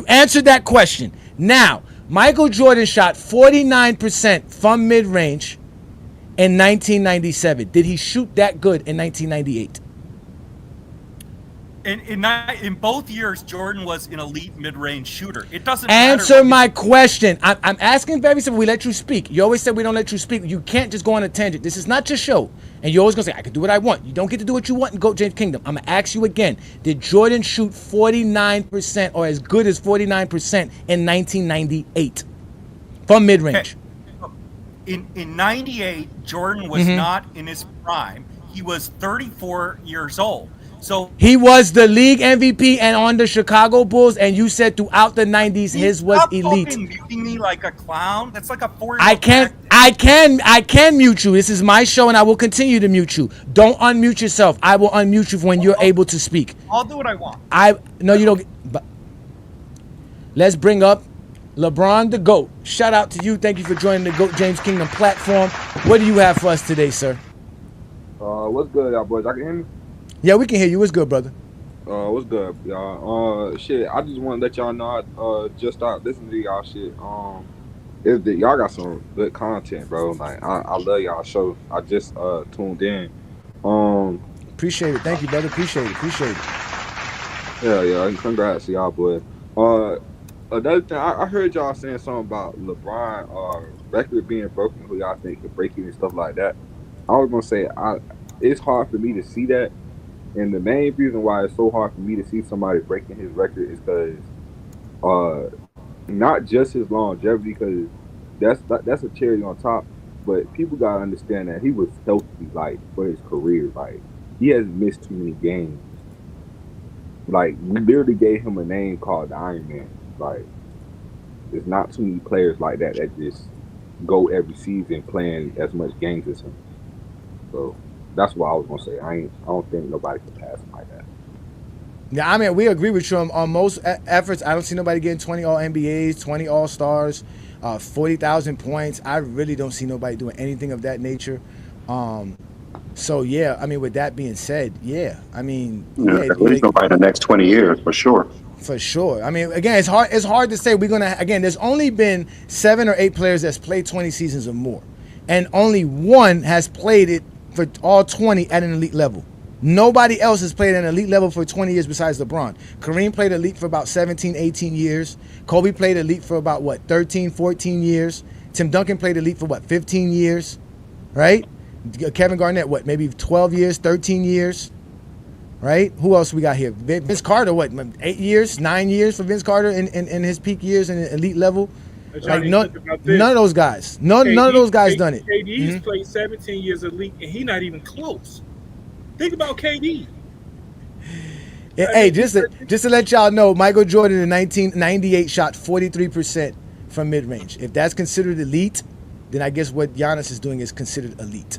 You answered that question. Now, Michael Jordan shot 49% from mid-range in 1997. Did he shoot that good in 1998? In both years, Jordan was an elite mid-range shooter. It doesn't answer my question. I'm asking very simple. We let you speak. You always said we don't let you speak. You can't just go on a tangent. This is not your show. And you're always going to say, I can do what I want. You don't get to do what you want in GOAT James Kingdom. I'm going to ask you again. Did Jordan shoot 49% or as good as 49% in 1998 from mid-range? Okay. In 98, Jordan was not in his prime. He was 34 years old. So he was the league MVP and on the Chicago Bulls, and you said throughout the 90s his was elite. Muting me like a clown. That's like a 4-year-old. I can mute you. This is my show, and I will continue to mute you. Don't unmute yourself. I will unmute you when you're able to speak. I'll do what I want. No, you don't. But let's bring up LeBron the GOAT. Shout out to you. Thank you for joining the GOAT James Kingdom platform. What do you have for us today, sir? What's good, y'all boys? I can hear me? Yeah, we can hear you. What's good, brother? What's good, y'all? Shit, I just want to let y'all know I just started listening to y'all shit. Y'all got some good content, bro. Like I love y'all show. I just tuned in. Appreciate it. Thank you, brother. Appreciate it. Yeah. Congrats to y'all, boy. Another thing, I heard y'all saying something about LeBron record being broken. Who y'all think could break it and stuff like that. I was gonna say it's hard for me to see that. And the main reason why it's so hard for me to see somebody breaking his record is because not just his longevity, because that's a cherry on top, but people gotta understand that he was healthy, like, for his career. Like, he hasn't missed too many games. Like, we literally gave him a name called the Iron Man. Like, there's not too many players like that just go every season playing as much games as him. So that's what I was gonna say. I don't think nobody can pass him like that. Yeah, I mean, we agree with you on most efforts. I don't see nobody getting 20 All-NBAs, 20 All-Stars, 40,000 points. I really don't see nobody doing anything of that nature. So, yeah, I mean, with that being said, yeah, I mean. Yeah, at least nobody in the next 20 years, for sure. For sure. I mean, again, it's hard to say. There's only been 7 or 8 players that's played 20 seasons or more. And only one has played it for all 20 at an elite level. Nobody else has played at an elite level for 20 years besides LeBron. Kareem played elite for about 17, 18 years. Kobe played elite for about, 13, 14 years. Tim Duncan played elite for, 15 years, right? Kevin Garnett, maybe 12 years, 13 years, right? Who else we got here? Vince Carter, 8 years, 9 years for Vince Carter in his peak years in the elite level? Johnny, none of those guys. None of those guys done it. KD's played 17 years elite, and he's not even close. Think about KD. Hey, just to let y'all know, Michael Jordan in 1998 shot 43% from mid-range. If that's considered elite, then I guess what Giannis is doing is considered elite.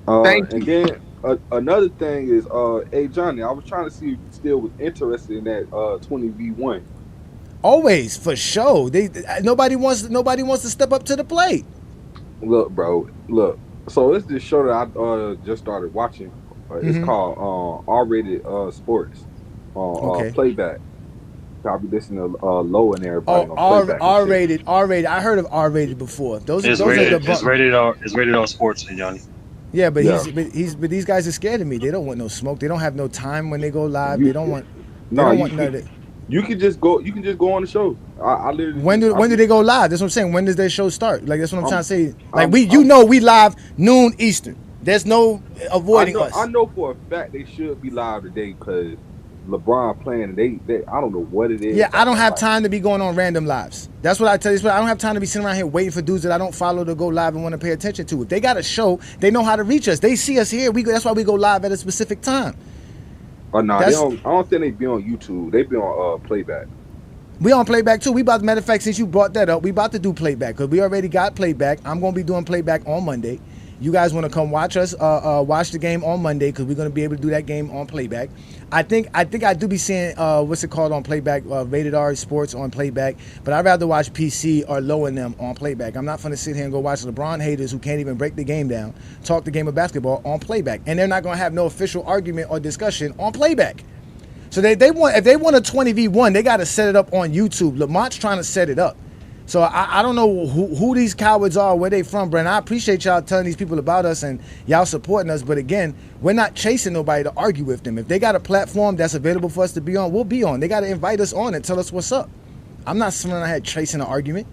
Thank you. And then another thing is, hey Johnny, I was trying to see if you still was interested in that 20v1. Always, for sure. Nobody wants to step up to the plate. Look, bro, look. So it's this show that I just started watching. It's called R-rated sports on playback. I'll be listening to Low and everybody on playback. R-rated. I heard of R-rated before. It's rated R sports, Johnny. Yeah, but these guys are scared of me. They don't want no smoke. They don't have no time when they go live. They don't want none of that. You can just go on the show. I literally. When do they go live? That's what I'm saying. When does their show start? Like that's what I'm trying to say. Like we live noon Eastern. There's no avoiding us. I know for a fact they should be live today because LeBron playing. They I don't know what it is. Yeah, I don't have time to be going on random lives. That's what I tell you. I don't have time to be sitting around here waiting for dudes that I don't follow to go live and want to pay attention to. If they got a show, they know how to reach us. They see us here. That's why we go live at a specific time. Oh no, I don't think they be on YouTube. They be on playback. We on playback too. Matter of fact, since you brought that up, we about to do playback because we already got playback. I'm gonna be doing playback on Monday. You guys want to come watch us watch the game on Monday because we're gonna be able to do that game on playback. I think I do be seeing what's it called on playback, rated R sports on playback. But I'd rather watch PC or Low and them on playback. I'm not gonna sit here and go watch LeBron haters who can't even break the game down, talk the game of basketball on playback, and they're not gonna have no official argument or discussion on playback. So if they want a 20v1, they got to set it up on YouTube. Lamont's trying to set it up. So I don't know who these cowards are, where they from, Brent. I appreciate y'all telling these people about us and y'all supporting us. But again, we're not chasing nobody to argue with them. If they got a platform that's available for us to be on, we'll be on. They got to invite us on and tell us what's up. I'm not sitting ahead chasing an argument.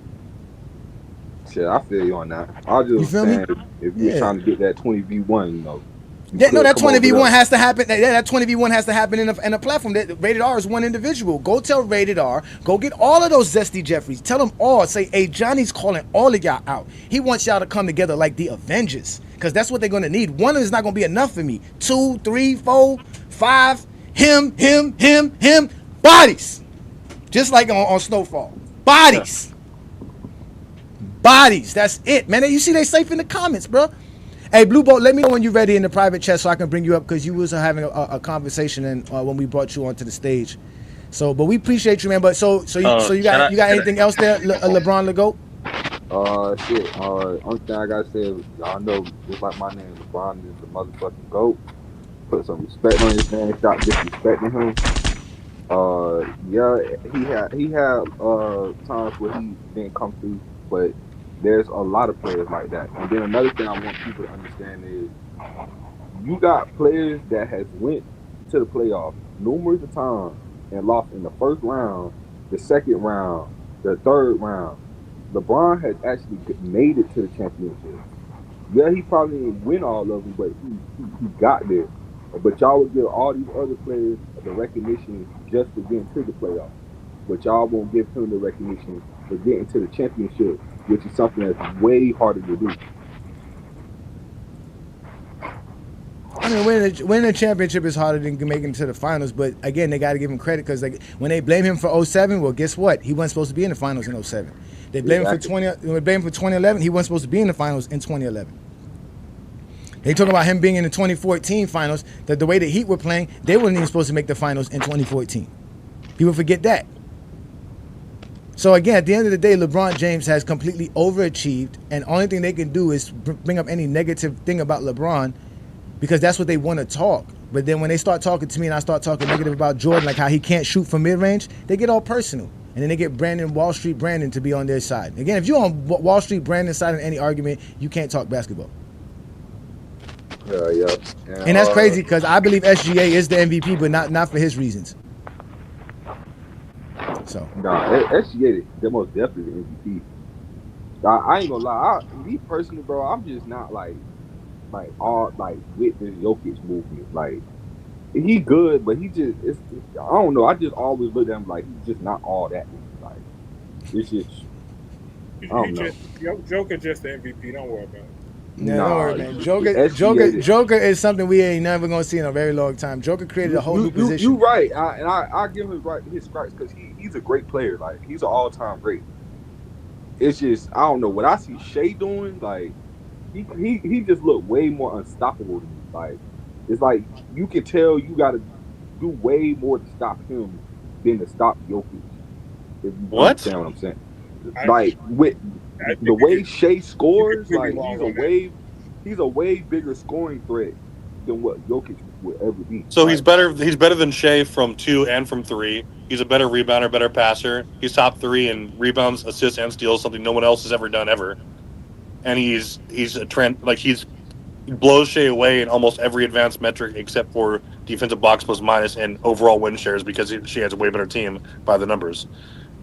Shit, I feel you on that. I just saying if you're trying to get that 20v1, you know. Yeah, no, that 20v1 has to happen. That 20v1 has to happen in a platform. That Rated R is one individual. Go tell Rated R. Go get all of those Zesty Jeffries. Tell them all. Say, hey, Johnny's calling all of y'all out. He wants y'all to come together like the Avengers, because that's what they're gonna need. One is not gonna be enough for me. 2, 3, 4, 5. Him. Bodies. Just like on Snowfall. Bodies. Bodies. That's it, man. You see, they safe in the comments, bro. Hey, Blue Boat, let me know when you're ready in the private chat so I can bring you up because you was having a conversation and when we brought you onto the stage. So, but we appreciate you, man. But so you got anything else there, LeBron LeGoat? Shit. Only thing I gotta say is y'all know just like my name, LeBron is the motherfucking GOAT. Put some respect on his name. Stop disrespecting him. Yeah, he had times where he didn't come through, but there's a lot of players like that. And then another thing I want people to understand is you got players that has went to the playoffs numerous of times and lost in the first round, the second round, the third round. LeBron has actually made it to the championship. Yeah, he probably didn't win all of them, but he got there. But y'all would give all these other players the recognition just for getting to the playoffs. But y'all won't give him the recognition for getting to the championship, which is something that's way harder to do. I mean, winning a championship is harder than making it to the finals, but again, they got to give him credit because when they blame him for 07, well, guess what? He wasn't supposed to be in the finals in 07. They blame him for 2011. He wasn't supposed to be in the finals in 2011. They talking about him being in the 2014 finals. That the way the Heat were playing, they weren't even supposed to make the finals in 2014. People forget that. So again, at the end of the day, LeBron James has completely overachieved, and only thing they can do is bring up any negative thing about LeBron, because that's what they want to talk. But then when they start talking to me and I start talking negative about Jordan, like how he can't shoot from mid-range, they get all personal. And then they get Wall Street Brandon to be on their side. Again, if you're on Wall Street Brandon's side in any argument, you can't talk basketball. Yeah. And that's crazy because I believe SGA is the MVP, but not for his reasons. So SGA, they're most definitely the MVP. I ain't gonna lie. Me personally, bro, I'm just not like all like with this Jokic movement. Like he good, but he just I don't know. I just always look at him like he's just not all that. Like it's just I don't know. Joker just the MVP. Don't worry about it. Yeah, don't worry, man. Joker is something we ain't never gonna see in a very long time. Joker created a whole new position. You right, I give him his stripes because he's a great player. Like he's an all-time great. It's just I don't know what I see Shea doing. Like he just looked way more unstoppable to me. Like it's like you can tell you got to do way more to stop him than to stop Jokic. If you understand what I'm saying? Like with the way Shea scores, like he's a way bigger scoring threat than what Jokic would ever be. So he's better than Shea from 2 and from 3. He's a better rebounder, better passer. He's top 3 in rebounds, assists, and steals, something no one else has ever done ever. And he's a trend, like he blows Shea away in almost every advanced metric except for defensive box plus minus and overall win shares because Shea has a way better team by the numbers.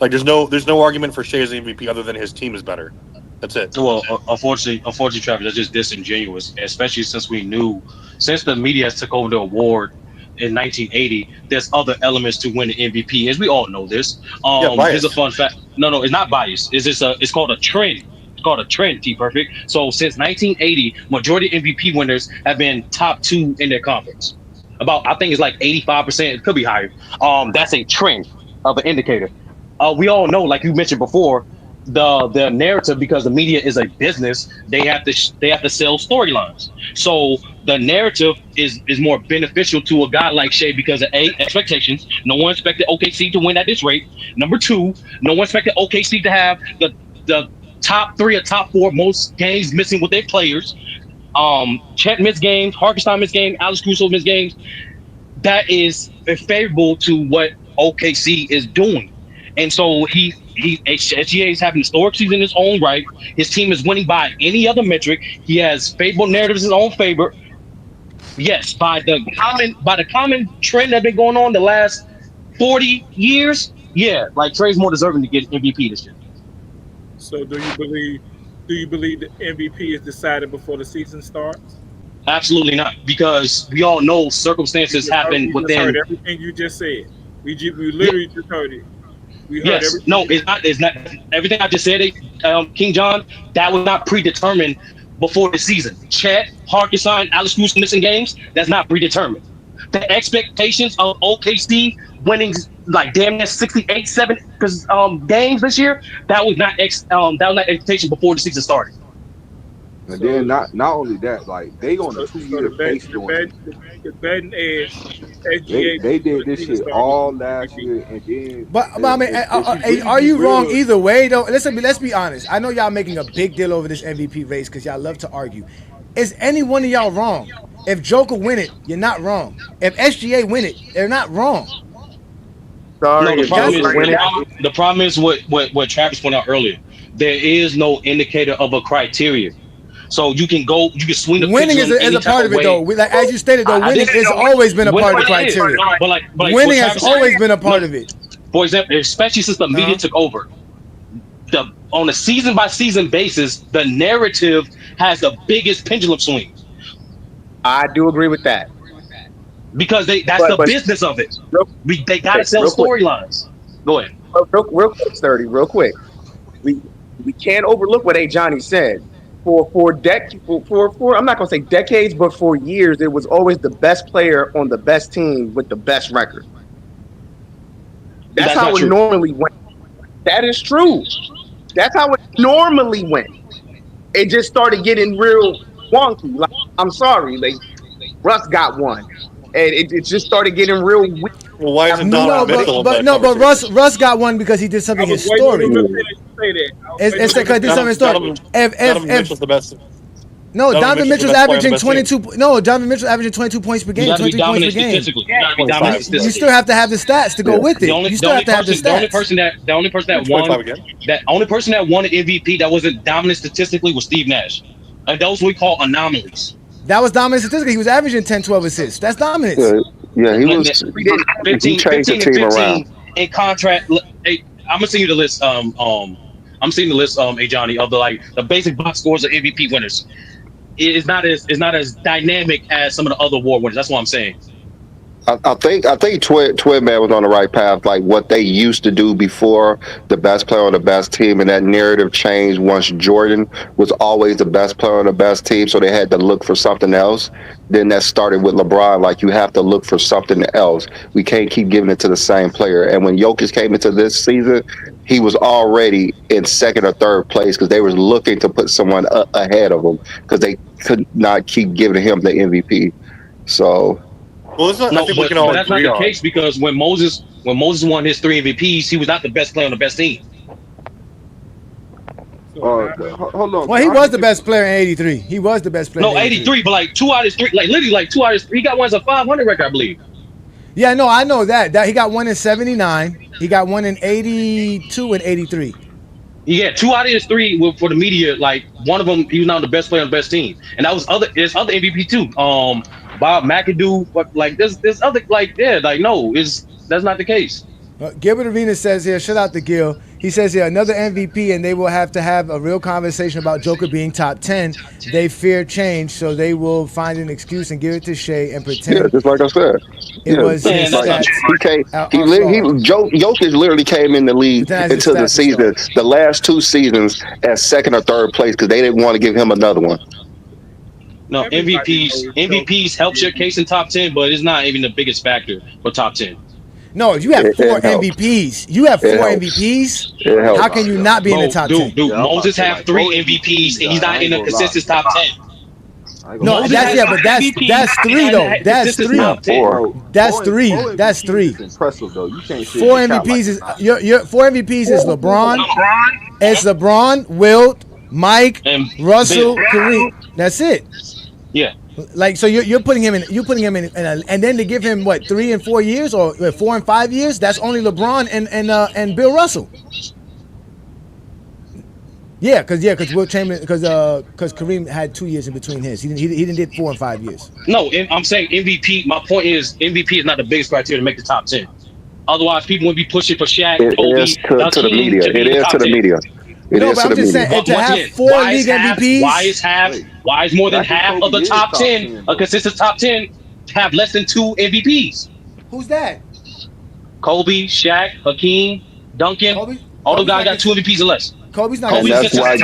Like there's no argument for Shea as the MVP other than his team is better. That's it. Well, unfortunately, Travis, that's just disingenuous, especially since the media has took over the award in 1980. There's other elements to win the MVP, as we all know this. Here's a fun fact. No, it's not bias. It's called a trend. It's called a trend, T-Perfect. So since 1980, majority MVP winners have been top 2 in their conference. I think it's like 85%. It could be higher. That's a trend of an indicator. We all know, like you mentioned before, the narrative, because the media is a business, they have to sell storylines. So the narrative is more beneficial to a guy like Shea because of expectations. No one expected OKC to win at this rate. Number 2, no one expected OKC to have the top 3 or top 4 most games missing with their players. Chet missed games, Hartenstein missed games, Alex Caruso missed games. That is favorable to what OKC is doing. And so SGA is having a historic season in his own right. His team is winning by any other metric. He has favorable narratives in his own favor. Yes, by the common trend that's been going on the last 40 years. Yeah, like Trey's more deserving to get MVP this year. So do you believe the MVP is decided before the season starts? Absolutely not, because we all know circumstances happen within. Heard everything you just said. We literally just heard it. Yes. No, it's not. Everything I just said, King John, that was not predetermined before the season. Chet, Hartenstein, Alex Caruso missing games, that's not predetermined. The expectations of OKC winning like damn near 68-7 games this year, that was not expectation before the season started. And then not only that, like they on a 2-year base doing the betting edge. They did this shit all last year, and then. But I mean, are you wrong either way though? Let's be honest. I know y'all making a big deal over this MVP race because y'all love to argue. Is any one of y'all wrong? If Joker win it, you're not wrong. If SGA win it, they're not wrong. Sorry, the problem is what Travis pointed out earlier. There is no indicator of a criteria. So you can swing the winning is a part of it though. Like, as you stated though, winning has always been a part of the criteria. But winning has always been a part of it. For example, especially since the media took over, on a season by season basis, the narrative has the biggest pendulum swing. I do agree with that. Because that's the business of it. They gotta sell storylines. Go ahead. Real quick, Sturdy, real quick. We can't overlook what Johnny said. For I'm not gonna say decades, but for years, it was always the best player on the best team with the best record. That's how it normally went. That is true. That's how it normally went. It just started getting real wonky. Like, I'm sorry, like Russ got one, and it just started getting real weird. Well, why is it Donovan Mitchell? But Russ got one because he did something historic. It's because he did something historic. Donovan Mitchell's the best. No, Donovan Mitchell's averaging 22. No, Donovan Mitchell's averaging 22 points per game. 22 points per game. You still have to have the stats to go with it. You still have to have the stats. The only person that won the MVP that wasn't dominant statistically was Steve Nash, and those we call anomalies. That was dominant statistically. He was averaging 10, 12 assists. That's dominance. Yeah, he was. 15 changed the team around. In contract, I'm gonna send you the list. I'm seeing the list, Johnny, of the basic box scores of MVP winners. It's not as dynamic as some of the other award winners. That's what I'm saying. I think Twin Man was on the right path, like what they used to do before the best player on the best team, and that narrative changed once Jordan was always the best player on the best team, so they had to look for something else. Then that started with LeBron, like you have to look for something else. We can't keep giving it to the same player. And when Jokic came into this season, he was already in second or third place because they were looking to put someone ahead of him because they could not keep giving him the MVP. So. Well, that's not the case because when Moses won his 3 MVPs, he was not the best player on the best team. Hold on. Well, he was the best player in '83. He was the best player. No, '83, but like 2 out of his 3, like literally like 2 out of his 3. He got one as a 500 record, I believe. Yeah, no, I know that. That he got one in '79. He got one in '82 and '83. Yeah, 2 out of his 3 for the media. Like one of them, he was not the best player on the best team, and that was there's other MVP too. Bob McAdoo, but like there's other no, that's not the case. Gilbert Arenas says here, shout out to Gil. He says here, another MVP, and they will have to have a real conversation about Joker being top 10. They fear change, so they will find an excuse and give it to Shea and pretend. Yeah, just like I said. It was his stats. Jokic literally came in the league into the season, the last 2 seasons, as second or third place because they didn't want to give him another one. No, MVPs helps your case in top 10, but it's not even the biggest factor for top 10. No, you have 4 MVPs. You have 4 MVPs. How can you not be in the top 10? Dude, Moses have 3 MVPs, and he's not in the consistent top 10. No, that's 3 though. That's 3. That's 3. That's 3. Impressive though. You can't say 4 MVPs is your 4 MVPs is LeBron. It's LeBron, Wilt, Mike, Russell, Kareem. That's it. Yeah. Like so, you're putting him in. And then to give him what 3 and 4 years or 4 and 5 years? That's only LeBron and Bill Russell. Yeah, because Will Chamberlain, because Kareem had 2 years in between his. He didn't did 4 and 5 years. No, I'm saying MVP. My point is MVP is not the biggest criteria to make the top 10. Otherwise, people would be pushing for Shaq. It is to the media. It is to the media. It is to the media. Saying, to have 4 league MVPs. Why is more than half of the top 10, a consistent top 10, have less than 2 MVPs? Who's that? Kobe, Shaq, Hakeem, Duncan. All the guys got 2 MVPs or less. Kobe's not. And that's why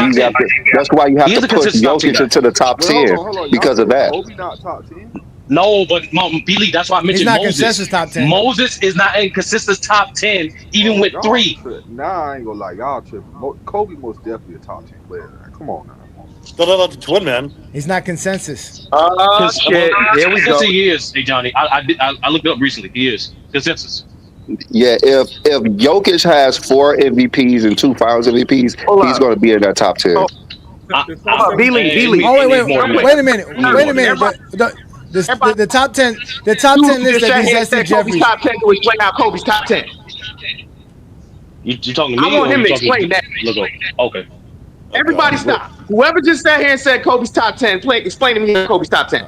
you have to push Jokic into the top 10 because of that. Kobe not top 10. No, but B-Lee, that's why I mentioned Moses. Consensus top 10. Moses is not in consistent top 10, even with 3. Nah, I ain't gonna lie, y'all tripping. Kobe most definitely a top 10 player. Come on now. Still about the Twin Man. He's not consensus. Shit. There we go. He is. Hey Johnny, I looked it up recently. He is consensus. Yeah, if Jokic has 4 MVPs and 2 Finals MVPs, he's going to be in that top 10. B-Lee. Oh wait a minute. The top 10 list that he's Jeffrey. Kobe's top 10 to explain how Kobe's top 10. You talking to me? I want him to explain that. Okay. Everybody stop. Whoever just sat here and said Kobe's top 10, explain to me Kobe's top 10.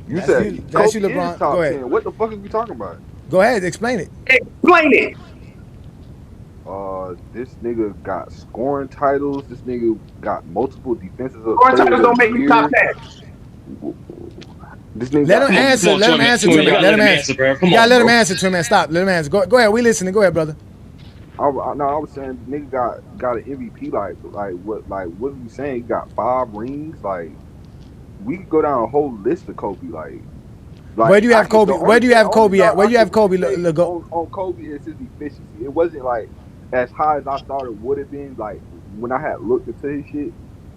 You said that's Kobe you, LeBron. is top Go ahead. 10. What the fuck are we talking about? Go ahead, explain it. Explain it. This nigga got scoring titles. This nigga got multiple defensive. Scoring titles don't make you top 10. This nigga let him answer. Let him answer to him. Let him answer. You gotta let him answer to him, man. Stop. Let him answer. Go ahead. We listening. Go ahead, brother. I was saying, nigga got an MVP. Like what are we saying? He got 5 rings. Like, we could go down a whole list of Kobe. Like where do you have Kobe? Where do you have Kobe at? Where do you have Kobe? On Kobe, it's his efficiency. It wasn't like as high as I thought it would have been. Like when I had looked into his shit,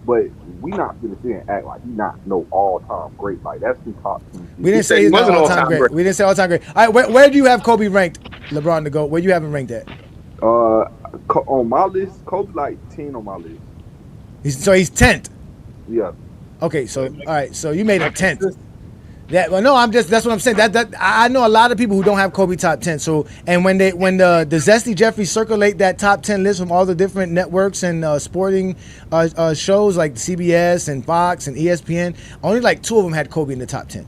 but we not gonna sit and act like he's not no all-time great. Like that's the top 10. We didn't say he's not all-time great. We didn't say all-time great. All right, where do you have Kobe ranked, LeBron to go? Where do you have him ranked at? On my list, Kobe like 10 on my list. He's 10th. Yeah. Okay, so all right, so you made him 10th. That's what I'm saying. That I know a lot of people who don't have Kobe top 10. So and when the Zesty Jeffrey circulate that top 10 list from all the different networks and sporting shows like CBS and Fox and ESPN, only like 2 of them had Kobe in the top 10.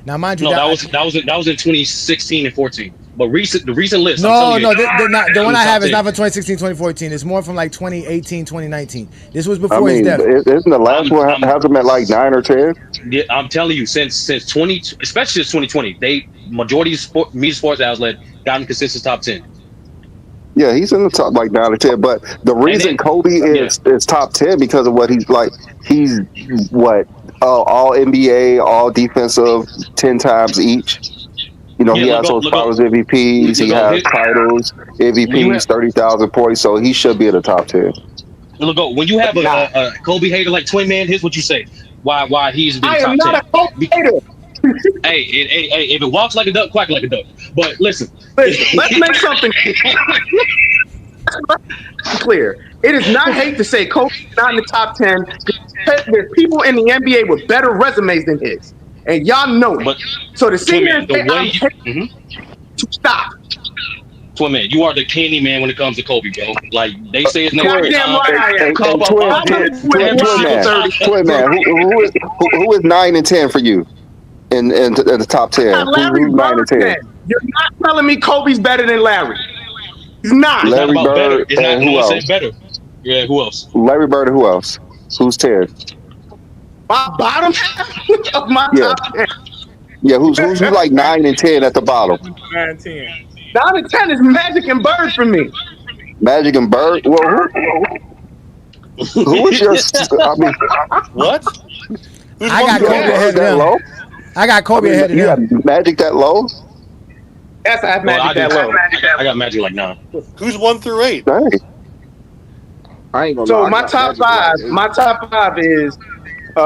Now, mind you, that was in 2016 and 14. But the recent list. The one I have is not for 2016, 2014. It's more from like 2018, 2019. This was before his death. Isn't the last one has him at like 9 or 10? Yeah, I'm telling you, since especially since 2020, majority of media sports outlet got him consensus top 10. Yeah, he's in the top like 9 or 10. But the reason Kobe is top 10 because of what he's like. He's what all NBA, all defensive 10 times each. You know, he has those finals MVPs, he has titles, MVPs, 30,000 points, so he should be in the top 10. Look, when you have a Kobe hater like Twin Man, here's what you say. Why he's been top 10. I am not a Kobe hater. Hey, if it walks like a duck, quack like a duck. But listen. Let's make something clear. It is not hate to say Kobe's not in the top 10. There's people in the NBA with better resumes than his. And y'all know it. So the senior to stop. Twin Man, you are the candy man when it comes to Kobe, bro. Like they say his name. Goddamn right I am. Twin Man, who is 9 and 10 for you in the top 10? Who's 9 and 10? You're not telling me Kobe's better than Larry. He's not. Larry Bird and who else? Better. Yeah, who else? Larry Bird and who else? Who's 10? My bottom half of my top 10. Yeah, who's like 9 and 10 at the bottom? 9 and 10. 9 and 10 is Magic and Bird for me. Magic and Bird? Well, who is your? I mean, what? I got Kobe ahead of him. I got Kobe ahead of him. You got Magic that low? Yes, I have Magic that low. I got Magic like 9. Who's 1 through 8? Dang. I ain't gonna so lie. My top 5 is LeBron. I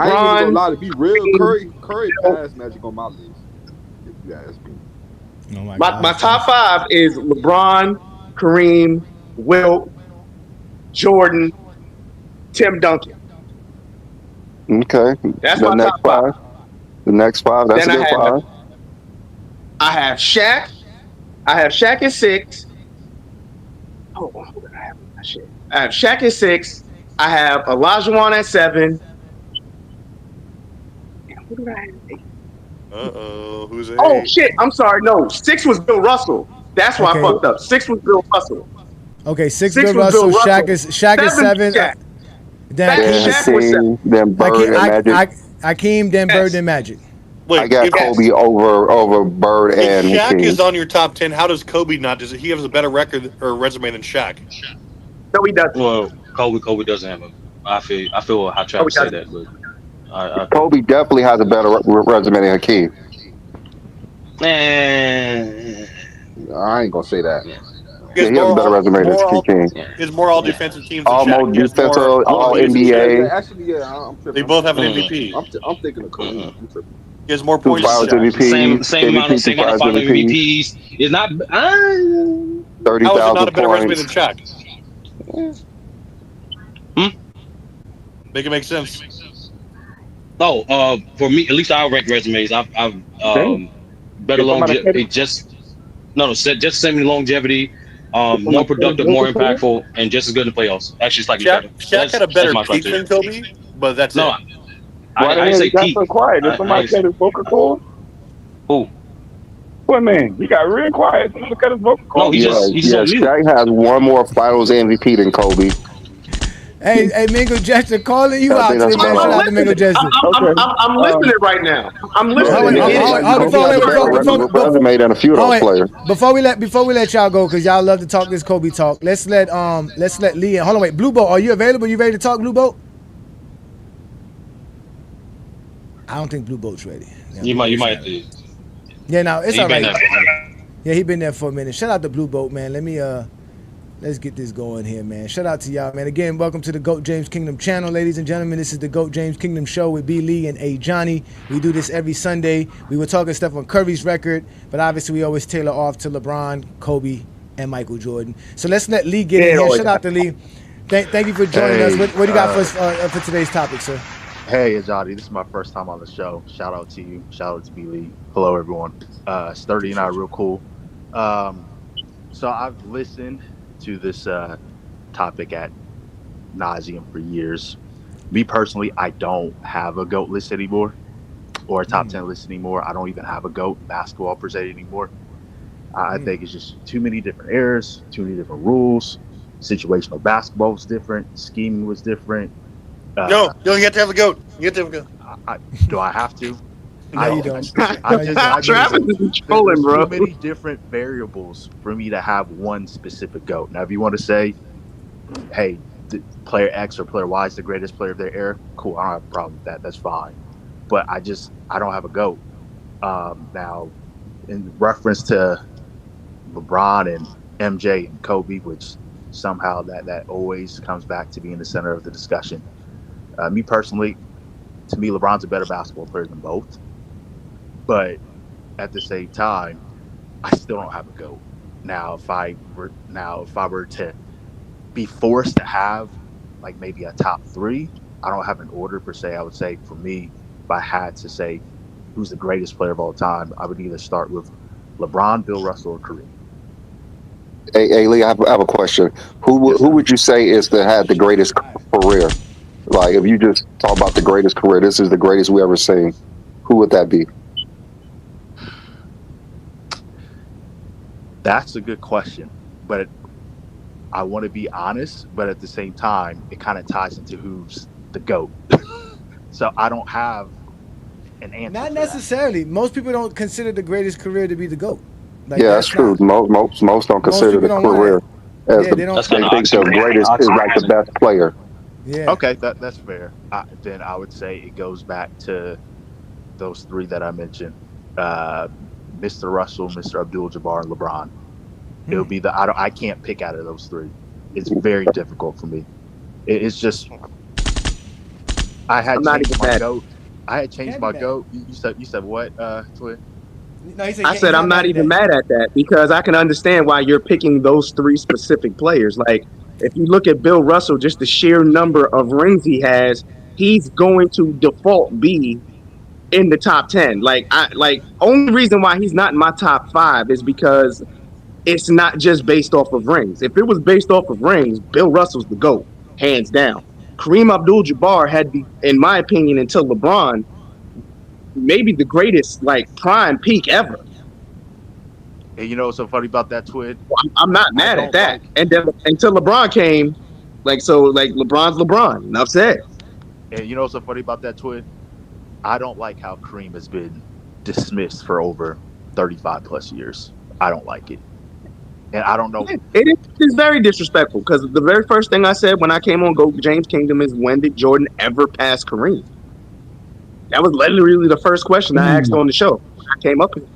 ain't even gonna lie, to be real, Curry passed Magic on my list. If you ask me. Oh my top 5 is LeBron, Kareem, Wilt, Jordan, Tim Duncan. Okay. That's the my next top 5. The next 5. That's then a good 5. I have Shaq. I have Shaq at 6. Oh, who did I have? I have Shaq at 6. I have Olajuwon at 7. Who did I have? Who's 8? Oh shit! I'm sorry. No, 6 was Bill Russell. That's why I fucked up. 6 was Bill Russell. Okay, 6 Bill Russell. Shaq is 7. Then Bird and Magic. Hakeem, then Bird, then Magic. Wait, I got Kobe over Bird and Shaq Hakeem. is on your top 10. How does Kobe not? Does he have a better record or resume than Shaq? No, he doesn't. Well, Kobe doesn't have a. I feel how Travis say that, but Kobe definitely has a better resume than Hakeem. Man, I ain't gonna say that. Yeah, he has a better resume than Hakeem. Is more all defensive teams. Almost defensive, all NBA. Actually, yeah, I'm tripping. They both have an MVP. I'm thinking of Kobe. I'm tripping. He has more points. Same amount of final MVPs. It's not 30,000 How is it not a better resume than Shaq? Make it make sense. Oh, for me, at least I rank resumes. I've better longevity. Just same longevity. More productive, more impactful, and just as good in the playoffs. Actually, slightly better. Shaq had a better peak than Kobe, but that's it. I say peak. So quiet. Did somebody cut his vocal cord? Who? What man? He got real quiet. Somebody cut his vocal cord. No, he's just on mute. Shaq has one more Finals MVP than Kobe. Hey, Mingo Jester, calling you out today, man. Shout out to Mingo Jester. I'm listening right now. I'm listening. Resume than a few of those players. Before we let y'all go, because y'all love to talk this Kobe talk. Let's let Lee in. Hold on, wait. Blue Boat, are you available? You ready to talk, Blue Boat? I don't think Blue Boat's ready. You might. Yeah, no, it's all right. Yeah, he been there for a minute. Shout out to Blue Boat, man. Let me. Hold on. Blue Boat, are you available? You ready to talk? He might be. He might be. Yeah, he been there for a minute. Yeah, no, it's all right. Yeah, he been there for a minute. Shout out to Blue Boat, man. Let me. Yeah, he been there for a minute. Shout out to Blue Boat, man. Let me. Let's get this going here, man. Shout out to y'all, man. Again, welcome to the GOAT James Kingdom channel, ladies and gentlemen. This is the GOAT James Kingdom show with B. Lee and A. Johnny. We do this every Sunday. We were talking stuff on Curry's record, but obviously we always tailor off to LeBron, Kobe, and Michael Jordan. So let's let Lee get in here. Shout out to Lee. Thank you for joining us. What do you got for today's topic, sir? Hey, Johnny. This is my first time on the show. Shout out to you. Shout out to B. Lee. Hello, everyone. Sturdy and I are real cool. So I've listened to this topic at nauseum for years. Me personally, I don't have a GOAT list anymore or a top 10 list anymore. I don't even have a GOAT basketball per se anymore. I think it's just too many different eras, too many different rules. Situational basketball was different. Scheming was different. No, you have to have a GOAT. You have to have a GOAT. Do I have to? No, you don't. Travis is trolling, bro. Too many different variables for me to have one specific GOAT. Now, if you want to say, hey, player X or player Y is the greatest player of their era, cool. I don't have a problem with that. That's fine. But I don't have a GOAT. Now, in reference to LeBron and MJ and Kobe, which somehow that always comes back to being the center of the discussion. Me personally, to me, LeBron's a better basketball player than both. But at the same time, I still don't have a GOAT. Now, if I were to be forced to have like maybe a top 3, I don't have an order per se. I would say for me, if I had to say who's the greatest player of all time, I would either start with LeBron, Bill Russell, or Kareem. Hey Lee, I have a question. Who would you say had the greatest career? Like, if you just talk about the greatest career, this is the greatest we ever seen. Who would that be? That's a good question, but I want to be honest, but at the same time, it kind of ties into who's the GOAT. So I don't have an answer. Not necessarily. Most people don't consider the greatest career to be the GOAT. Like, that's true. Most don't consider the career as they think the greatest is like the best player. Yeah. Okay, that's fair. Then I would say it goes back to those 3 that I mentioned. Mr. Russell, Mr. Abdul-Jabbar, and LeBron. It'll be I can't pick out of those 3. It's very difficult for me. It's just I had changed my GOAT. I had changed my GOAT. You said what, Twin? No, I said I'm not even mad at that because I can understand why you're picking those 3 specific players. Like, if you look at Bill Russell, just the sheer number of rings he has, he's going to default be in the top 10. Only reason why he's not in my top 5 is because it's not just based off of rings. If it was based off of rings, Bill Russell's the GOAT, hands down. Kareem Abdul-Jabbar had, in my opinion, until LeBron, maybe the greatest prime peak ever. And you know what's so funny about that, Twin? I'm not mad at that. And then until LeBron came, LeBron's LeBron. Enough said. And you know what's so funny about that, Twin? I don't like how Kareem has been dismissed for over 35 plus years. I don't like it. And I don't know. It is very disrespectful because the very first thing I said when I came on GOAT James Kingdom is, when did Jordan ever pass Kareem? That was literally the first question I asked on the show when I came up here.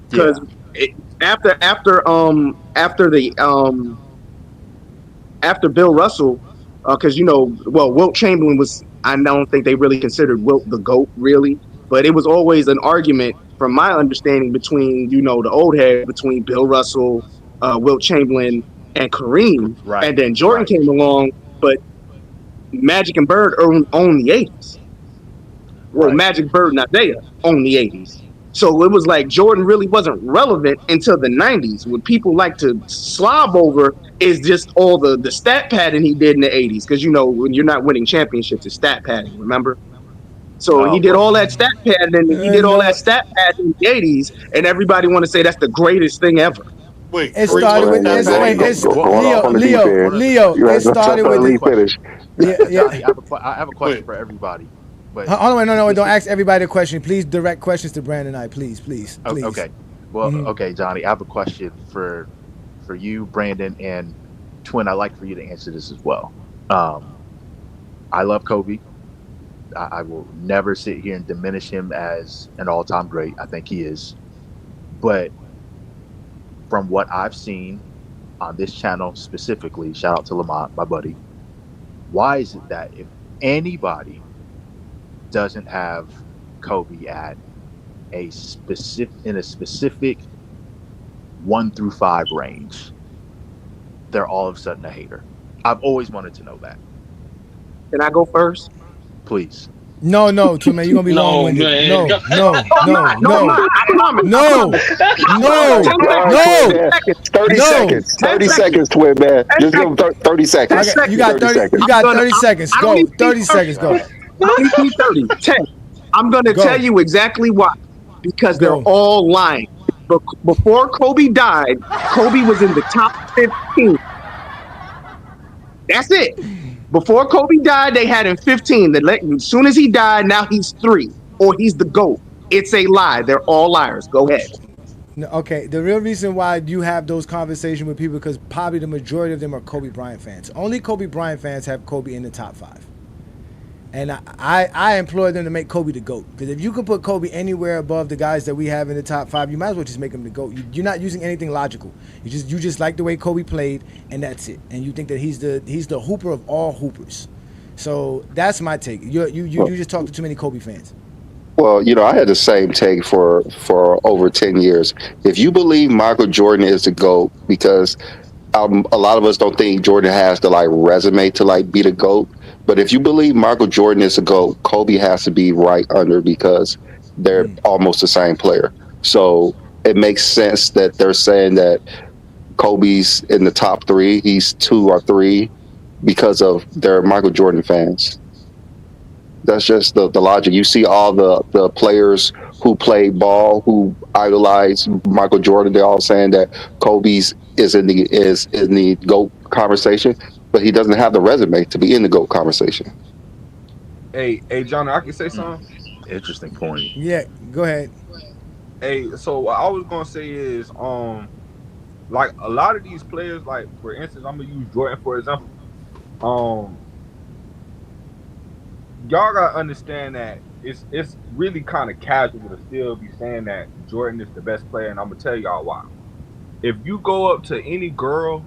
Because after Bill Russell, because Wilt Chamberlain was, I don't think they really considered Wilt the GOAT really, but it was always an argument from my understanding between the old head between Bill Russell, Wilt Chamberlain, and Kareem, right. And then Jordan came along, but Magic and Bird owned the 80s. Well, right. Magic, Bird, and Isaiah owned the 80s. So it was like Jordan really wasn't relevant until the 90s. What people like to slob over is just all the stat padding he did in the 80s. Because, when you're not winning championships, it's stat padding, remember? So he did all that stat padding, and he did all that stat padding in the 80s, and everybody want to say that's the greatest thing ever. Wait, it started with Leo. It started with I have a question for everybody. But hold on, no, don't ask everybody a question. Please direct questions to Brandon and I, please. Okay. Well, okay, Johnny, I have a question for you, Brandon, and Twin. I'd like for you to answer this as well. I love Kobe. I will never sit here and diminish him as an all-time great. I think he is. But from what I've seen, on this channel specifically, shout out to Lamont, my buddy, why is it that if anybody doesn't have Kobe at a specific 1 through 5 range, they're all of a sudden a hater? I've always wanted to know that. Can I go first? Please. No, Two Man, you're gonna be long-winded. No. 30 seconds, Twin Man. Just give him 30 seconds. You got 30 seconds. Go. 30 seconds. Go. 30. 10. I'm gonna tell you exactly why. Because they're all lying. But before Kobe died, Kobe was in the top 15. That's it. Before Kobe died, they had him 15. As soon as he died, now he's 3, or he's the GOAT. It's a lie. They're all liars. Go ahead. No, okay, the real reason why you have those conversations with people, because probably the majority of them are Kobe Bryant fans. Only Kobe Bryant fans have Kobe in the top 5. And I implore them to make Kobe the GOAT. Because if you can put Kobe anywhere above the guys that we have in the top 5, you might as well just make him the GOAT. You're not using anything logical. You just like the way Kobe played, and that's it. And you think that he's the hooper of all hoopers. So that's my take. You just talk to too many Kobe fans. Well, I had the same take for over 10 years. If you believe Michael Jordan is the GOAT, because a lot of us don't think Jordan has the resume to be the GOAT. But if you believe Michael Jordan is a GOAT, Kobe has to be right under, because they're almost the same player. So it makes sense that they're saying that Kobe's in the top 3. He's 2 or 3 because of their Michael Jordan fans. That's just the logic. You see all the players who play ball, who idolize Michael Jordan, they're all saying that Kobe's is in the GOAT conversation, but he doesn't have the resume to be in the GOAT conversation. Hey, John, I can say something? Interesting point. Yeah, go ahead. Hey, so what I was gonna say is, a lot of these players, for instance, I'm gonna use Jordan for example. Y'all gotta understand that it's really kind of casual to still be saying that Jordan is the best player, and I'm gonna tell y'all why. If you go up to any girl,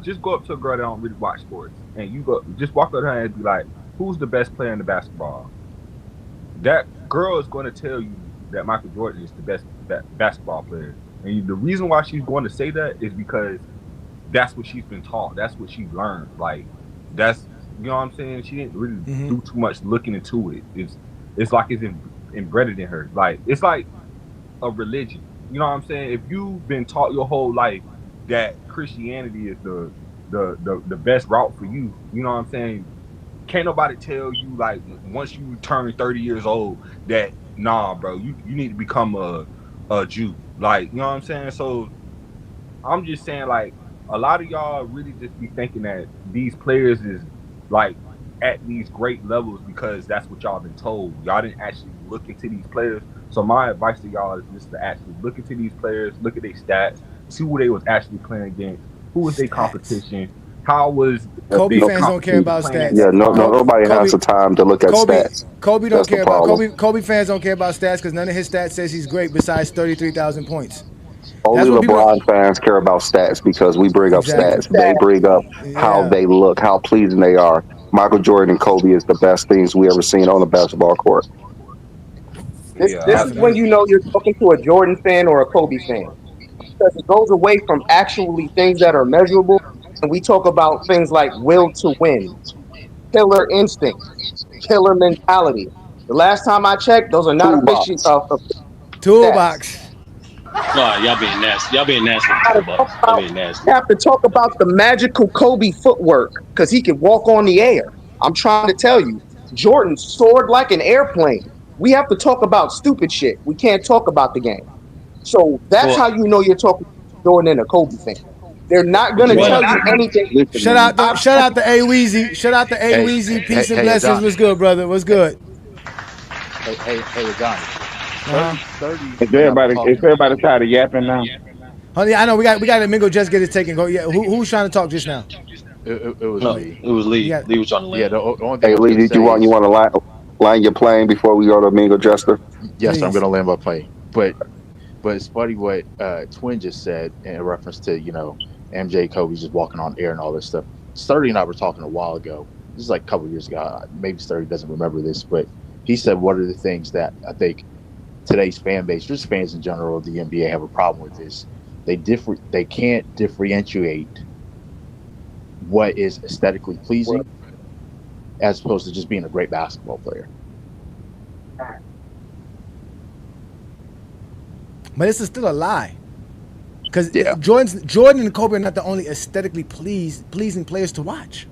just go up to a girl that don't really watch sports, and just walk up to her and be like, "Who's the best player in the basketball?" That girl is going to tell you that Michael Jordan is the best basketball player, and the reason why she's going to say that is because that's what she's been taught. That's what she learned. That's, you know what I'm saying? She didn't really do too much looking into it. It's like it's embedded in her. It's like a religion. You know what I'm saying? If you've been taught your whole life that Christianity is the best route for you, you know what I'm saying? Can't nobody tell you once you turn 30 years old that nah, bro, you need to become a Jew. You know what I'm saying? So I'm just saying a lot of y'all really just be thinking that these players is at these great levels because that's what y'all been told. Y'all didn't actually look into these players. So my advice to y'all is just to actually look into these players, look at their stats, see who they was actually playing against, who was their competition, how was Kobe fans don't care about stats. Yeah, nobody has the time to look at stats. Kobe don't care about Kobe fans don't care about stats because none of his stats says he's great besides 33,000 points. Only LeBron fans care about stats because we bring up stats. They bring up how they look, how pleasing they are. Michael Jordan and Kobe is the best things we ever seen on the basketball court. This is when you know you're talking to a Jordan fan or a Kobe fan. Because it goes away from actually things that are measurable, and we talk about things like will to win, killer instinct, killer mentality. The last time I checked, those are not official toolbox. No, y'all being nasty. Y'all being nasty. You have to talk about the magical Kobe footwork because he can walk on the air. I'm trying to tell you, Jordan soared like an airplane. We have to talk about stupid shit. We can't talk about the game. So that's how you know you're talking to Jordan and a Kobe fan. They're not going to tell you anything. Shout out to A Weezy. Shout out to A Weezy. Peace and blessings. What's good, brother? What's good? Hey, Johnny. 30. Is everybody tired of yapping now? Honey, I know we got to Mingo just get his take and go. Yeah, who's trying to talk just now? It was Lee. It was Lee. Lee was trying to land. Yeah, hey Lee, did you want to land your plane before we go to Mingo Jester? Yes, I'm gonna land my plane. But it's funny what Twin just said in reference to MJ, Kobe just walking on air and all this stuff. Sturdy and I were talking a while ago. This is like a couple years ago. Maybe Sturdy doesn't remember this, but he said one of the things that I think today's fan base, just fans in general of the NBA, have a problem with is they can't differentiate what is aesthetically pleasing as opposed to just being a great basketball player. But this is still a lie. Because Jordan and Kobe are not the only aesthetically pleasing players to watch.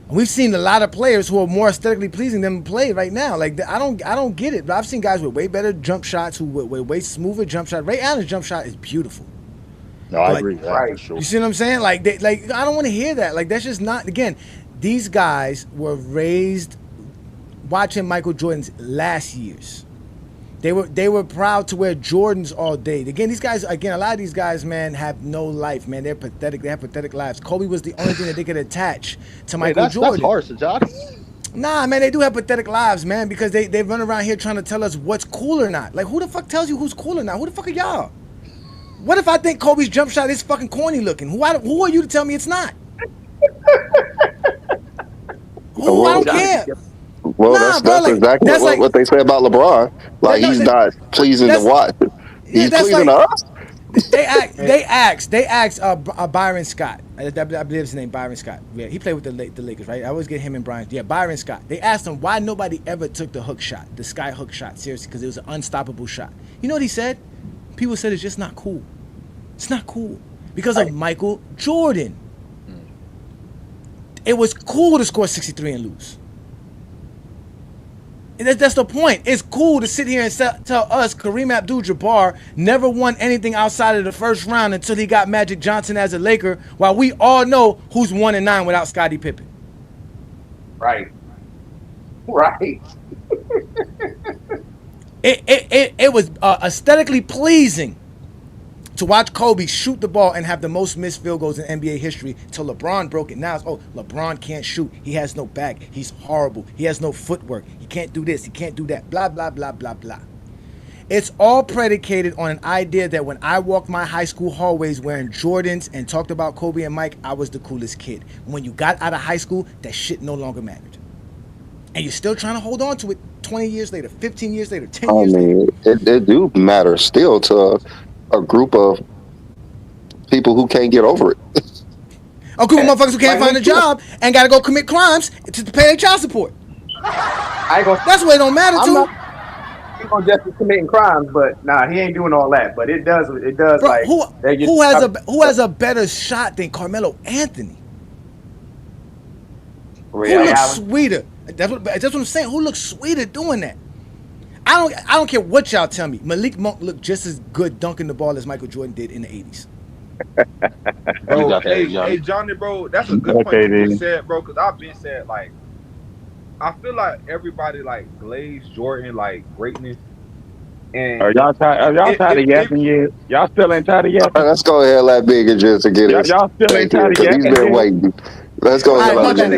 We've seen a lot of players who are more aesthetically pleasing than play right now. Like I don't get it. But I've seen guys with way better jump shots, who with way smoother jump shot. Ray Allen's jump shot is beautiful. No, I agree with that for sure. You see what I'm saying? Like I don't want to hear that. Like that's just not. Again, these guys were raised watching Michael Jordan's last years. They were proud to wear Jordans all day. Again, these guys, a lot of these guys, man, have no life, man. They're pathetic. They have pathetic lives. Kobe was the only thing that they could attach to Michael Jordan. That's harsh, Johnny. Nah, man, they do have pathetic lives, man, because they run around here trying to tell us what's cool or not. Like, who the fuck tells you who's cool or not? Who the fuck are y'all? What if I think Kobe's jump shot is fucking corny looking? Who are you to tell me it's not? Who? I don't care. Well, that's exactly what they say about LeBron. Like he's not pleasing to watch. He's pleasing to us. They asked Byron Scott. I believe his name, Byron Scott. Yeah, he played with the Lakers, right? I always get him and Bryant. Yeah, Byron Scott. They asked him why nobody ever took the hook shot, the sky hook shot, seriously, because it was an unstoppable shot. You know what he said? People said it's just not cool. It's not cool because of Michael Jordan. It was cool to score 63 and lose. That's the point. It's cool to sit here and tell us Kareem Abdul-Jabbar never won anything outside of the first round until he got Magic Johnson as a Laker, while we all know who's 1-9 without Scottie Pippen. Right. It was aesthetically pleasing to watch Kobe shoot the ball and have the most missed field goals in NBA history till LeBron broke it. Now it's, LeBron can't shoot. He has no back. He's horrible. He has no footwork. He can't do this. He can't do that. Blah, blah, blah, blah, blah. It's all predicated on an idea that when I walked my high school hallways wearing Jordans and talked about Kobe and Mike, I was the coolest kid. When you got out of high school, that shit no longer mattered. And you're still trying to hold on to it 20 years later, 15 years later, 10 years later. It do matter still to a group of people who can't get over it. A group of motherfuckers who can't find a job and got to go commit crimes to pay their child support. That's what it don't matter to. He's gonna just be committing crimes, but nah, he ain't doing all that. But it does. Bro, like who has a better shot than Carmelo Anthony? Who looks sweeter? That's what I'm saying. Who looks sweeter doing that? I don't care what y'all tell me. Malik Monk looked just as good dunking the ball as Michael Jordan did in the 80s. Bro, hey, Johnny, bro, that's a good point you said, bro, because I've been said, like, I feel like everybody, like, glazed Jordan, like, greatness. And are y'all tired of yapping yet? Y'all still ain't tired of yapping? Let's go ahead and let Bigger just to get it. Y'all still ain't tired of yapping? He's been waiting. Let's go ahead and let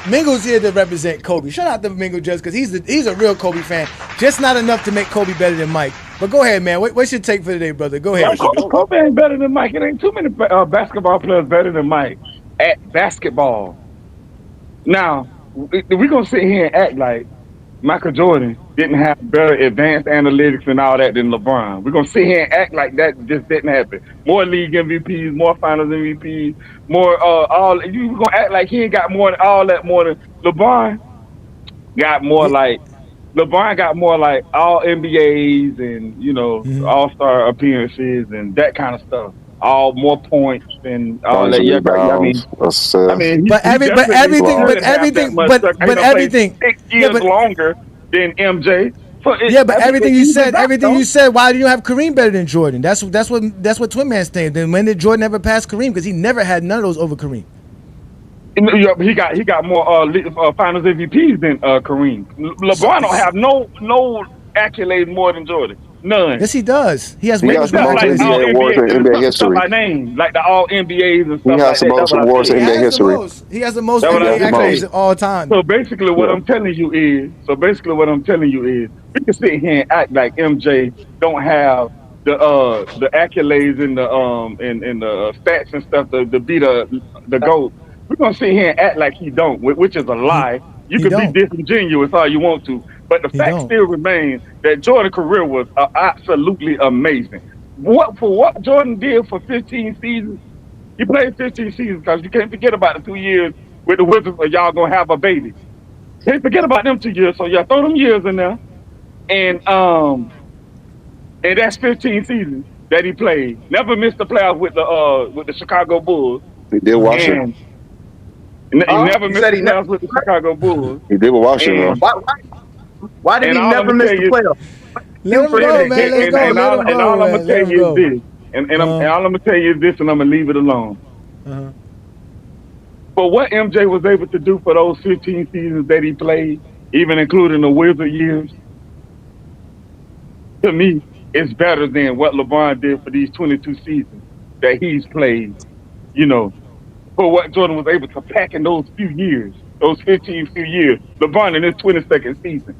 Mingo's here to represent Kobe. Shout out to Mingo just because he's a real Kobe fan. Just not enough to make Kobe better than Mike. But go ahead, man. What's your take for today, brother? Go ahead. Kobe ain't better than Mike. It ain't too many basketball players better than Mike at basketball. Now, we're going to sit here and act like Michael Jordan didn't have better advanced analytics and all that than LeBron. We're going to sit here and act like that just didn't happen. More league MVPs, more finals MVPs, more all. You're going to act like he ain't got more than all that more than LeBron got more like LeBron got more like all NBAs and, you know, all-star appearances and that kind of stuff. All more points and all that. Yeah, but everything 6 years longer than MJ. But everything you said, why do you have Kareem better than Jordan? That's what Twin Man's saying. Then when did Jordan ever pass Kareem? Because he never had none of those over Kareem. He got more Finals MVPs than Kareem. LeBron don't have no accolades more than Jordan. None. Yes, he does. He has the most NBA awards in NBA history. By name, like the All NBAs and stuff like that. He has the most awards in NBA history. He has the most NBA accolades of all time. So basically, what I'm telling you is, we can sit here and act like MJ don't have the accolades and the stats and stuff to be the GOAT. We're gonna sit here and act like he don't, which is a lie. You can be disingenuous all you want to, but the fact still remains that Jordan's career was absolutely amazing. What Jordan did for 15 seasons, he played 15 seasons because you can't forget about the 2 years with the Wizards or y'all gonna have a baby. Can't forget about them 2 years, so y'all throw them years in there, and that's 15 seasons that he played. Never missed the playoffs with the Chicago Bulls. He did Washington. He never missed the playoffs with the Chicago Bulls. He did with Washington. Why did he never miss the playoffs? Let him go, man. Let's go. And all I'm gonna tell you is this, and all I'm gonna tell you is this, and I'm gonna leave it alone. But what MJ was able to do for those 15 seasons that he played, even including the Wizard years, to me, it's better than what LeBron did for these 22 seasons that he's played, for what Jordan was able to pack in those few years, those 15 few years. LeBron in his 22nd season,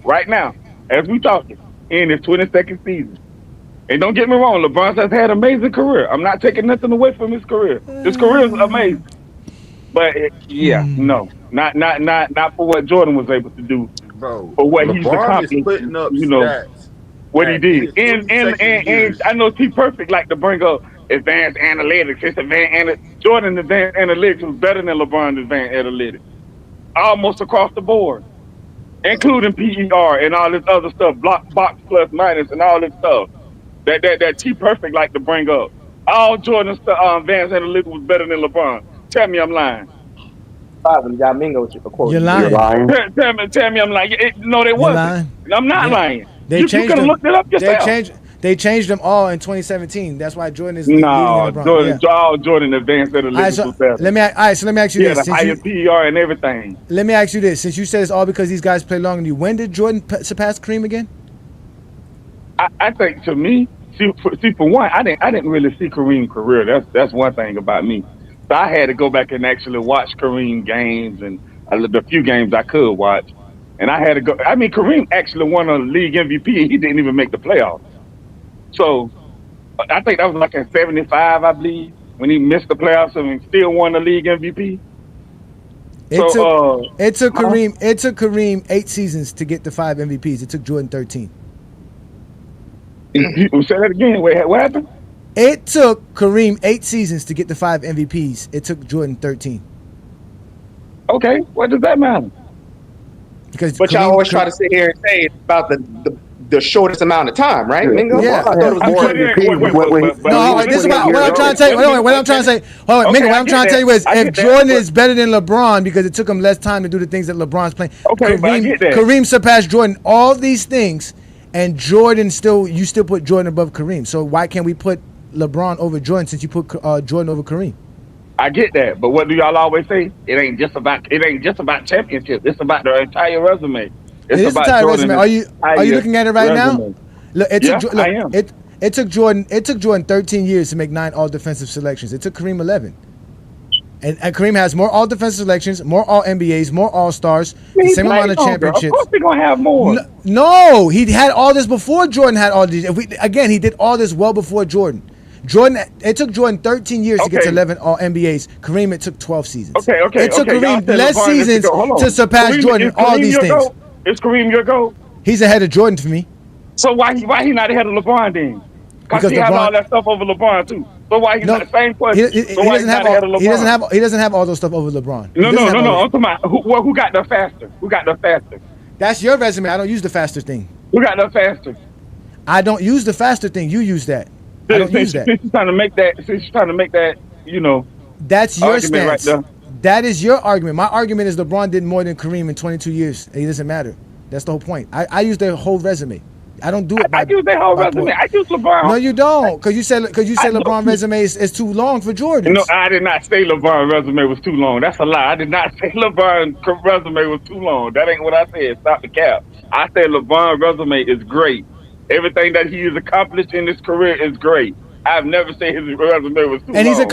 right now, as we talking, in his 22nd season. And don't get me wrong, LeBron has had an amazing career. I'm not taking nothing away from his career. His career is amazing. But no, not for what Jordan was able to do, bro. For what LeBron he's accomplished, is putting up stats. What he did. And I know T Perfect like to bring up advanced analytics. Jordan advanced analytics was better than LeBron advanced analytics. Almost across the board. Including PER and all this other stuff, box plus minus and all this stuff. That T Perfect like to bring up. All Jordan's advanced analytics was better than LeBron. Tell me I'm lying. You're lying. Tell me I'm lying. No, they wasn't. I'm not lying. You could have looked it up yourself. They changed them all in 2017. That's why Jordan is Jordan advanced analytics was better. Let me ask you this. The higher PER and everything. Let me ask you this. Since you said it's all because these guys play longer than you, when did Jordan surpass Kareem again? I think to me, for one, I didn't really see Kareem's career. That's one thing about me. So I had to go back and actually watch Kareem games and the few games I could watch. And I had to go. I mean, Kareem actually won a league MVP and he didn't even make the playoffs. So I think that was like in 75, I believe, when he missed the playoffs and still won the league MVP. It took Kareem 8 seasons to get the 5 MVPs. It took Jordan 13. Say that again. Wait, what happened? It took Kareem 8 seasons to get the 5 MVPs. It took Jordan 13. Okay, what does that matter? But y'all always try to sit here and say it's about the shortest amount of time, right? Mingo? Yeah. I thought it was more this is what I'm trying to say. What I'm trying to say. Hold on, Mingo, what I'm trying to tell you is if Jordan is better than LeBron because it took him less time to do the things that LeBron's playing. Okay, Kareem surpassed Jordan. All these things, and Jordan you still put Jordan above Kareem. So why can't we put LeBron over Jordan since you put Jordan over Kareem? I get that, but what do y'all always say? It ain't just about championship. It's about the entire resume. It is about entire resume. Are you looking at it right now? Look, I am. It took Jordan 13 years to make 9 all defensive selections. It took Kareem 11. And Kareem has more all defensive selections, more all NBAs, more all stars, the same amount of championships. Of course, they're gonna have more. No, he had all this before Jordan had all these. He did all this well before Jordan. It took Jordan 13 years to get to 11 all NBAs. Kareem, it took 12 seasons. Okay. It took Kareem less seasons to surpass Jordan in all these things. Is Kareem your GOAT? He's ahead of Jordan for me. So why he not ahead of LeBron then? Because he had all that stuff over LeBron too. So why he's not the same question? He doesn't have all those stuff over LeBron. No. I'm talking about who got the faster? Who got the faster? That's your resume. I don't use the faster thing. Who got the faster? I don't use the faster thing. You use that. I don't use that. Since you're trying to make that, that's your stance. Right there. That is your argument. My argument is LeBron did more than Kareem in 22 years. It doesn't matter. That's the whole point. I use their whole resume. I don't do it. I use their whole resume. I use LeBron. No, you don't, because you said LeBron resume is too long for Jordan. No, I did not say LeBron resume was too long. That's a lie. I did not say LeBron resume was too long. That ain't what I said. Stop the cap. I said LeBron resume is great. Everything that he has accomplished in his career is great. I've never seen his resume was too And long.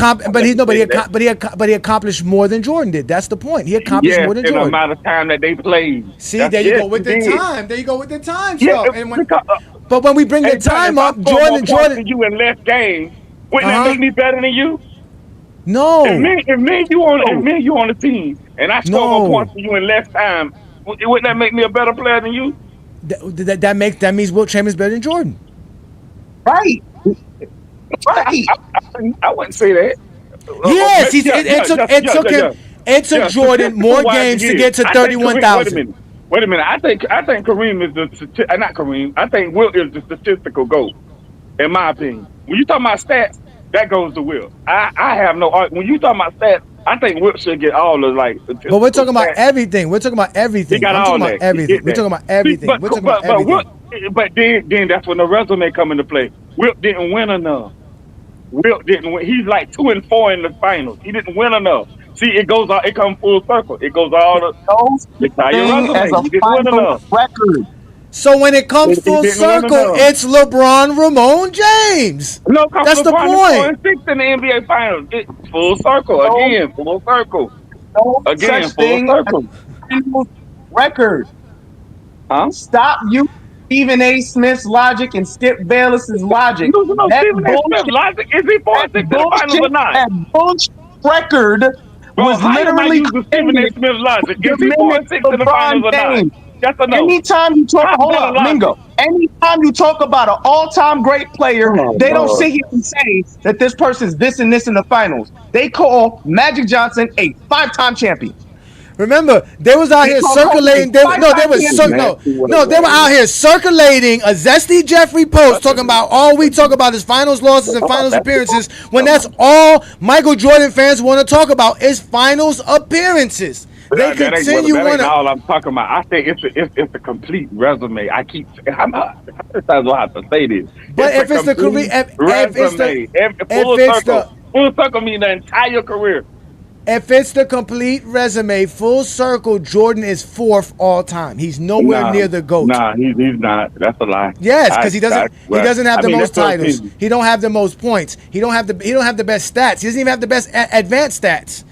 But he accomplished more than Jordan did. That's the point. He accomplished more than in Jordan. the amount of time that they played. See, there you go with the time. There you go with the time Yeah, stuff. But when we bring the time up, Jordan. You in less games, wouldn't that make me better than you? No. If me and you on the team, and I score more points than you in less time, wouldn't that make me a better player than you? That means Wilt Chamberlain's better than Jordan. Right. I wouldn't say that. Yes, it took Jordan more games to get to 31,000. Wait a minute. I think Kareem is not Kareem. I think Wilt is the statistical GOAT, in my opinion. When you talk about stats, that goes to Wilt. I have no art. When you talk about stats, I think Wilt should get all the But we're talking about everything. We're talking about everything. He got all that. We're talking about everything. We're talking about everything. But then that's when the resume come into play. Wilt didn't win enough. Wilt didn't win. He's like 2-4 in the finals. He didn't win enough. See, it comes full circle. It goes all the resume. He didn't win enough. Record. So when it comes full circle, it's LeBron, Ramon, James. No, that's the point. 6 in the NBA Finals. It's full circle again. Full circle. Again, full circle. Record. Huh? Stop you. Stephen A. Smith's logic and Skip Bayless's logic. No, Stephen A. Smith's logic. Is he 4-6 in the finals or not? That bullshit record was literally Stephen A. Smith's logic. Is he 4-6 in the finals or not? Yes or no? Anytime you talk, hold on, Mingo. Anytime you talk about an all-time great player, they don't sit here and say that this person's this and this in the finals. They call Magic Johnson a 5-time champion. Remember, they was out here circulating. They were out here circulating a Zesty Jeffrey post talking about all we talk about is finals losses and finals appearances. When that's all Michael Jordan fans want to talk about is finals appearances. They continue on. That's all I'm talking about. I think it's a complete resume. I don't have to say this. But if it's the career, full circle mean the entire career. If it's the complete resume, full circle, Jordan is 4th all time. He's nowhere near the GOAT. Nah, he's not. That's a lie. Yes, because he doesn't have the most titles. He don't have the most points. He don't have the best stats. He doesn't even have the best advanced stats.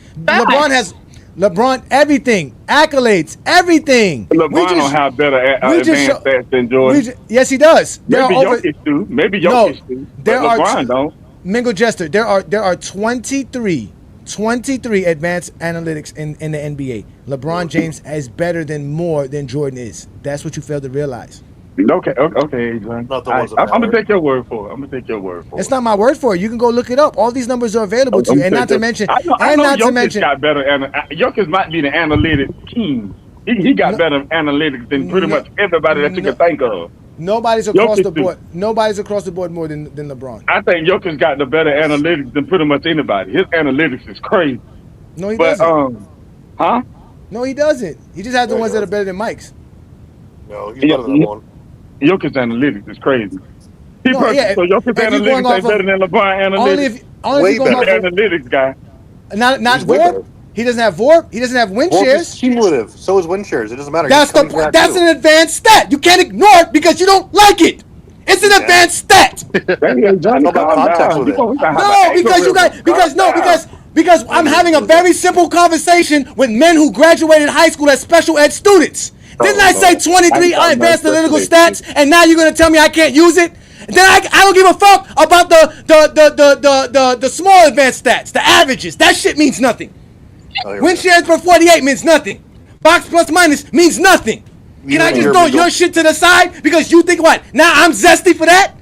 LeBron everything, accolades, everything. LeBron don't have better advanced stats than Jordan. Yes, he does. Maybe Jokic do. LeBron don't. Mingo Jester, there are 23 advanced analytics in the NBA. LeBron James is better than more than Jordan is. That's what you fail to realize. Okay, Adrian. I'm gonna take your word for it. It's not my word for it. You can go look it up. All these numbers are available to you, and not to mention, Jokic might be the analytic king. He got better analytics than pretty much everybody that you can think of. Nobody's across the board. Nobody's across the board more than LeBron. I think Jokic got the better analytics than pretty much anybody. His analytics is crazy. No, he doesn't. Huh? No, he doesn't. He just has the ones that are better than Mike's. No, he's better than one. Jokic's analytics is crazy. So Jokic's analytics is better than LeBron analytics. Only better analytics guy. Not VORP. He doesn't have VORP. He doesn't have win shares. Cumulative. So is win shares. It doesn't matter. That's an advanced stat. You can't ignore it because you don't like it. It's an advanced stat. Because I'm having a very simple conversation with men who graduated high school as special ed students. Didn't I say 23 advanced analytical stats, and now you're gonna tell me I can't use it? Then I don't give a fuck about the small advanced stats, the averages. That shit means nothing. Win shares per 48 means nothing. Box plus minus means nothing. Can I just throw your shit to the side because you think what? Now I'm zesty for that?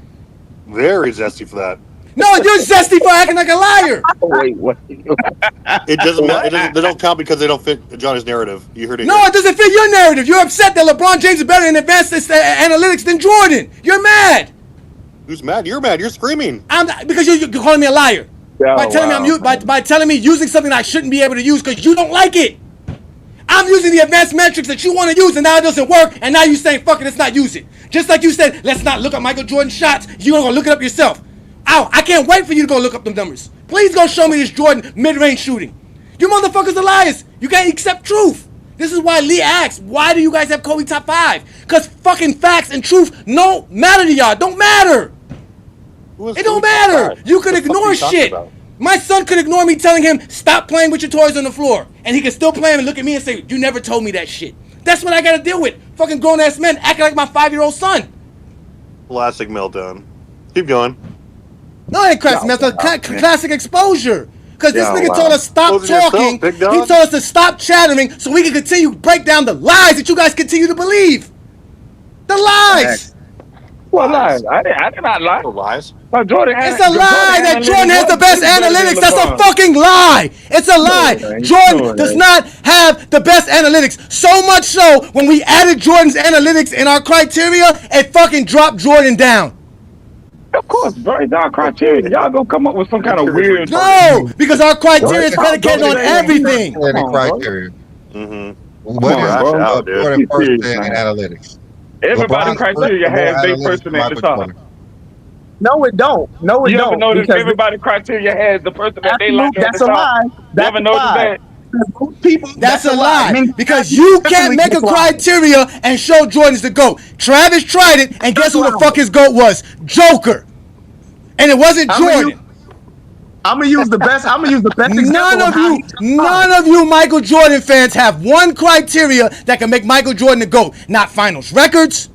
Very zesty for that. No, you're zesty for acting like a liar. Wait, what? It doesn't matter. They don't count because they don't fit Johnny's narrative. You heard it. No, it doesn't fit your narrative. You're upset that LeBron James is better in advanced analytics than Jordan. You're mad. Who's mad? You're mad. You're screaming. Because you're calling me a liar. By telling me using something I shouldn't be able to use because you don't like it. I'm using the advanced metrics that you want to use, and now it doesn't work, and now you're saying, fuck it, let's not use it. Just like you said, let's not look up Michael Jordan shots. You're going to go look it up yourself. Ow, I can't wait for you to go look up them numbers. Please go show me this Jordan mid-range shooting. You motherfuckers are liars. You can't accept truth. This is why Lee asked, why do you guys have Kobe top 5? Because fucking facts and truth don't matter to y'all. Don't matter. It don't matter. You could ignore shit. My son could ignore me telling him, stop playing with your toys on the floor. And he could still play them and look at me and say, you never told me that shit. That's what I got to deal with. Fucking grown-ass men acting like my 5-year-old son. Classic meltdown. Keep going. No, it ain't classic. That's a classic exposure. Because this nigga told us stop talking. He told us to stop chattering so we can continue to break down the lies that you guys continue to believe. The lies. What lies? I did not lie. Lies? It's a lie that Jordan has the best analytics. That's a fucking lie. It's a lie. Jordan does not have the best analytics. So much so, when we added Jordan's analytics in our criteria, it fucking dropped Jordan down. Of course, bro. It's our criteria. Y'all gonna come up with some kind of weird. No, because our criteria is predicated on everything. Criteria. What is Jordan first in analytics? Everybody criteria has their person at the top. No, it don't. No, it you don't. You ever notice everybody criteria has the person that they like at the top? That's a lie. You ever notice that? People, that's a lie. Because you can't make a criteria and show Jordan's the GOAT. Travis tried it, and guess who the fuck his GOAT was? Joker. And it wasn't Jordan. I'm gonna use the best. I'm gonna use the best example. None of you Michael Jordan fans have one criteria that can make Michael Jordan the GOAT. Not finals records.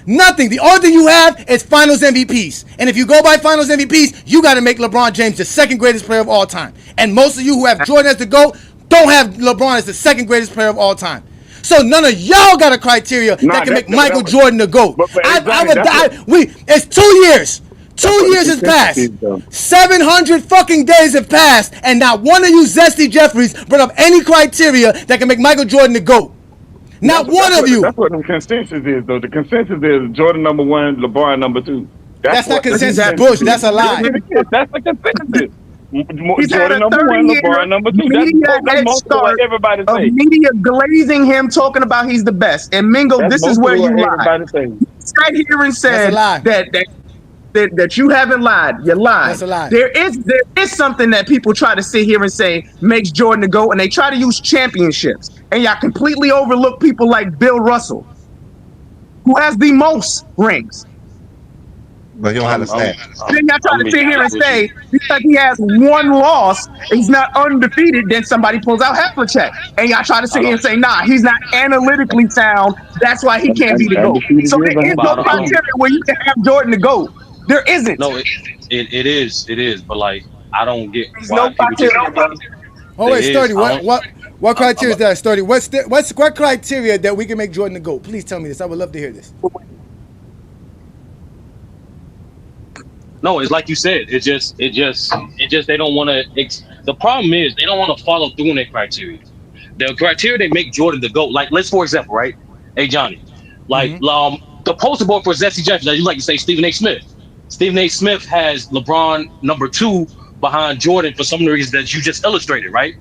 Nothing. The only thing you have is finals MVPs. And if you go by finals MVPs, you got to make LeBron James the second greatest player of all time. And most of you who have Jordan as the GOAT don't have LeBron as the second greatest player of all time. So none of y'all got a criteria that can make Michael Jordan the GOAT. It's 2 years. 2 years has passed. 700 fucking days have passed, and not one of you zesty Jeffries brought up any criteria that can make Michael Jordan the GOAT. Not one of you. That's what the consensus is, though. The consensus is Jordan number 1, LeBron number 2. That's not consensus, Bush. That's a lie. That's the consensus. Jordan number 1, LeBron number 2. That's most of what everybody says. Media glazing him, talking about he's the best. And Mingo, this is where you lie. You sat here and said that you haven't lied. You lied. That's a lie. There is something that people try to sit here and say makes Jordan the GOAT, and they try to use championships. And y'all completely overlook people like Bill Russell, who has the most rings. But you don't understand. Then y'all try to sit here and say because he has one loss, he's not undefeated. Then somebody pulls out Havlicek, and y'all try to sit here and say, nah, he's not analytically sound. That's why he can't be the GOAT. So there is no criteria where you can have Jordan the GOAT. There isn't. No, it is. But like, I don't get why people just. Oh wait, Sturdy. What criteria is that, Sturdy? What criteria that we can make Jordan the GOAT? Please tell me this. I would love to hear this. No, it's like you said. It just. They don't want to. The problem is they don't want to follow through on their criteria. The criteria they make Jordan the GOAT. Like, let's for example, right? Hey Johnny, like the poster board for Zesty Jeffries. You like to say Stephen A. Smith. Stephen A. Smith has LeBron number 2 behind Jordan for some of the reasons that you just illustrated, right?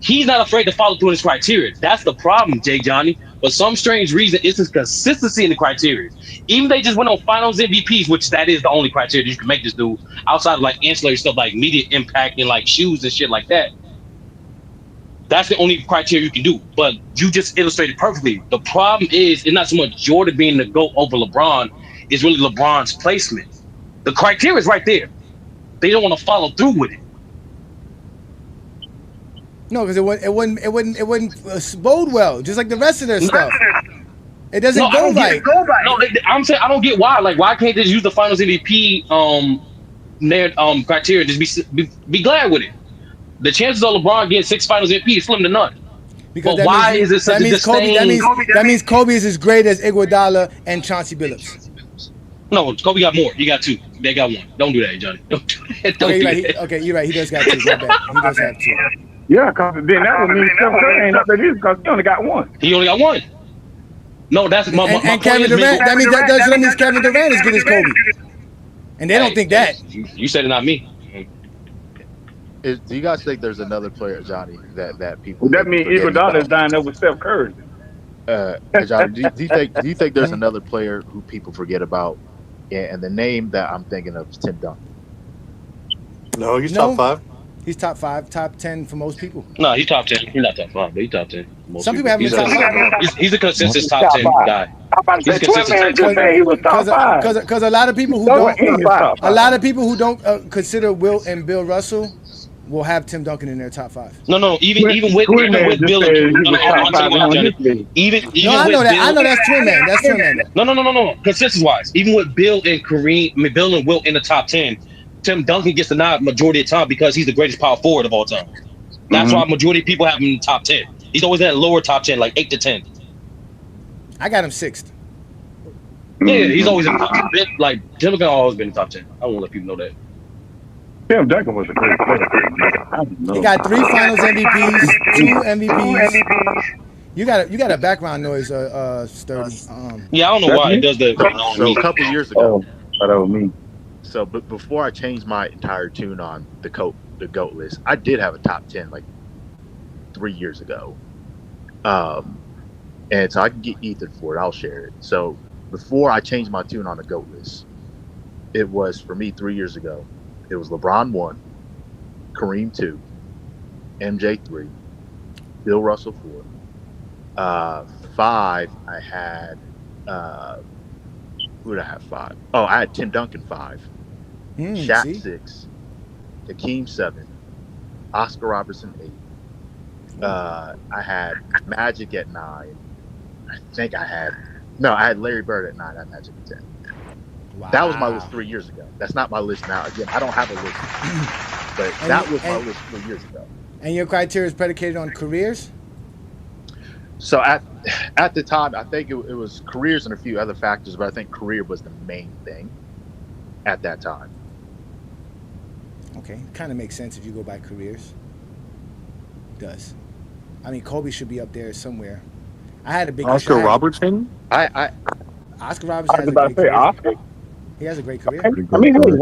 He's not afraid to follow through on his criteria. That's the problem, Jay Johnny. For some strange reason, it's his consistency in the criteria. Even they just went on finals MVPs, which that is the only criteria that you can make this dude outside of like ancillary stuff like media impact and like shoes and shit like that. That's the only criteria you can do. But you just illustrated perfectly. The problem is it's not so much Jordan being the GOAT over LeBron, it's really LeBron's placement. The criteria is right there. They don't want to follow through with it. No, because it wouldn't bode well. Just like the rest of their stuff, it doesn't go right. No, I'm saying I don't get why. Like, why can't they just use the Finals MVP criteria? Just be glad with it. The chances of LeBron getting 6 Finals MVP is slim to none. Because but why is it such a disdain? That means Kobe is as great as Iguodala and Chauncey Billups. No, Kobe got more. He got 2. They got 1. Don't do that, Johnny. Don't do that. Okay, you're right. He does got 2. My bad. He does have 2. Yeah, because then that would mean Steph Curry ain't up there because he only got 1. He only got 1. No, that's my and Kevin Durant. That means Kevin Durant is good as Kobe. And they don't think that. You said it, not me. Do you guys think there's another player, Johnny, that people? That means Iguodala is dying up with Steph Curry. Johnny, do you think there's another player who people forget about? Yeah, and the name that I'm thinking of is Tim Duncan. No, he's top 5. He's top 5, top 10 for most people. No, he's top 10. He's not top 5, but he's top 10. Some people have him in top 5. He's a consensus top 10 guy. about to say, Twin Man just said he was top 5. Because a lot of people who don't consider Wilt and Bill Russell will have Tim Duncan in their top 5. No. Even with Bill and I know that's Twin Man. That's Twin Man. No. Consensus wise, even with Bill and Kareem, Bill and Wilt in the top 10, Tim Duncan gets the nod majority of the time because he's the greatest power forward of all time. That's why majority of people have him in the top 10. He's always in that lower top 10, like 8 to 10. I got him 6th. Yeah, he's always in the top 10. Like Tim Duncan always been in the top 10. I don't want to let people know that. Tim Duncan was a great player. He got 3 Finals MVPs, 2 MVPs. You got a background noise, Sturdy. Yeah, I don't know why it does that. So a couple years ago. That was me. So, but before I changed my entire tune on the GOAT list, I did have a top 10 like 3 years ago. And so I can get Ethan for it. I'll share it. So before I changed my tune on the GOAT list, it was for me 3 years ago. It was LeBron 1, Kareem 2, MJ 3, Bill Russell 4. 5, I had who did I have 5? Oh, I had Tim Duncan 5, Shaq 6, Hakeem 7, Oscar Robertson 8. I had Magic at 9. I had Larry Bird at 9. I had Magic at 10. Wow. That was my list 3 years ago. That's not my list now. Again, I don't have a list, but that was my list 3 years ago. And your criteria is predicated on careers? So at the time, I think it was careers and a few other factors, but I think career was the main thing at that time. Okay, kind of makes sense if you go by careers. It does. I mean, Kobe should be up there somewhere. I had a big Oscar Robertson. Oscar Robertson has a great career. Oscar. He has a great career. I mean,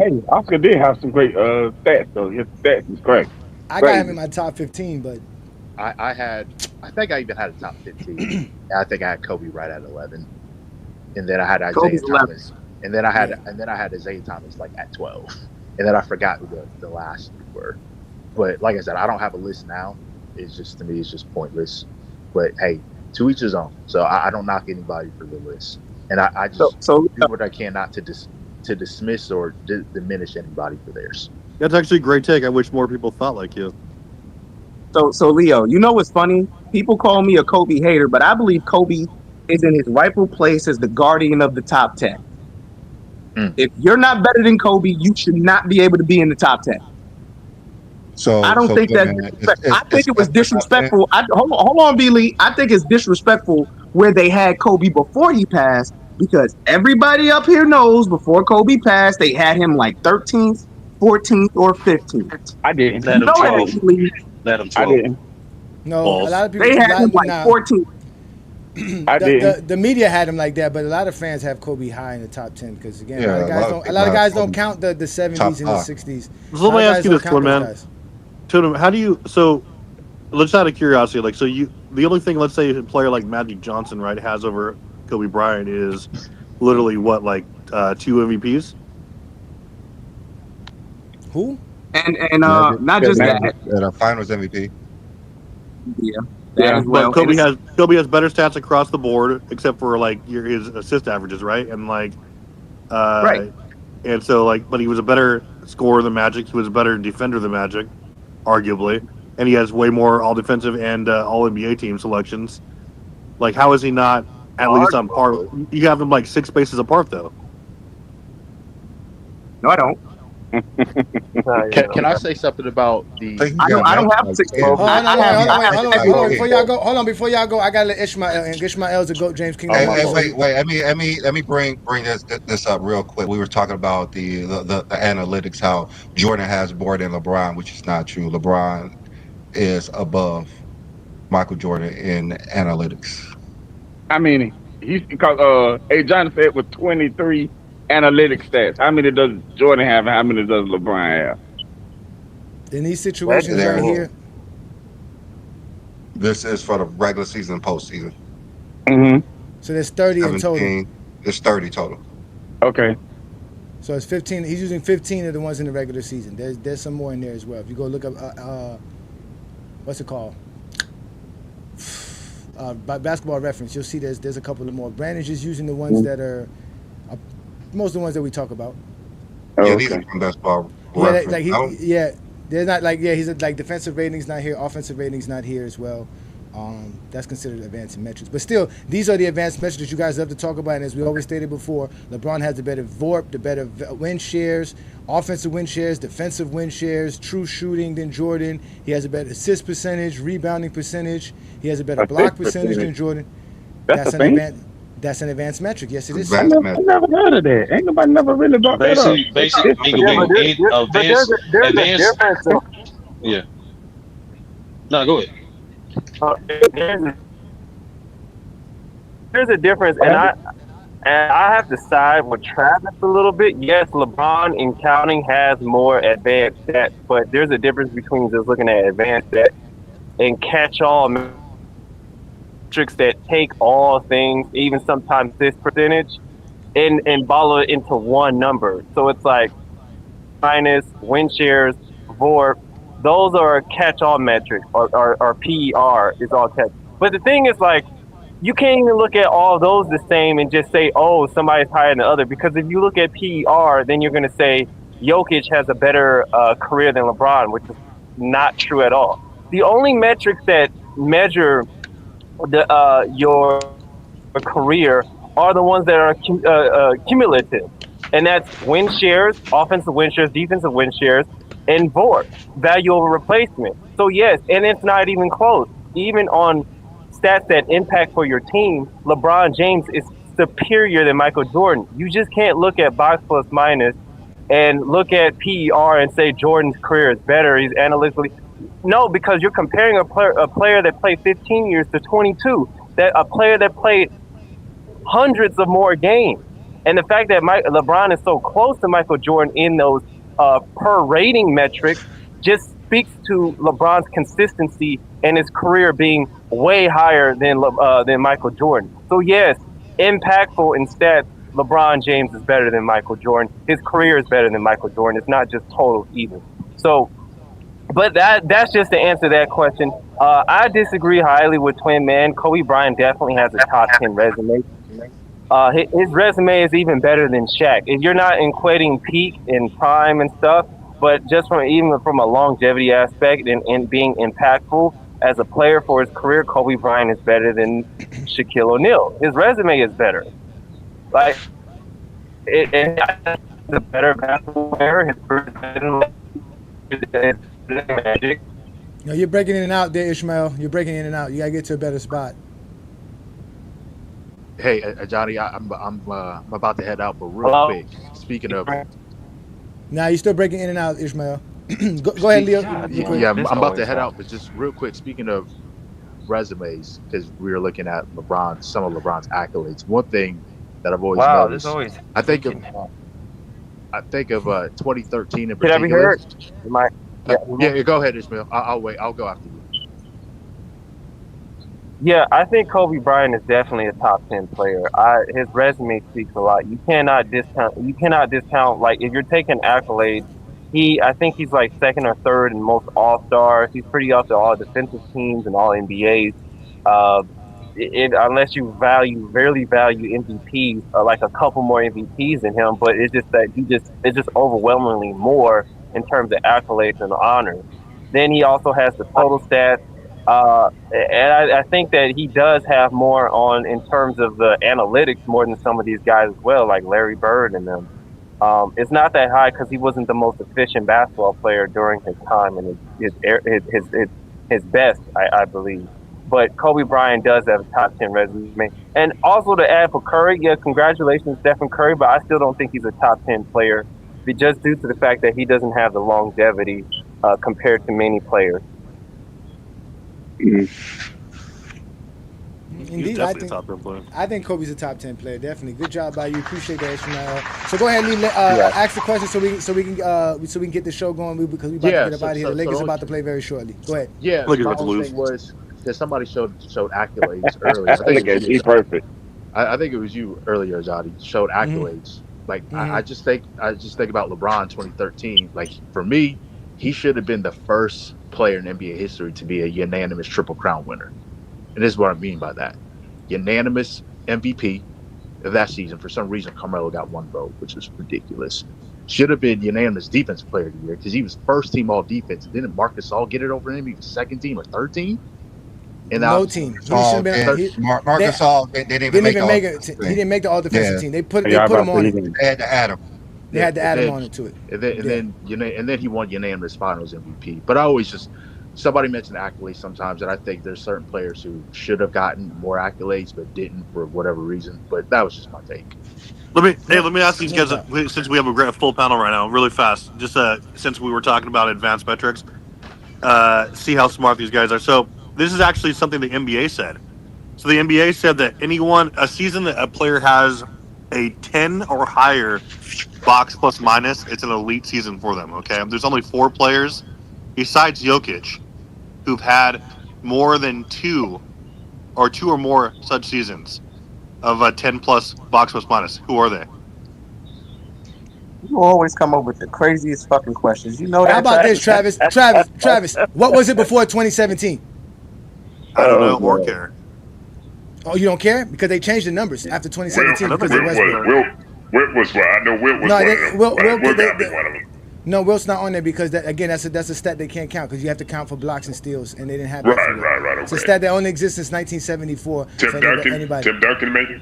hey, Oscar did have some great stats, though. His stats is great. I got him in my top 15, but I think I even had a top 15. I think I had Kobe right at 11, and then I had Isaiah Thomas, and then I had Isaiah Thomas like at 12, and then I forgot who the last three were. But like I said, I don't have a list now. It's just, to me, it's just pointless. But hey, to each his own. So I don't knock anybody for the list, and I just do what I can not to dismiss or diminish anybody for theirs. That's actually a great take. I wish more people thought like you. So Leo, you know what's funny? People call me a Kobe hater, but I believe Kobe is in his rightful place as the guardian of the top 10. If you're not better than Kobe, you should not be able to be in the top 10. So I don't think that. I think it was disrespectful. Hold on, B-Lee. I think it's disrespectful where they had Kobe before he passed, because everybody up here knows before Kobe passed, they had him like 13th, 14th, or 15th. I didn't. Let him 12. Let him 12. I didn't. No, a lot of people. They had him like 14th. The media had him like that, but a lot of fans have Kobe high in the top 10 because again, a lot of guys don't count the 70s and the 60s. So let me ask you this one, man. How do you? So, let's out of curiosity, like, so the only thing, let's say a player like Magic Johnson, right, has over Kobe Bryant is literally what, like 2 MVPs? Who? And not just that. And a Finals MVP. Yeah. Well, Kobe has better stats across the board, except for like his assist averages, right? And like, right. And so like, but he was a better scorer than Magic. He was a better defender than Magic, arguably, and he has way more all defensive and all NBA team selections. Like, how is he not at least on par? You have him like 6 spaces apart, though. No, I don't. Can I say something about the? I don't have 6. Hold on, before y'all go, I gotta let Ishmael, and Ishmael's a GOAT James Kingdom. Wait. Let me bring this up real quick. We were talking about the analytics, how Jordan has more than LeBron, which is not true. LeBron is above Michael Jordan in analytics. I mean, he's because John said with 23 analytic stats. How many does Jordan have and how many does LeBron have? In these situations right here. This is for the regular season and postseason. Mm-hmm. So there's 30 in total. There's 30 total. Okay. So it's 15. He's using 15 of the ones in the regular season. There's some more in there as well. If you go look up, what's it called? by Basketball Reference, you'll see there's a couple of more. Brandon's just using the ones that are most of the ones that we talk about. Yeah, these are from Basketball Reference. They're not like he's like defensive ratings not here, offensive ratings not here as well. That's considered advanced metrics. But still, these are the advanced metrics that you guys love to talk about. And as we always stated before, LeBron has the better VORP, the better win shares, offensive win shares, defensive win shares, true shooting than Jordan. He has a better assist percentage, rebounding percentage. He has a better block percentage than Jordan. That's an advanced metric. Yes, it is. I never heard of that. Ain't nobody never really brought that up. Basically, advanced. Yeah. No, go ahead. There's a difference, and I have to side with Travis a little bit. Yes, LeBron in counting has more advanced stats, but there's a difference between just looking at advanced stats and catch-all metrics that take all things, even sometimes this percentage, and bottle it into one number. So it's like minus, win shares, VORP. Those are catch-all metrics, or PER is all catch. But the thing is, like, you can't even look at all those the same and just say, oh, somebody's higher than the other. Because if you look at PER, then you're going to say Jokic has a better career than LeBron, which is not true at all. The only metrics that measure your career are the ones that are cumulative. And that's win shares, offensive win shares, defensive win shares, and VORP, value over replacement. So yes, and it's not even close. Even on stats that impact for your team, LeBron James is superior than Michael Jordan. You just can't look at box plus minus and look at PER and say Jordan's career is better. He's analytically no, because you're comparing a player that played 15 years to 22, that a player that played hundreds of more games. And the fact that LeBron is so close to Michael Jordan in those per rating metrics just speaks to LeBron's consistency and his career being way higher than Michael Jordan. So yes, impactful in stats, LeBron James is better than Michael Jordan. His career is better than Michael Jordan. It's not just total either. So, but that's just to answer that question. I disagree highly with Twin Man. Kobe Bryant definitely has a top 10 resume. His resume is even better than Shaq. If you're not equating peak and prime and stuff, but just from a longevity aspect and being impactful as a player for his career, Kobe Bryant is better than Shaquille O'Neal. His resume is better. Like, he's a better basketball player. His career is better than Magic. No, you're breaking in and out there, Ishmael. You're breaking in and out. You gotta get to a better spot. Hey, Johnny, I'm about to head out, but real quick. Speaking of, now you're still breaking in and out, Ishmael. go ahead, Leo. Yeah, I'm about to head out, but just real quick. Speaking of resumes, because we were looking at some of LeBron's accolades. One thing that I've always noticed, I think of 2013 in particular. Can I be heard? Yeah, go ahead, Ishmael. I'll wait. I'll go after you. Yeah, I think Kobe Bryant is definitely a top 10 player. His resume speaks a lot. You cannot discount. Like, if you're taking accolades, I think he's like second or third in most All-Stars. He's pretty up to all defensive teams and all NBAs. Unless you really value MVPs, like a couple more MVPs than him, but it's just that it's just overwhelmingly more in terms of accolades and honors. Then he also has the total stats. And I think that he does have more in terms of the analytics more than some of these guys as well, like Larry Bird and them. It's not that high because he wasn't the most efficient basketball player during his time and his best, I believe. But Kobe Bryant does have a top 10 resume. And also to add for Curry, yeah, congratulations, Stephen Curry, but I still don't think he's a top 10 player just due to the fact that he doesn't have the longevity compared to many players. Indeed, I think Kobe's a top 10 player. Definitely, good job by you. Appreciate that, Ishmael. So go ahead, Lee. Ask the question so we can get the show going because we about to get up out of here. The Lakers about to play very shortly. Go ahead. Yeah, my whole thing was that somebody showed accolades earlier. I think perfect. I think it was you earlier, Johnny. Showed accolades. Like I just think about LeBron 2013. Like for me, he should have been the first player in NBA history to be a unanimous Triple Crown winner. And this is what I mean by that. Unanimous MVP of that season. For some reason, Carmelo got 1 vote, which is ridiculous. Should have been unanimous defensive player of the year because he was first team all defense. Didn't Marcus All get it over him? He was second team or third team? And no team. He should have been. Marcus All, they didn't even make it. He didn't make the all defensive team. They put him on it. They had to add him. They had to add him on it to it. And then he won unanimous Finals MVP. But I always just somebody mentioned accolades sometimes, and I think there's certain players who should have gotten more accolades but didn't for whatever reason. But that was just my take. Let me ask these guys, since we have a full panel right now, really fast. Just since we were talking about advanced metrics, see how smart these guys are. So this is actually something the NBA said. So the NBA said that a season that a player has a 10 or higher box plus minus, it's an elite season for them. Okay, there's only 4 players besides Jokic who've had more than 2 or more such seasons of a 10 plus box plus minus. Who are they? You always come up with the craziest fucking questions. You know that. How about this, Travis? Travis, what was it before 2017? I don't know or care. Oh, you don't care? Because they changed the numbers after 2017 because of Westbrook. Wilt was one. I know Wilt was one of them. Wilt got to be one of them. No, Wilt's not on there because that's a stat they can't count because you have to count for blocks and steals, and they didn't have that. Right. Okay. It's a stat that only exists since 1974. Tim Duncan maybe?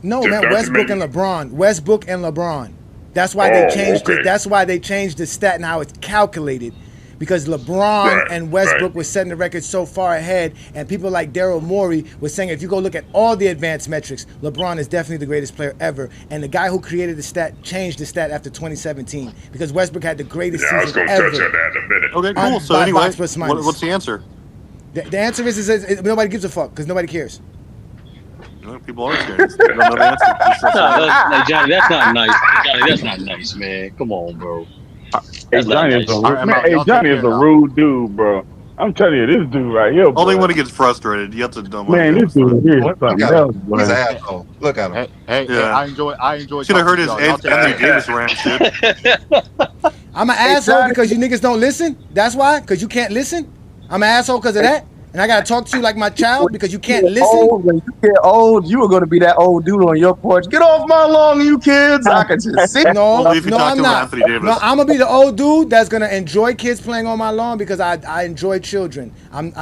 No, man, Westbrook and LeBron. That's why they changed it. That's why they changed the stat and how it's calculated. Because LeBron and Westbrook were setting the record so far ahead, and people like Daryl Morey was saying if you go look at all the advanced metrics, LeBron is definitely the greatest player ever. And the guy who created the stat changed the stat after 2017 because Westbrook had the greatest season ever. I was going to touch on that in a minute. Okay, cool. So anyway, what's the answer? The answer is nobody gives a fuck because nobody cares. People are scared. They don't know the answer. Johnny, that's not nice. Johnny, that's not nice, man. Come on, bro. Johnny is a rude dude, bro. I'm telling you, this dude right here. Only when he gets frustrated, you have to dumb. Man, this dude here. He's an asshole. Look at him. Hey, I enjoy. Should have heard his Anthony Davis rant. I'm an asshole because you niggas don't listen. That's why, because you can't listen. I'm an asshole because of that. And I gotta talk to you like my child because you can't listen. When you get old, you are gonna be that old dude on your porch. Get off my lawn, you kids! I can just see. No, I'm not. No, I'm gonna be the old dude that's gonna enjoy kids playing on my lawn because I enjoy children.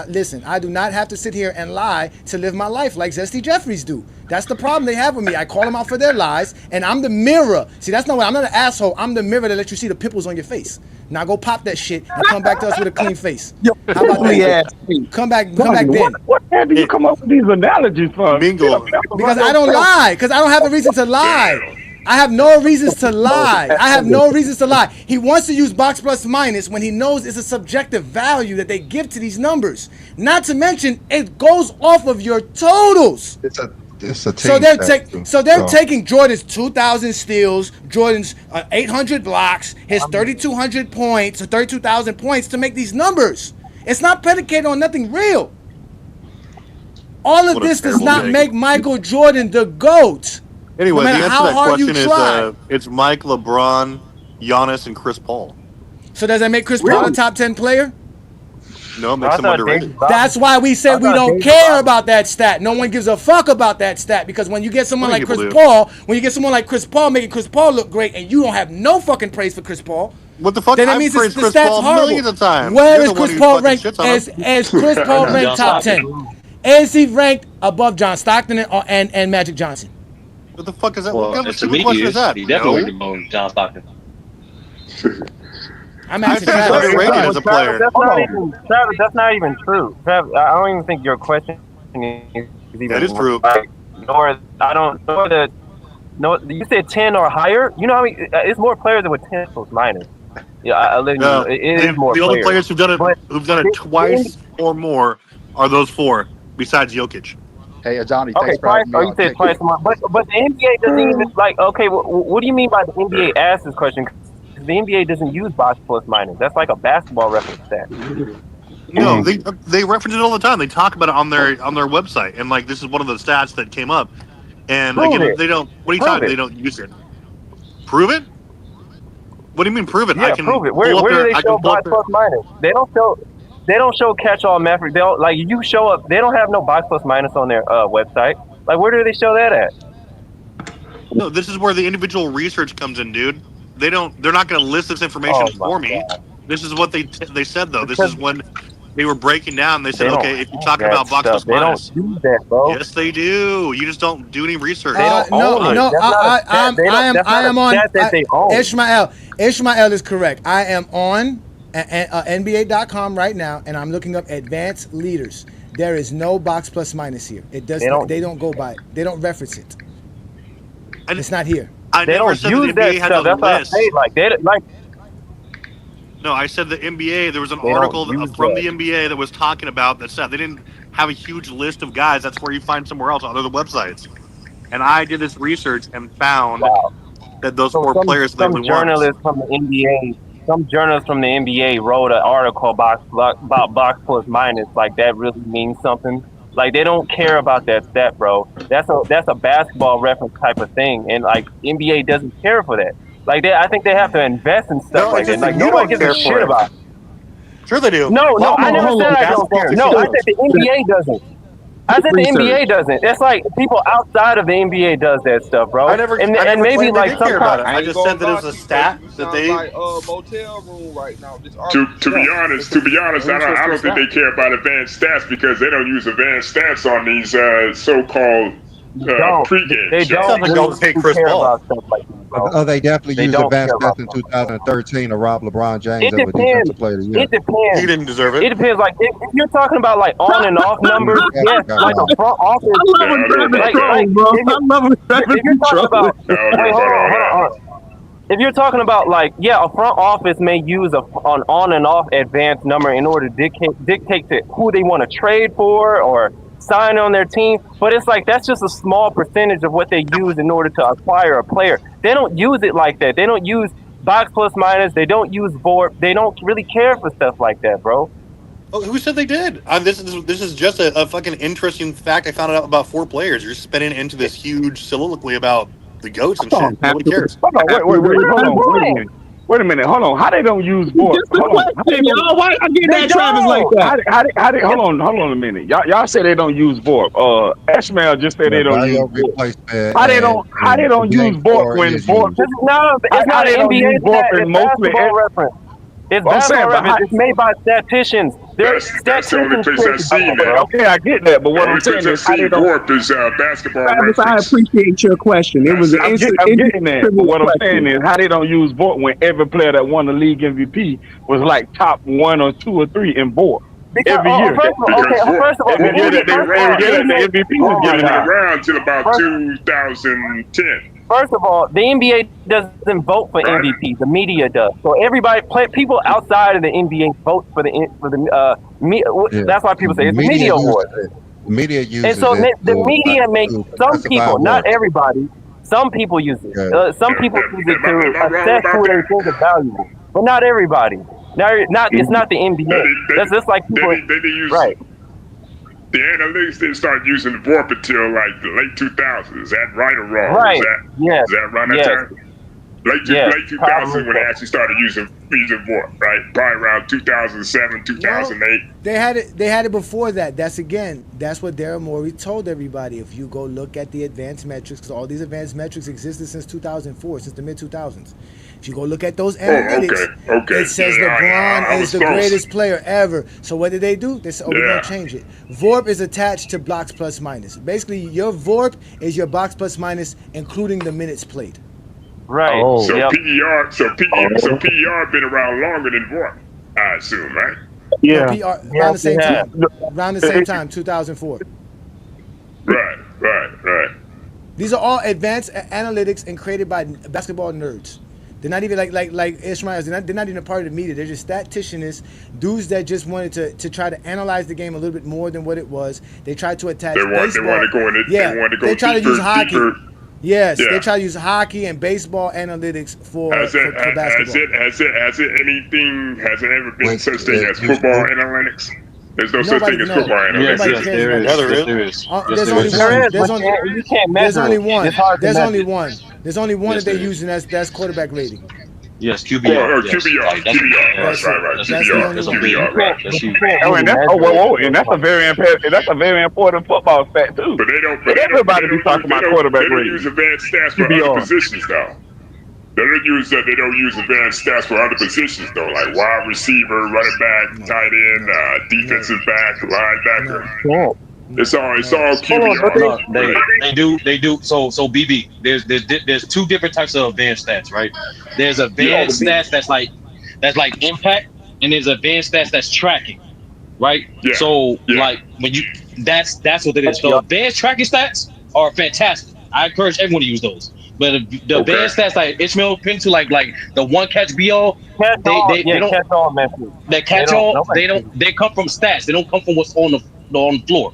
Listen, I do not have to sit here and lie to live my life like Zesty Jeffries do. That's the problem they have with me. I call them out for their lies, and I'm the mirror. See, that's not what I'm not an asshole. I'm the mirror that lets you see the pimples on your face. Now go pop that shit and come back to us with a clean face. How about that? Come back then. What do you come up with these analogies for? Because I don't lie. Because I don't have a reason to lie. I have no reasons to lie. He wants to use box plus minus when he knows it's a subjective value that they give to these numbers. Not to mention, it goes off of your totals. It's a team they're taking Jordan's 2,000 steals, Jordan's 800 blocks, his 3,200 points, or 32,000 points to make these numbers. It's not predicated on nothing real. All of this does not make Michael Jordan the GOAT. Anyway, no the answer how to that hard question you try. is it's Mike, LeBron, Giannis, and Chris Paul. So does that make Chris Paul a top 10 player? No, it makes him underrated. That's why we said we don't care about that stat. No one gives a fuck about that stat because when you get someone like Chris Paul, making Chris Paul look great, and you don't have no fucking praise for Chris Paul. What the fuck? Then that means the Chris stat's Paul horrible. millions of times. Where is Chris Paul ranked? As Chris Paul ranked top 10? Is he ranked above John Stockton and Magic Johnson? What the fuck is that? Well, what kind of to me, question is that? He definitely ranked above John Stockton. I'm asking Travis. Underrated as a player. Travis, that's not even true. Travis, I don't even think your question is even. That is true. You said 10 or higher. You know how many? It's more players than with 10 plus minus. Yeah, it is more. The only players who've done it twice or more are those 4, besides Jokic. Hey, Johnny, okay, thanks for having me on. You said twice more, but the NBA doesn't even like. Okay, what do you mean by the NBA asked this question? The NBA doesn't use box plus minus. That's like a basketball reference stat. No, they reference it all the time. They talk about it on their website, and like this is one of the stats that came up. And again, they don't. What are you talking? They don't use it. Prove it. What do you mean prove it? Yeah, prove it. Where do they show box plus minus? They don't show. They don't show catch-all metrics. They don't like you show up. They don't have no box plus minus on their website. Like, where do they show that at? No, this is where the individual research comes in, dude. They're not going to list this information for me. This is what they said though. This is when they were breaking down. They said, okay, if you're talking about box plus minus, they don't do that, bro. Yes, they do. You just don't do any research. They don't own it. I am on. Ishmael is correct. I am on NBA.com right now, and I'm looking up advanced leaders. There is no box plus minus here. It does. They don't go by it. They don't reference it. It's not here. I they never don't said use the NBA that had stuff. a That's what I list. say. Like. No, I said the NBA. There was an article from the NBA that was talking about that stuff. They didn't have a huge list of guys. That's where you find somewhere else on other websites. And I did this research and found that those four players. Some journalists from the NBA. Some journalists from the NBA wrote an article about box plus minus. Like, that really means something. Like, they don't care about that stat, bro. That's a basketball reference type of thing, and like NBA doesn't care for that. Like, I think they have to invest in stuff like that. Like, nobody gives a shit about it. Sure they do. No, I never said I don't care. No, I said the NBA doesn't. I said the NBA doesn't. It's like people outside of the NBA does that stuff, bro. I never maybe claimed like they did care about it. sometimes I just said that it was a stat that they. Like motel room right now. To be honest, I don't think they care about advanced stats because they don't use advanced stats on these so-called pregame. They don't take Chris Paul. Oh, they definitely used advanced stats in 2013 to rob LeBron James It of a depends. defensive player of the year. It depends. He didn't deserve it. It depends. Like, if you're talking about like on and off numbers, yes, like a front office. I love when Travis trolls, bro. I love when Travis trolls. Hold on. If you're talking about like, a front office may use an on and off advanced number in order to dictate to who they want to trade for or sign on their team, but it's like that's just a small percentage of what they use in order to acquire a player. They don't use it like that. They don't use box plus minus. They don't use VORP. They don't really care for stuff like that, bro. Oh, who said they did? This is just a fucking interesting fact. I found out about four players. You're spinning into this huge soliloquy about the GOATs and shit. Nobody cares. Hold on, wait a minute. Hold on. How they don't use VORP? Hold on. Why I get that Travis like that? How they, hold on a minute. Y'all say they don't use VORP. Ishmael just said they don't use VORP. How they don't use VORP when VORP? No, it's not an NBA stat. It's basketball reference. It's basketball reference. It's made by statisticians. That's the only place I've seen that. Okay, I get that, but what I'm saying is how they don't. VORP is basketball Travis, reference. I appreciate your question. It was I'm getting that, but what I'm saying is how they don't use VORP when every player that won the league MVP was like top 1 or 2 or 3 in VORP. Every year. First of all, every year that the MVP was getting around till about 2010. First of all, the NBA doesn't vote for MVP. The media does. So people outside of the NBA vote for the that's why people say it's a media award. Media uses and so the media makes some people, not everybody. Some people use it. Some people use it to assess who they think is valuable, but not everybody. It's not the NBA. That's just like people. They use right. The analytics didn't start using VORP until like the late 2000s. Is that right or wrong? Right. Is that around that time? Late 2000s when they actually started using VORP, right? Probably around 2007, 2008. They had it before that. That's what Daryl Morey told everybody. If you go look at the advanced metrics, because all these advanced metrics existed since 2004, since the mid 2000s. If you go look at those analytics, it says LeBron is the greatest player ever. So what did they do? They said, we're going to change it. VORP is attached to box plus minus. Basically, your VORP is your box plus minus, including the minutes played. Right. So PER been around longer than VORP, I assume, right? Yeah. PER, around the same time, 2004. Right. These are all advanced analytics and created by basketball nerds. They're not even like Ishmael. They're not even a part of the media. They're just statisticians, dudes that just wanted to try to analyze the game a little bit more than what it was. They tried to attach baseball. They want to go they try to use hockey. Deeper. Yes, they try to use hockey and baseball analytics for basketball. Has there ever been such thing as football analytics? There's no such thing as football analytics. There is. There's only one that they're using. That's quarterback rating. Yes, QBR. QBR. Right. QBR. That's QBR. Right. That's huge. And that's a very important football stat too. But they don't. Everybody be talking about quarterback They don't rating. use advanced stats for other positions though. They don't use advanced stats for other positions though, like wide receiver, running back, tight end, defensive back, linebacker. It's all QBR. They do. So BB, there's two different types of advanced stats, right? There's advanced stats that's like impact, and there's advanced stats that's tracking, right? Yeah. So like when you that's what it is. So advanced tracking stats are fantastic. I encourage everyone to use those. But the advanced stats like Ishmael Pinto, like the one catch BO, they don't catch all metrics. They catch all. They come from stats. They don't come from what's on the floor.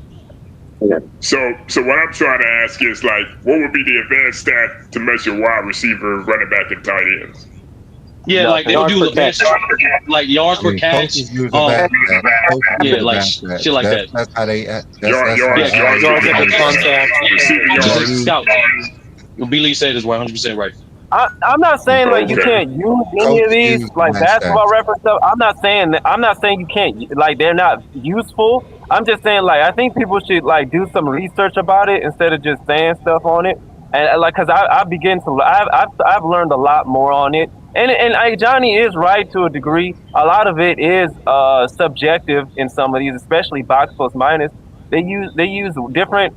So what I'm trying to ask is like, what would be the advanced stat to measure wide receiver, running back, and tight ends? Yeah, like they don't do advanced, like yards per catch. Shit like that. That's how they. Yards. Scout. Billy said is 100% right. I'm not saying like you can't use any of these like basketball reference stuff. I'm not saying you can't, like they're not useful. I'm just saying like I think people should like do some research about it instead of just saying stuff on it. And like, cause I've learned a lot more on it. And Johnny is right to a degree. A lot of it is subjective in some of these, especially box plus minus. They use different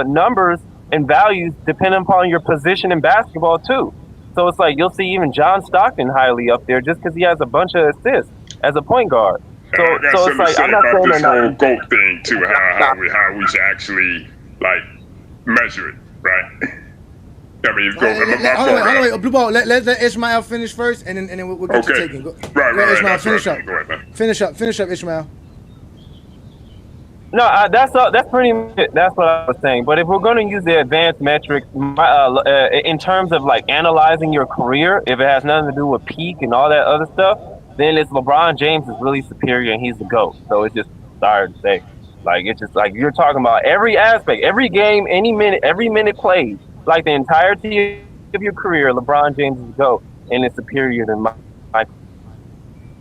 numbers and values depending upon your position in basketball too. So it's like you'll see even John Stockton highly up there just because he has a bunch of assists as a point guard. So it's like I'm not saying this whole GOAT thing too, how we should actually like measure it, right? I mean, hold on, Blue Ball. Let Ishmael finish first, and then we'll get you taken. Right. Ishmael, finish up. Go ahead, man. Finish up, Ishmael. No, that's pretty much it. That's what I was saying. But if we're going to use the advanced metrics in terms of like analyzing your career, if it has nothing to do with peak and all that other stuff, then it's LeBron James is really superior and he's the GOAT. So it's just sorry to say, like it's just like you're talking about every aspect, every game, every minute played, like the entirety of your career. LeBron James is the GOAT and it's superior than my.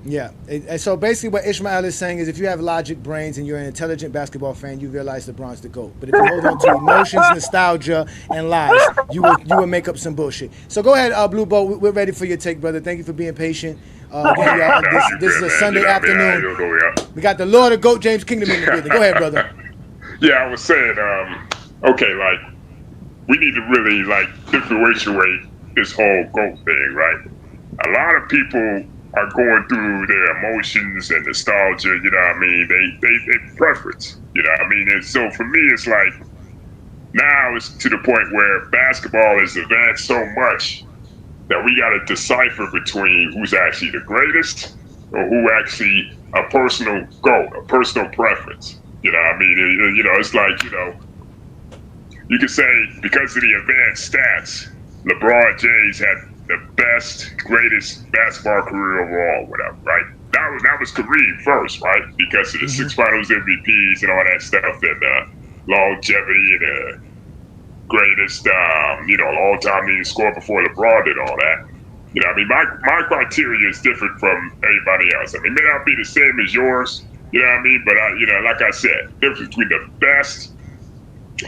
Yeah, and so basically what Ishmael is saying is if you have logic brains and you're an intelligent basketball fan, you realize LeBron's the GOAT. But if you hold on to emotions, nostalgia, and lies, you will make up some bullshit. So go ahead, Blue Bow. We're ready for your take, brother. Thank you for being patient. Again, y'all, this is a Sunday afternoon. We got the Lord of GOAT James Kingdom in the building. Go ahead, brother. Yeah, I was saying, okay, like we need to really like differentiate this whole GOAT thing, right? A lot of people are going through their emotions and nostalgia, you know what I mean? They preference, you know what I mean? And so for me, it's like, now it's to the point where basketball is advanced so much that we got to decipher between who's actually the greatest or who actually a personal GOAT, a personal preference, you know what I mean? You know, it's like, you know, you could say because of the advanced stats, LeBron James had the best, greatest basketball career overall, whatever, right? That was Kareem first, right? Because of the 6 Finals MVPs and all that stuff, and longevity and the greatest, all-time leading scorer before LeBron did all that. You know, I mean, my criteria is different from everybody else. I mean, it may not be the same as yours, you know what I mean? But like I said, difference between the best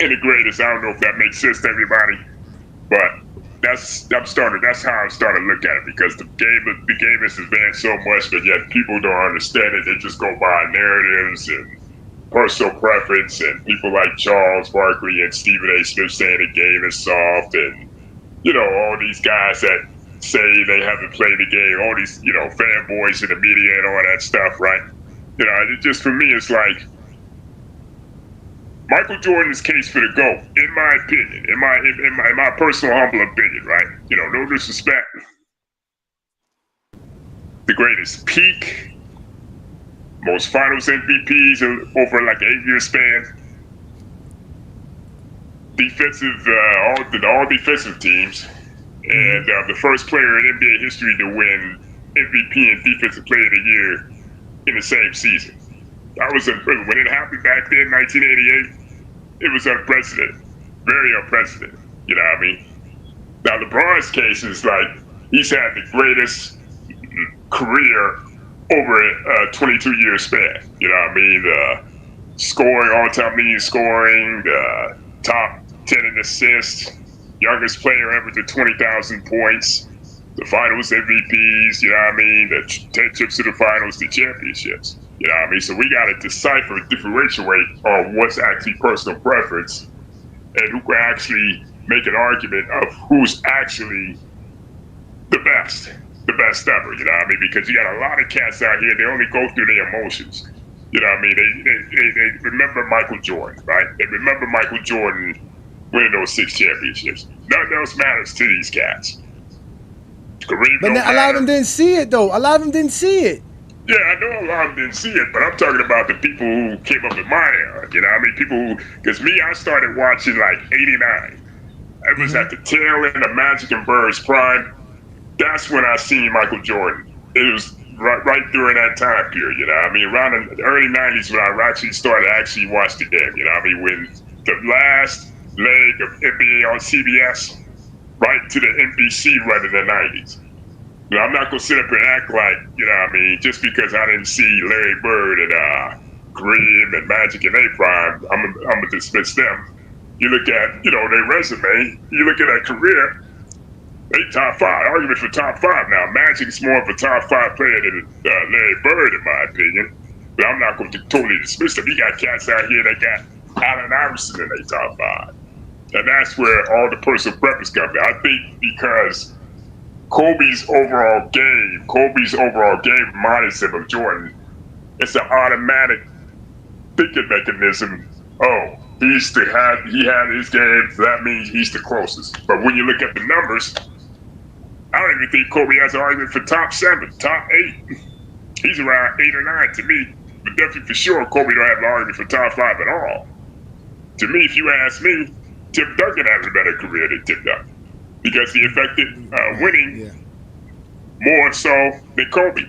and the greatest. I don't know if that makes sense to everybody, but that's how I'm starting to look at it, because the game is advanced so much, but yet people don't understand it. They just go by narratives and personal preference, and people like Charles Barkley and Stephen A. Smith saying the game is soft, and all these guys that say they haven't played the game, all these fanboys in the media and all that stuff, right? It just, for me, it's like Michael Jordan's case for the GOAT, in my opinion, in my personal humble opinion, right? No disrespect. The greatest peak, most finals MVPs over like an 8-year span. Defensive, all defensive teams, and the first player in NBA history to win MVP and Defensive Player of the Year in the same season. That was when it happened back then, 1988. It was unprecedented, very unprecedented. You know what I mean? Now LeBron's case is like he's had the greatest career over a 22-year span. You know what I mean? The scoring, all-time leading scoring, the top 10 in assists, youngest player ever to 20,000 points, the finals MVPs, you know what I mean? The 10 trips to the finals, the championships. You know what I mean? So we got to decipher, differentiate on what's actually personal preference and who can actually make an argument of who's actually the best ever, you know what I mean? Because you got a lot of cats out here, they only go through their emotions. You know what I mean? They remember Michael Jordan, right? They remember Michael Jordan winning those 6 championships. Nothing else matters to these cats. Kareem But a lot of them didn't see it, though. A lot of them didn't see it. Yeah, I know a lot of them didn't see it, but I'm talking about the people who came up in my era. You know what I mean? People who, because me, I started watching like 89. It was at the tail end of Magic and Bird's prime. That's when I seen Michael Jordan. It was right during that time period, you know what I mean? Around the early 90s when I actually started to actually watch the game, you know what I mean? When the last leg of NBA on CBS, right to the NBC run in the 90s. You know, I'm not going to sit up and act like, you know what I mean, just because I didn't see Larry Bird and Kareem and Magic in their prime, I'm going to dismiss them. You look at, you know, their resume, you look at their career, they top 5, argument for top 5 now. Magic's more of a top 5 player than Larry Bird, in my opinion. But I'm not going to totally dismiss them. You got cats out here that got Allen Iverson in their top 5. And that's where all the personal preference comes in. I think because Kobe's overall game minus him of Jordan, it's an automatic thinking mechanism. Oh, he had his game, so that means he's the closest. But when you look at the numbers, I don't even think Kobe has an argument for top 7, top 8. He's around 8 or 9 to me, but definitely for sure, Kobe don't have an argument for top 5 at all. To me, if you ask me, Tim Duncan has a better career than Tim Duncan because he affected winning more so than Kobe.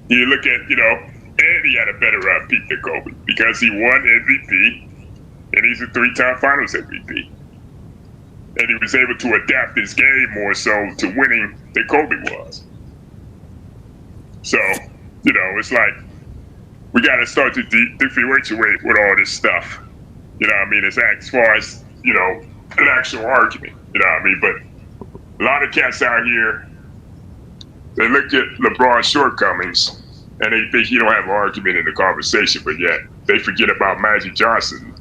You look at, you know, and he had a better peak than Kobe because he won MVP and he's a 3-time Finals MVP. And he was able to adapt his game more so to winning than Kobe was. So, you know, it's like we got to start to differentiate with all this stuff. You know what I mean? It's as far as, you know, an actual argument. You know what I mean? But a lot of cats out here, they look at LeBron's shortcomings and they think he don't have an argument in the conversation, but yet they forget about Magic Johnson,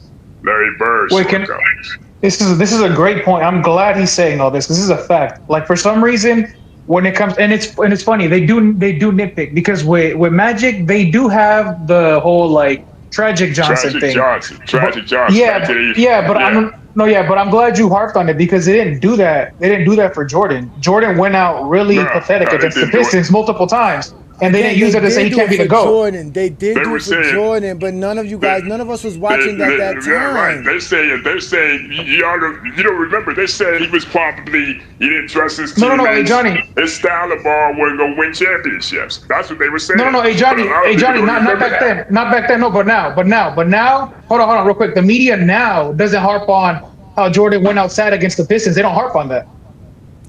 Larry Bird's shortcomings. This is a great point. I'm glad he's saying all this. This is a fact. Like for some reason, when it comes, and it's funny, they do nitpick because with Magic, they do have the whole like Tragic Johnson thing. Tragic Johnson. But I'm glad you harped on it because they didn't do that. They didn't do that for Jordan. Jordan went out really pathetic against the Pistons multiple times. And they didn't use it to say he can't be the GOAT. Jordan. They did do it for Jordan, but none of you guys, none of us was watching at that time. Yeah, right. They're saying, you don't remember, they said he was probably, he didn't trust his teammates. Hey, Johnny. His style of ball wasn't going to win championships. That's what they were saying. Hey, Johnny, not back then. Not back then, no, but now, hold on, real quick. The media now doesn't harp on how Jordan went outside against the Pistons. They don't harp on that.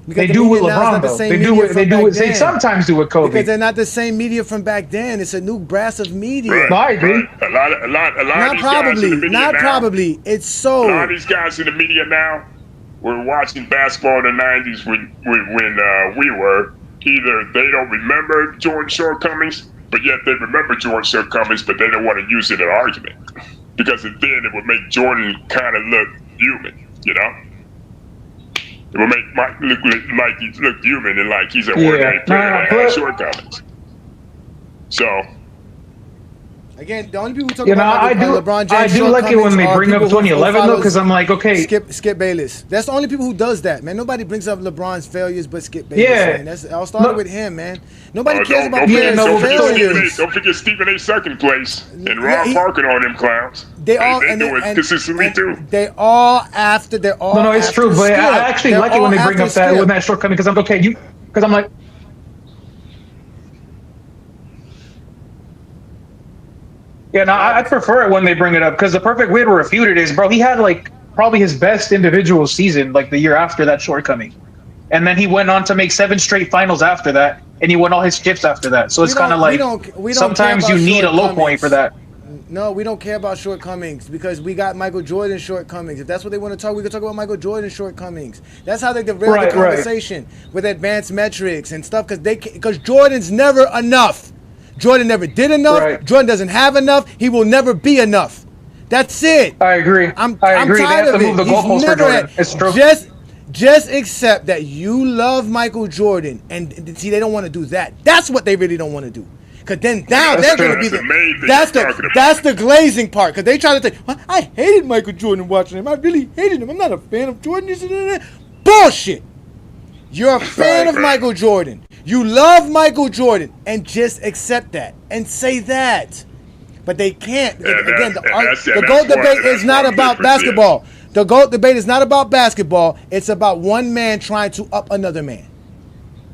Because they do with LeBron, though. They sometimes do with Kobe. Because they're not the same media from back then. It's a new brass of media. Right. No, I agree. A lot of these guys in the media not now, probably. It's so. A lot of these guys in the media now were watching basketball in the 90s when we were. Either they don't remember Jordan's shortcomings, but yet they remember Jordan's shortcomings, but they don't want to use it in an argument. Because then it would make Jordan kind of look human, you know? It will make Mike look like he look human and like he's a ordinary player that has shortcomings. So again, the only people who talk about LeBron James, I do like it when they bring up 2011 though, because I'm like, okay, Skip Bayless. That's the only people who does that, man. Nobody brings up LeBron's failures, but Skip Bayless. Yeah, man. I'll start with him, man. Nobody cares about players' failures. Don't forget Stephen A. second place and Rob Parker on them clowns. They all do it consistently too. They're all after. No, it's true, but I actually like it when they bring up that shortcoming because I'm okay. Because I'm like. Yeah, no, I prefer it when they bring it up because the perfect way to refute it is, bro, he had like probably his best individual season like the year after that shortcoming. and then he went on to make 7 straight finals after that, and he won all his chips after that. So it's kind of like sometimes you need a low point for that. No, we don't care about shortcomings because we got Michael Jordan's shortcomings. If that's what they want to talk, we can talk about Michael Jordan's shortcomings. That's how they derail the conversation with advanced metrics and stuff because Jordan's never enough. Jordan never did enough. Jordan doesn't have enough. He will never be enough. That's it. I agree. I agree. They have to move the goalposts for Jordan. It's true. Just accept that you love Michael Jordan, and see, they don't want to do that. That's what they really don't want to do. Cause then now they're gonna be that's the glazing part. Cause they try to say, well, I hated Michael Jordan watching him. I really hated him. I'm not a fan of Jordan. Bullshit. You're a fan of Michael Jordan. You love Michael Jordan, and just accept that and say that. But they can't. Again, the GOAT debate is not about basketball. The GOAT debate is not about basketball. It's about one man trying to up another man.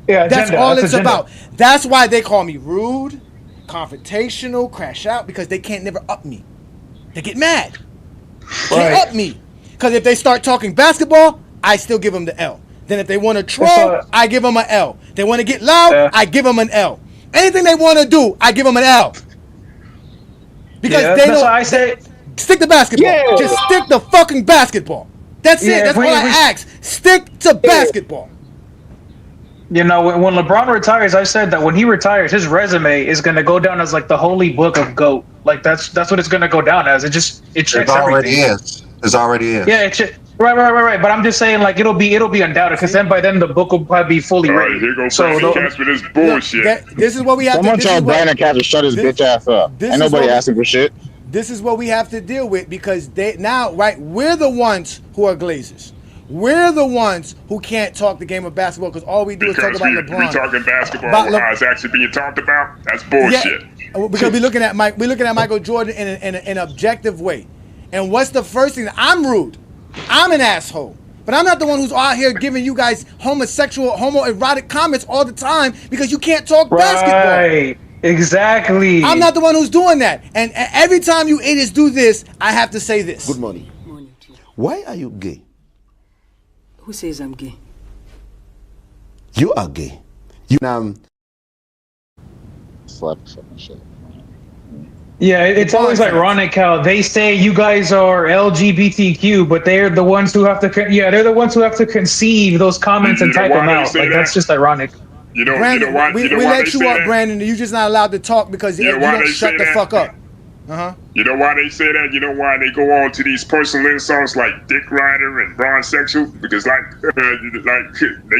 Yeah, that's all it's about. That's why they call me rude, confrontational, crash out, because they can't never up me. They get mad. Can't up me. Because if they start talking basketball, I still give them the L. Then if they want to troll, I give them an L. They want to get loud, I give them an L. Anything they want to do, I give them an L. Because they don't. I say, stick to basketball. Yeah. Just stick to fucking basketball. That's it. That's all I ask. Stick to basketball. You know, when LeBron retires, I said that when he retires, his resume is going to go down as like the holy book of GOAT. Like that's what it's going to go down as. It checks already everything. It already is. Yeah, right. But I'm just saying, like it'll be undoubted because then by then the book will probably be fully ready. Here goes Casper, this bullshit. This is what we have to do. Someone tell Brandon Casper shut his bitch ass up. Ain't nobody asking for shit. This is what we have to deal with because we're the ones who are glazers. We're the ones who can't talk the game of basketball because all we do is talk about LeBron. We talking basketball how it's actually being talked about. That's bullshit. Yeah, because we're looking at Michael Jordan in an objective way. And what's the first thing? I'm rude. I'm an asshole. But I'm not the one who's out here giving you guys homoerotic comments all the time because you can't talk basketball. Right. Exactly. I'm not the one who's doing that. And every time you idiots do this, I have to say this. Good morning. Why are you gay? Who says I'm gay? You are gay. Yeah, it's always ironic how they say you guys are LGBTQ, but they're the ones who have to. They're the ones who have to conceive those comments and type them out. Like that's just ironic. Brandon, we let you up, Brandon. You're just not allowed to talk because you don't shut the fuck up. You know why they say that? You know why they go on to these personal insults like dick rider and bronzexual? Because they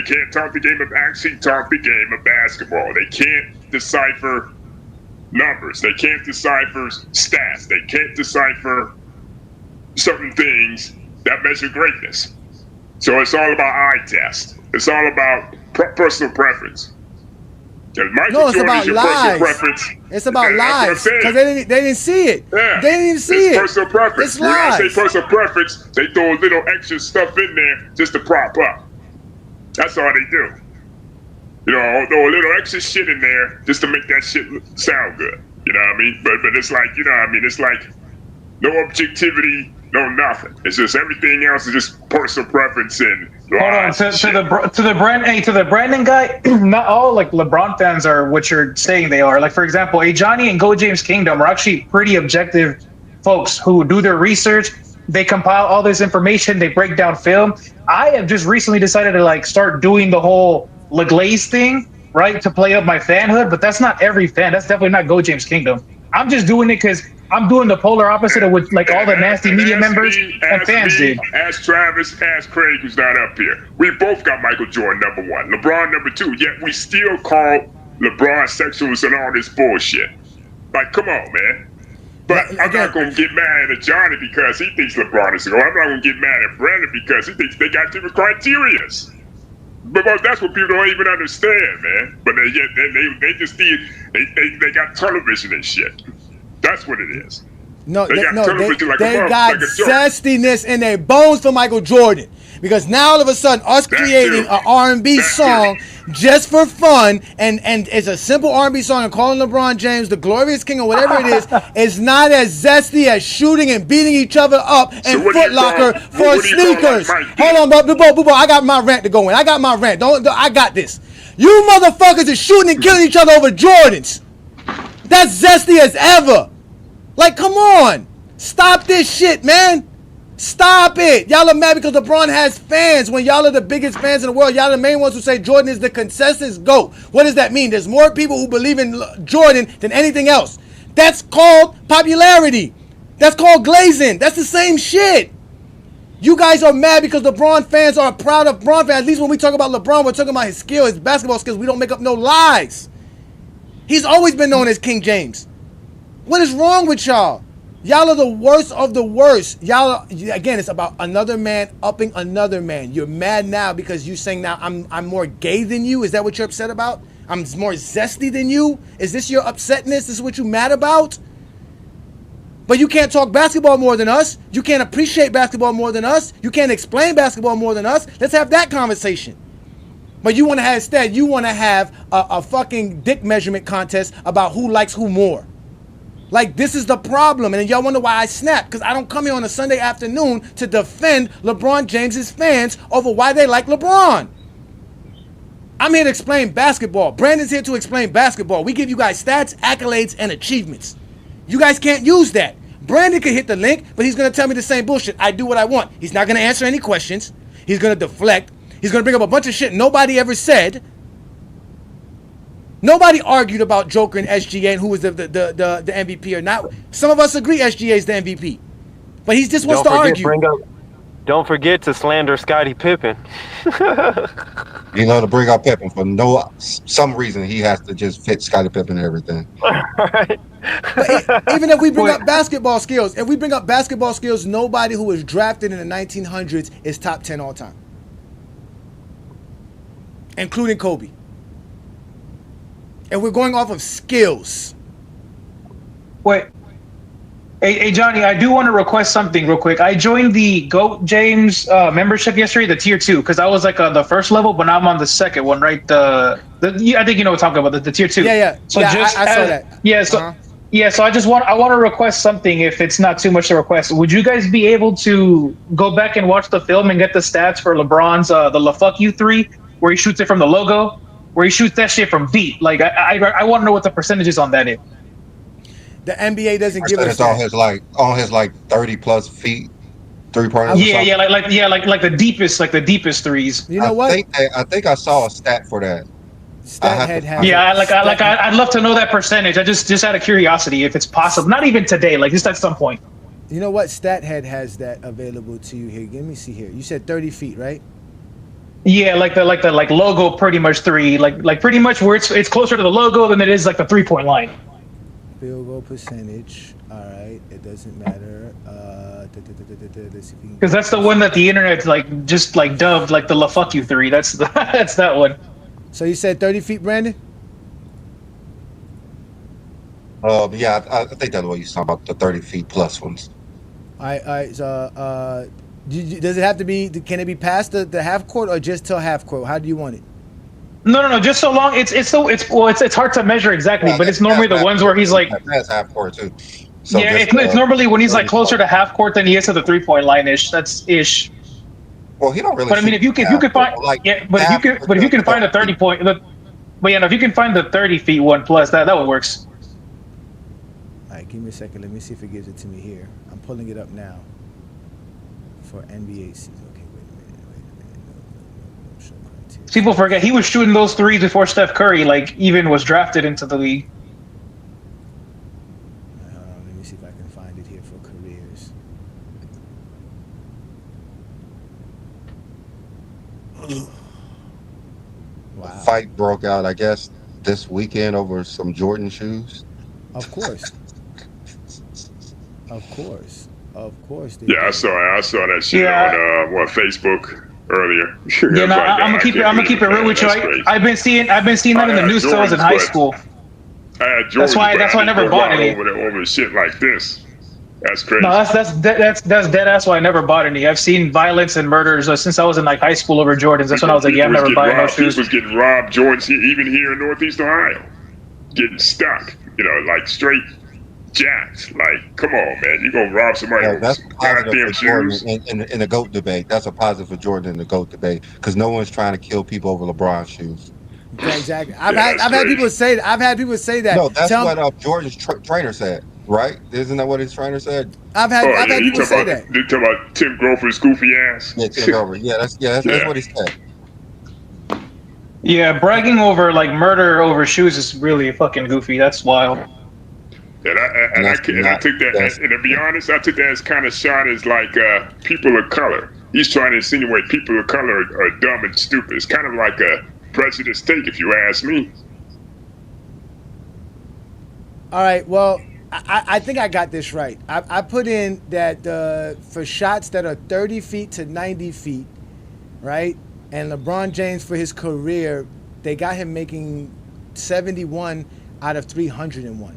can't talk the game of basketball. They can't decipher numbers. They can't decipher stats. They can't decipher certain things that measure greatness. So it's all about eye test. It's all about personal preference. It's about lies. It's about lies because they didn't see it. Yeah. They didn't even see it. Personal preference. It's lies. When I say personal preference, they throw a little extra stuff in there just to prop up. That's all they do. Throw a little extra shit in there just to make that shit sound good. You know what I mean? But it's like, it's like no objectivity, no nothing. It's just everything else is just personal preference and lies. Hold on, to the Brandon guy, not all like LeBron fans are what you're saying they are. Like for example, Johnny and Go James Kingdom are actually pretty objective folks who do their research. They compile all this information, they break down film. I have just recently decided to start doing the whole LeGlaze thing, right, to play up my fanhood, but that's not every fan. That's definitely not Go James Kingdom. I'm just doing it because I'm doing the polar opposite of what all the nasty media members and fans did. Ask Travis, ask Craig, who's not up here. We both got Michael Jordan #1, LeBron #2, yet we still call LeBron sexuals and all this bullshit. Like, come on, man. But I'm not going to get mad at Johnny because he thinks LeBron is a GOAT. I'm not going to get mad at Brandon because he thinks they got different criterias. But that's what people don't even understand, man. But they just they got television and shit. That's what it is. They got zestiness in their bones for Michael Jordan. Because now all of a sudden, us creating an R&B song just for fun, and it's a simple R&B song and calling LeBron James the glorious king or whatever it is not as zesty as shooting and beating each other up in Foot Locker for sneakers. Hold on, Boo, I got my rant to go in. I got this. You motherfuckers are shooting and killing each other over Jordans. That's zesty as ever. Like, come on. Stop this shit, man. Stop it. Y'all are mad because LeBron has fans when y'all are the biggest fans in the world. Y'all are the main ones who say Jordan is the consensus GOAT. What does that mean? There's more people who believe in Jordan than anything else. That's called popularity. That's called glazing. That's the same shit. You guys are mad because LeBron fans are proud of LeBron fans. At least when we talk about LeBron, we're talking about his skill, his basketball skills. We don't make up no lies. He's always been known as King James. What is wrong with y'all? Y'all are the worst of the worst. Again, it's about another man upping another man. You're mad now because you saying now I'm more gay than you. Is that what you're upset about? I'm more zesty than you? Is this your upsetness? This is what you mad about? But you can't talk basketball more than us. You can't appreciate basketball more than us. You can't explain basketball more than us. Let's have that conversation. But you want to have a fucking dick measurement contest about who likes who more. Like, this is the problem. And y'all wonder why I snap. Because I don't come here on a Sunday afternoon to defend LeBron James's fans over why they like LeBron. I'm here to explain basketball. Brandon's here to explain basketball. We give you guys stats, accolades, and achievements. You guys can't use that. Brandon could hit the link, but he's going to tell me the same bullshit. I do what I want. He's not going to answer any questions. He's going to deflect. He's going to bring up a bunch of shit nobody ever said. Nobody argued about Joker and SGA and who was the MVP or not. Some of us agree SGA is the MVP. But he just wants to argue. Don't forget to slander Scottie Pippen. To bring up Pippen for some reason he has to just fit Scottie Pippen and everything. Right. But even if we bring up basketball skills, nobody who was drafted in the 1900s is top 10 all time. Including Kobe. And we're going off of skills. Wait. Hey, Johnny, I do want to request something real quick. I joined the GOAT James membership yesterday, the tier 2, because I was like the first level, but now I'm on the second one, right? I think you know what I'm talking about, the tier 2. Yeah. So I saw that. Yeah, so so I want to request something if it's not too much to request. Would you guys be able to go back and watch the film and get the stats for LeBron's the La Fuck You 3, where he shoots it from the logo, where he shoots that shit from deep? Like, I want to know what the percentages on that is. The NBA doesn't give us on his 30 plus feet 3-pointers. Like the deepest threes. You know what? I think I saw a stat for that. I'd love to know that percentage. I just out of curiosity if it's possible. Not even today, like just at some point. You know what? StatHead has that available to you here. Let me see here. You said 30 feet, right? Yeah, like the logo pretty much 3, like pretty much where it's closer to the logo than it is like the 3-point line. Field goal percentage. All right, it doesn't matter. Let's see if we can. Because that's the one that the internet just dubbed like the La Fuck You 3. That's that one. So you said 30 feet, Brandon? Yeah, I think that's what you're talking about, the 30 feet plus ones. All right. So, does it have to be? Can it be past the half court or just till half court? How do you want it? No. Just so long. It's hard to measure exactly, but it's normally the ones where he's like. That's half court too. So it's normally when he's like closer to half court than he is to the 3-point line ish. That's ish. Well, he don't really. But I mean, if you can find, if you can find a 30-point, if you can find the 30 feet one plus, that one works. All right, give me a second. Let me see if it gives it to me here. I'm pulling it up now for NBA season. Okay, wait a minute. No, show criteria. People forget he was shooting those threes before Steph Curry even was drafted into the league. Let me see if I can find it here for careers. Wow. The fight broke out, I guess, this weekend over some Jordan shoes. Of course. Yeah, I saw that shit on Facebook earlier. I'm gonna keep it real with you. I've been seeing that in the news stores in high school. I had Jordan, that's why I never bought it. Over shit like this. That's crazy. No, that's dead ass why I never bought any. I've seen violence and murders since I was in like high school over Jordans. That's when I was like, yeah, I'm never buying no shoes. People was getting robbed, Jordans, even here in Northeast Ohio, getting stuck. You know, like straight jacks. Like, come on, man, you gonna rob somebody? Yeah, that's positive for shoes? Jordan in the GOAT debate. That's a positive for Jordan in the GOAT debate because no one's trying to kill people over LeBron's shoes. Yeah, exactly. I've had people say that. I've had people say that. No, that's what Jordan's trainer said. Right? Isn't that what his trainer said? I've had people say that. You talking about Tim Grover's goofy ass? Yeah, Tim Grover. Yeah, that's what he said. Yeah, bragging over like murder over shoes is really fucking goofy. That's wild. And I took that, and to be honest, I took that as kind of shot as like people of color. He's trying to insinuate people of color are dumb and stupid. It's kind of like a prejudice take, if you ask me. All right, well, I think I got this right. I put in that for shots that are 30 feet to 90 feet, right? And LeBron James, for his career, they got him making 71 out of 301.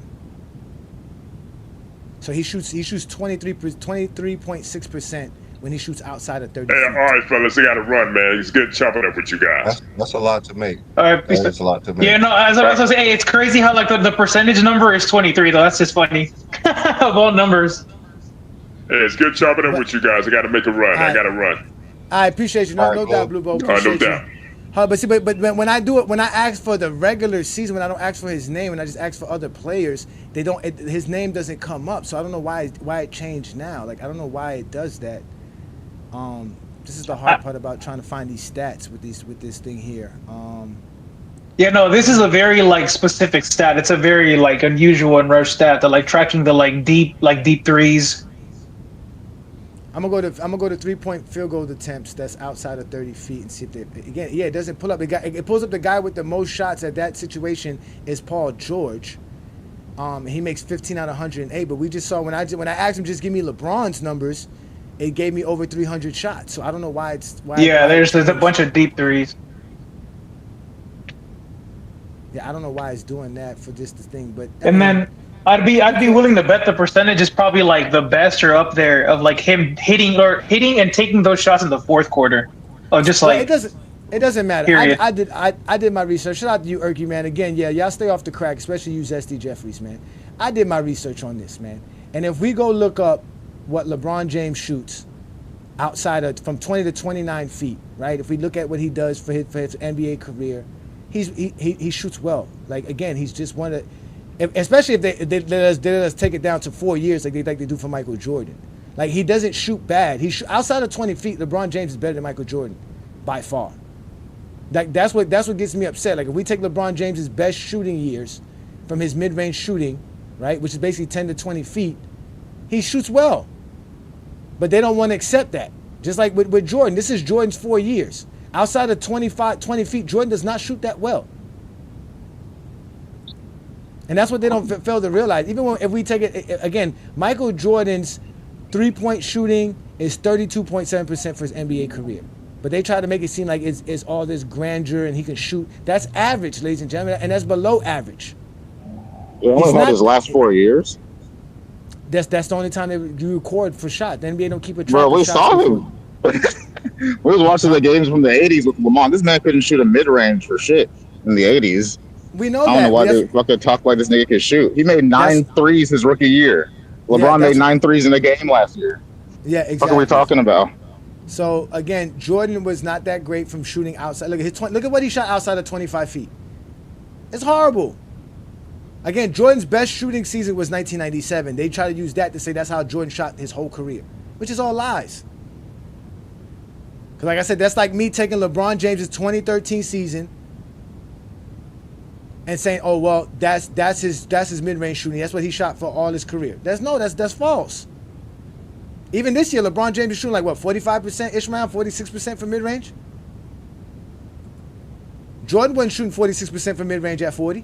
So he shoots 23.6% when he shoots outside of 30 feet. All right, fellas, I got to run, man. It's good chopping up with you guys. That's a lot to make. That's a lot to make. Yeah, no, as I was saying, it's crazy how like the percentage number is 23 though. That's just funny. Of all numbers. Hey, it's good chopping up with you guys. I got to make a run. I got to run. I appreciate you. No doubt, Blue Bowl. No doubt. But see, but when I do it, when I ask for the regular season, when I don't ask for his name, and I just ask for other players, his name doesn't come up. So I don't know why it changed now. Like I don't know why it does that. This is the hard part about trying to find these stats with this thing here. Yeah, no, this is a very like specific stat. It's a very like unusual and rare stat that like tracking the deep threes. I'm gonna go to 3-point field goal attempts that's outside of 30 feet and see if they again. Yeah, it doesn't pull up the guy. It pulls up the guy with the most shots at that situation is Paul George. He makes 15 out of 108. But we just saw when I asked him just give me LeBron's numbers, it gave me over 300 shots. So I don't know why it's there's a bunch of deep threes. Yeah, I don't know why it's doing that for just this thing, but then I'd be willing to bet the percentage is probably like the best or up there of like him hitting and taking those shots in the fourth quarter. Oh, just like it doesn't matter. Period. I did my research. Shout out to you, Erky, man. Again, yeah, y'all stay off the crack, especially you, Zesty Jeffries, man. I did my research on this, man. And if we go look up what LeBron James shoots outside of from 20 to 29 feet, right? If we look at what he does for his NBA career, he shoots well. Like again, he's just one of especially if they let us take it down to 4 years like they do for Michael Jordan. Like he doesn't shoot bad. Outside of 20 feet, LeBron James is better than Michael Jordan by far. That's what gets me upset. Like if we take LeBron James's best shooting years from his mid-range shooting, right, which is basically 10 to 20 feet, he shoots well. But they don't want to accept that. Just like with Jordan, this is Jordan's 4 years. Outside of 20 feet, Jordan does not shoot that well. And that's what they don't fail to realize. Even if we take it, again, Michael Jordan's three-point shooting is 32.7% for his NBA career. But they try to make it seem like it's all this grandeur and he can shoot. That's average, ladies and gentlemen, and that's below average. He only had his last 4 years. That's the only time they record for shot. The NBA don't keep a track. Bro, we of shots saw him. We was watching the games from the 80s with Lamont. This man couldn't shoot a mid-range for shit in the 80s. We know I don't know why they fucking talk like this nigga can shoot. He made 9 threes his rookie year. LeBron made 9 threes in a game last year. Yeah, exactly. What are we talking about? So again, Jordan was not that great from shooting outside. Look at what he shot outside of 25 feet. It's horrible. Again, Jordan's best shooting season was 1997. They try to use that to say that's how Jordan shot his whole career, which is all lies. Because like I said, that's like me taking LeBron James' 2013 season and saying, "Oh well, that's his mid-range shooting. That's what he shot for all his career." That's false. Even this year, LeBron James is shooting like what 45% ish, around 46% for mid-range. Jordan wasn't shooting 46% for mid-range at 40.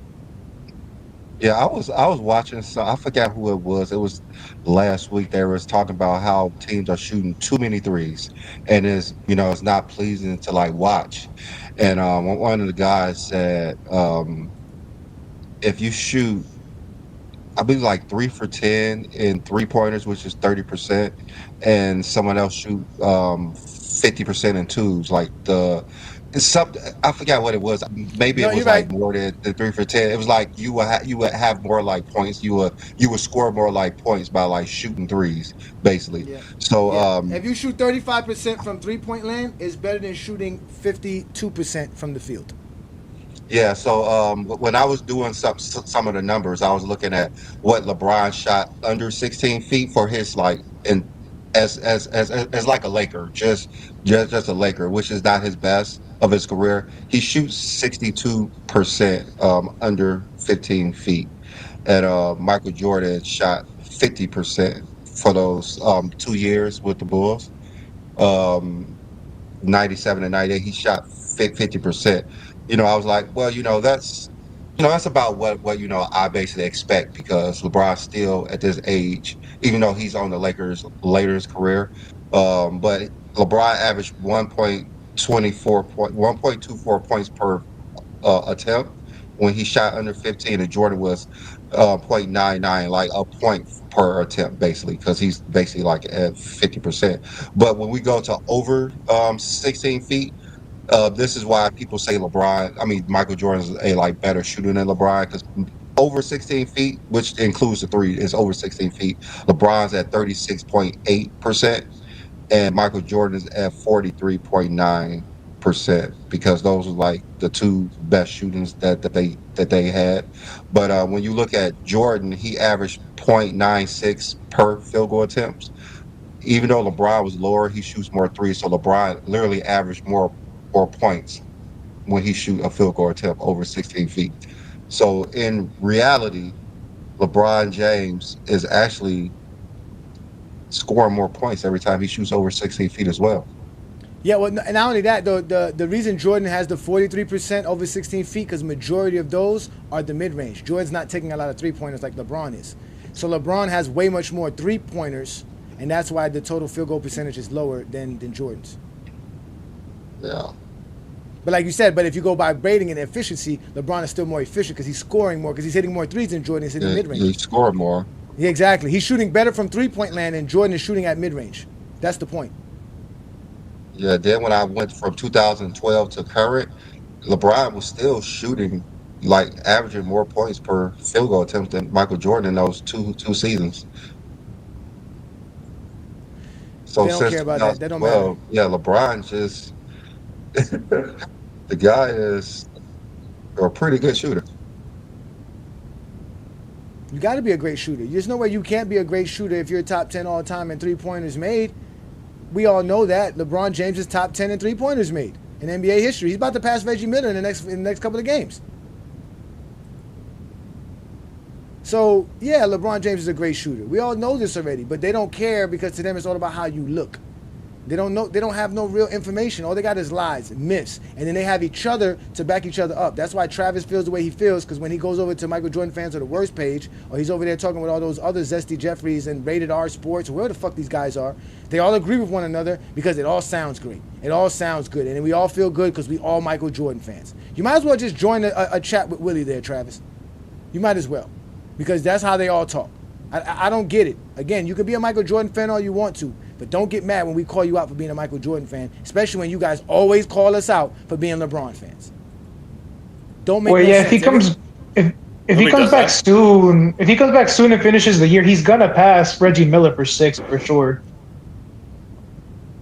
Yeah, I was watching. So I forgot who it was. It was last week. They was talking about how teams are shooting too many threes, and it's not pleasing to like watch. And one of the guys said, if you shoot I believe like 3 for 10 in 3-pointers, which is 30%, and someone else shoot 50% in twos. Like it's something I forgot what it was. Maybe No, it you're was right. like more than 3 for 10. It was like you would have more like points. You would score more like points by like shooting threes, basically. Yeah. So Yeah. If you shoot 35% from 3-point land, it's better than shooting 52% from the field. yeah, so when I was doing some of the numbers, I was looking at what LeBron shot under 16 feet for his like and as like a Laker, just a Laker, which is not his best of his career. He shoots 62% under 15 feet, and Michael Jordan shot 50% for those 2 years with the Bulls. Um, 97 and 98, he shot 50%. I was like, well, that's about what I basically expect because LeBron's still at this age, even though he's on the Lakers later in his career. But LeBron averaged 1.24 points per attempt when he shot under 15, and Jordan was 0.99, like a point per attempt, basically, because he's basically like at 50%. But when we go to over 16 feet, this is why people say Michael Jordan is a like better shooter than LeBron because over 16 feet, which includes the three, is over 16 feet. LeBron's at 36.8%, and Michael Jordan is at 43.9% because those are like the two best shootings that they had. But when you look at Jordan, he averaged 0.96 per field goal attempts. Even though LeBron was lower, he shoots more threes. So LeBron literally averaged more points when he shoot a field goal attempt over 16 feet. So in reality, LeBron James is actually scoring more points every time he shoots over 16 feet as well. Yeah, well, not only that, though, the reason Jordan has the 43% over 16 feet, because majority of those are the mid-range. Jordan's not taking a lot of three-pointers like LeBron is. So LeBron has way much more three-pointers, and that's why the total field goal percentage is lower than Jordan's. Yeah. But like you said, if you go by rating and efficiency, LeBron is still more efficient because he's scoring more, because he's hitting more threes than Jordan is hitting mid-range. He scored more. Yeah, exactly. He's shooting better from three-point land, and Jordan is shooting at mid-range. That's the point. Yeah, then when I went from 2012 to current, LeBron was still shooting, like averaging more points per field goal attempt than Michael Jordan in those two seasons. So They don't since care about that. That don't matter. 2012, yeah, LeBron just the guy is a pretty good shooter. You got to be a great shooter. There's no way you can't be a great shooter if you're top 10 all time in three-pointers made. We all know that. LeBron James is top 10 in three-pointers made in NBA history. He's about to pass Reggie Miller in the next couple of games. So, yeah, LeBron James is a great shooter. We all know this already, but they don't care because to them it's all about how you look. They don't know. They don't have no real information. All they got is lies, myths, and then they have each other to back each other up. That's why Travis feels the way he feels, because when he goes over to Michael Jordan fans or the worst page, or he's over there talking with all those other Zesty Jeffries and Rated R Sports, or wherever the fuck these guys are, they all agree with one another because it all sounds great. It all sounds good, and we all feel good because we all Michael Jordan fans. You might as well just join a chat with Willie there, Travis. You might as well, because that's how they all talk. I don't get it. Again, you can be a Michael Jordan fan all you want to, but don't get mad when we call you out for being a Michael Jordan fan, especially when you guys always call us out for being LeBron fans. Don't make no sense. If he comes back soon, and finishes the year, he's gonna pass Reggie Miller for 6th for sure.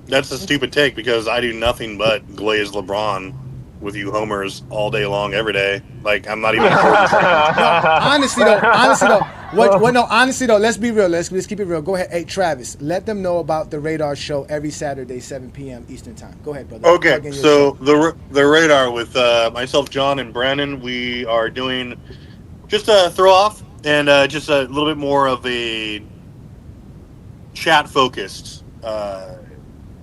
That's a stupid take because I do nothing but glaze LeBron with you homers all day long, every day. Like, I'm not even a Jordan fan. Honestly though, let's be real. Let's keep it real. Go ahead. Hey, Travis, let them know about the Radar show every Saturday, 7 p.m. Eastern time. Go ahead, brother. Okay, so the Radar with myself, John, and Brandon, we are doing just a throw off and just a little bit more of a chat focused.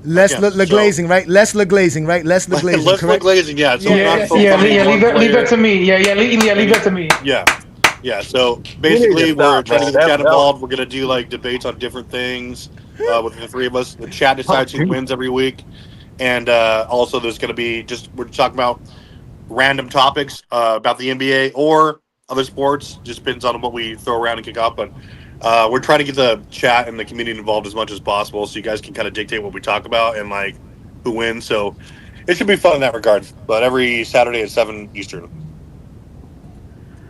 Less glazing, right? Less glazing, right? Less glazing. Less glazing, yeah. So leave that to me. Leave that to me. Yeah. So basically, we're trying to get the chat involved. We're gonna do like debates on different things with the three of us. The chat decides who wins every week, and also there's gonna be we're talking about random topics about the NBA or other sports. Just depends on what we throw around and kick off. But we're trying to get the chat and the community involved as much as possible, so you guys can kind of dictate what we talk about and like who wins. So it should be fun in that regard. But every Saturday at 7 Eastern.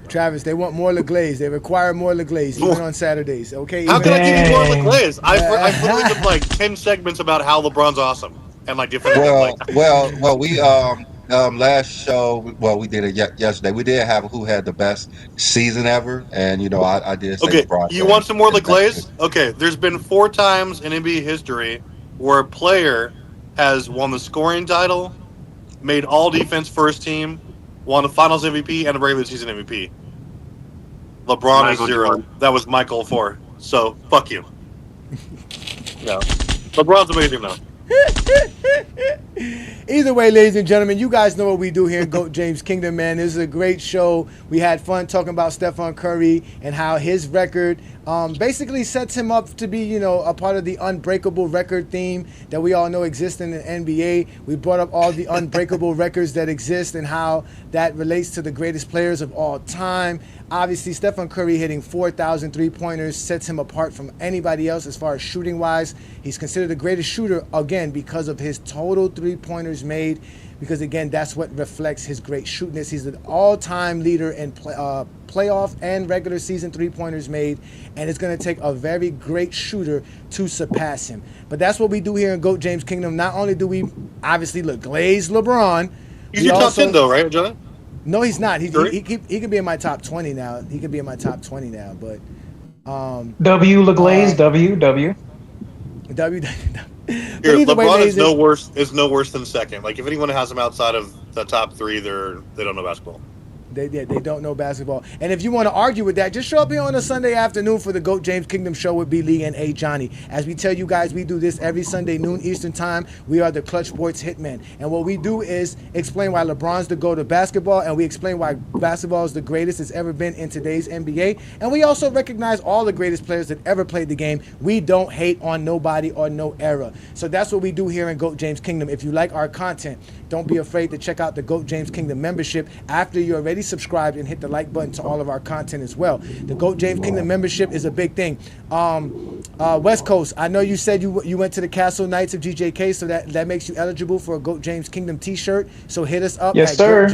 Travis, they want more LeGlaze. They require more LeGlaze, even on Saturdays. Okay. How even can I give you more LeGlaze? I've literally did like 10 segments about how LeBron's awesome and like different. Well, we last show, well, we did it yesterday. We did have who had the best season ever, and I did say Okay, LeBron you James. want some more LeGlaze? Okay, there's been 4 times in NBA history where a player has won the scoring title, made all defense first team, won the Finals MVP and a regular season MVP. LeBron Michael is 0. Jordan. That was Michael 4. So fuck you. No, LeBron's amazing though. Either way, ladies and gentlemen, you guys know what we do here in GOAT James Kingdom, man. This is a great show. We had fun talking about Stephen Curry and how his record basically sets him up to be, a part of the unbreakable record theme that we all know exists in the NBA. We brought up all the unbreakable records that exist and how that relates to the greatest players of all time. Obviously, Stephen Curry hitting 4,000 three-pointers sets him apart from anybody else as far as shooting-wise. He's considered the greatest shooter, again, because of his total three-pointers made, because, again, that's what reflects his great shootiness. He's an all-time leader in playoff and regular season three-pointers made, and it's going to take a very great shooter to surpass him. But that's what we do here in GOAT James Kingdom. Not only do we obviously glaze LeBron. He's your top 10 though, right, John? No, he's not. He could be in my top 20 now. He could be in my top 20 now, but W LeGlaze, W. Here, LeBron is no worse than second. Like if anyone has him outside of the top 3, they don't know basketball. They don't know basketball. And if you want to argue with that, just show up here on a Sunday afternoon for the GOAT James Kingdom show with B. Lee and A. Johnny. As we tell you guys, we do this every Sunday, noon Eastern time. We are the Clutch Sports Hitmen. And what we do is explain why LeBron's the GOAT of basketball, and we explain why basketball is the greatest it's ever been in today's NBA. And we also recognize all the greatest players that ever played the game. We don't hate on nobody or no era. So that's what we do here in GOAT James Kingdom. If you like our content, don't be afraid to check out the GOAT James Kingdom membership after you're already subscribed and hit the like button to all of our content as well. The GOAT James Kingdom membership is a big thing. West Coast, I know you said you went to the Castle Nights of GJK, so that makes you eligible for a GOAT James Kingdom t-shirt. So hit us up Yes, sir.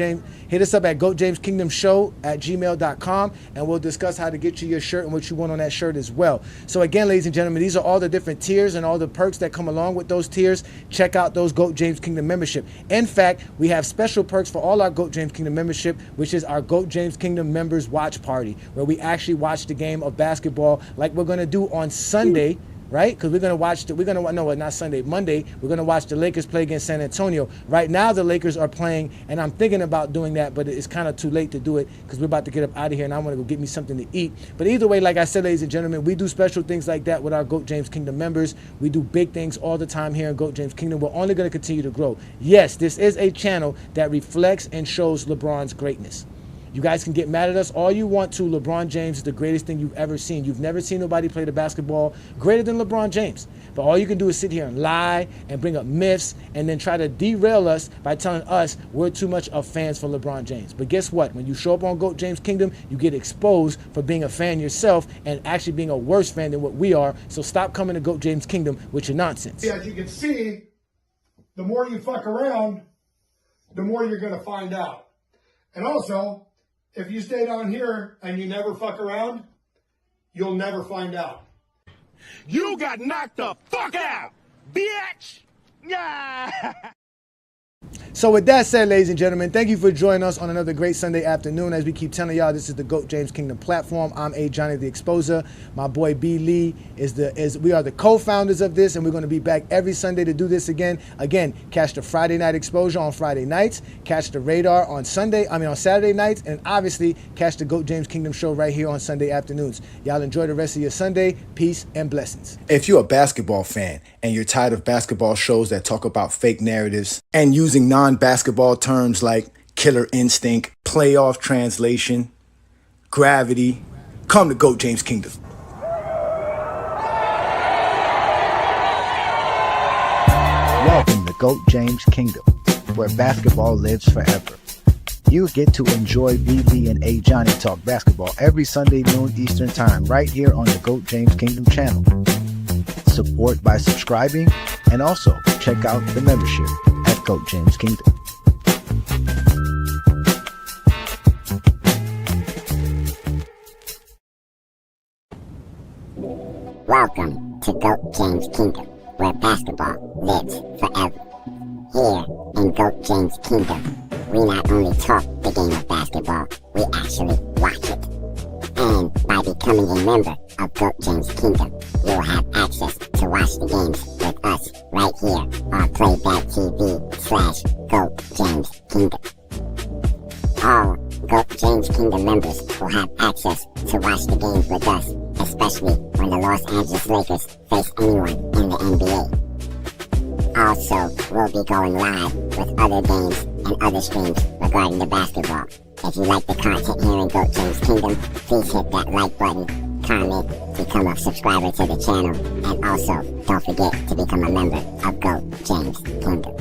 hit us up at goatjameskingdomshow@gmail.com, and we'll discuss how to get you your shirt and what you want on that shirt as well. So again, ladies and gentlemen, these are all the different tiers and all the perks that come along with those tiers. Check out those GOAT James Kingdom membership. In fact, we have special perks for all our GOAT James Kingdom membership, which is our GOAT James Kingdom members watch party, where we actually watch the game of basketball like we're going to do on Sunday, right? Because Monday, we're going to watch the Lakers play against San Antonio. Right now, the Lakers are playing, and I'm thinking about doing that, but it's kind of too late to do it because we're about to get up out of here, and I want to go get me something to eat. But either way, like I said, ladies and gentlemen, we do special things like that with our GOAT James Kingdom members. We do big things all the time here in GOAT James Kingdom. We're only going to continue to grow. Yes, this is a channel that reflects and shows LeBron's greatness. You guys can get mad at us all you want to. LeBron James is the greatest thing you've ever seen. You've never seen nobody play the basketball greater than LeBron James. But all you can do is sit here and lie and bring up myths and then try to derail us by telling us we're too much of fans for LeBron James. But guess what? When you show up on GOAT James Kingdom, you get exposed for being a fan yourself and actually being a worse fan than what we are. So stop coming to GOAT James Kingdom with your nonsense. As you can see, the more you fuck around, the more you're going to find out. And also, if you stay down here and you never fuck around, you'll never find out. You got knocked the fuck out, bitch! Yeah! So with that said, ladies and gentlemen, thank you for joining us on another great Sunday afternoon. As we keep telling y'all, this is the GOAT James Kingdom platform. I'm A. Johnny the Exposer. My boy B. Lee we are the co-founders of this, and we're going to be back every Sunday to do this again. Again, catch the Friday night exposure on Friday nights, catch the radar on Saturday nights, and obviously catch the GOAT James Kingdom show right here on Sunday afternoons. Y'all enjoy the rest of your Sunday. Peace and blessings. If you're a basketball fan and you're tired of basketball shows that talk about fake narratives and using non-basketball terms like killer instinct, playoff translation, gravity, come to GOAT James Kingdom. Welcome to GOAT James Kingdom, where basketball lives forever. you get to enjoy BB and A Johnny talk basketball every Sunday noon Eastern time right here on the GOAT James Kingdom channel. Support by subscribing and also check out the membership at GOAT James Kingdom. Welcome to GOAT James Kingdom, where basketball lives forever. Here in GOAT James Kingdom, we not only talk the game of basketball, we actually watch it. And by becoming a member of GOAT James Kingdom, you will have access to watch the games with us right here on Playback TV/GOAT James Kingdom. All GOAT James Kingdom members will have access to watch the games with us, especially when the Los Angeles Lakers face anyone in the NBA. Also, we'll be going live with other games and other streams regarding the basketball. If you like the content here in GOAT James Kingdom, please hit that like button, comment, become a subscriber to the channel, and also don't forget to become a member of GOAT James Kingdom.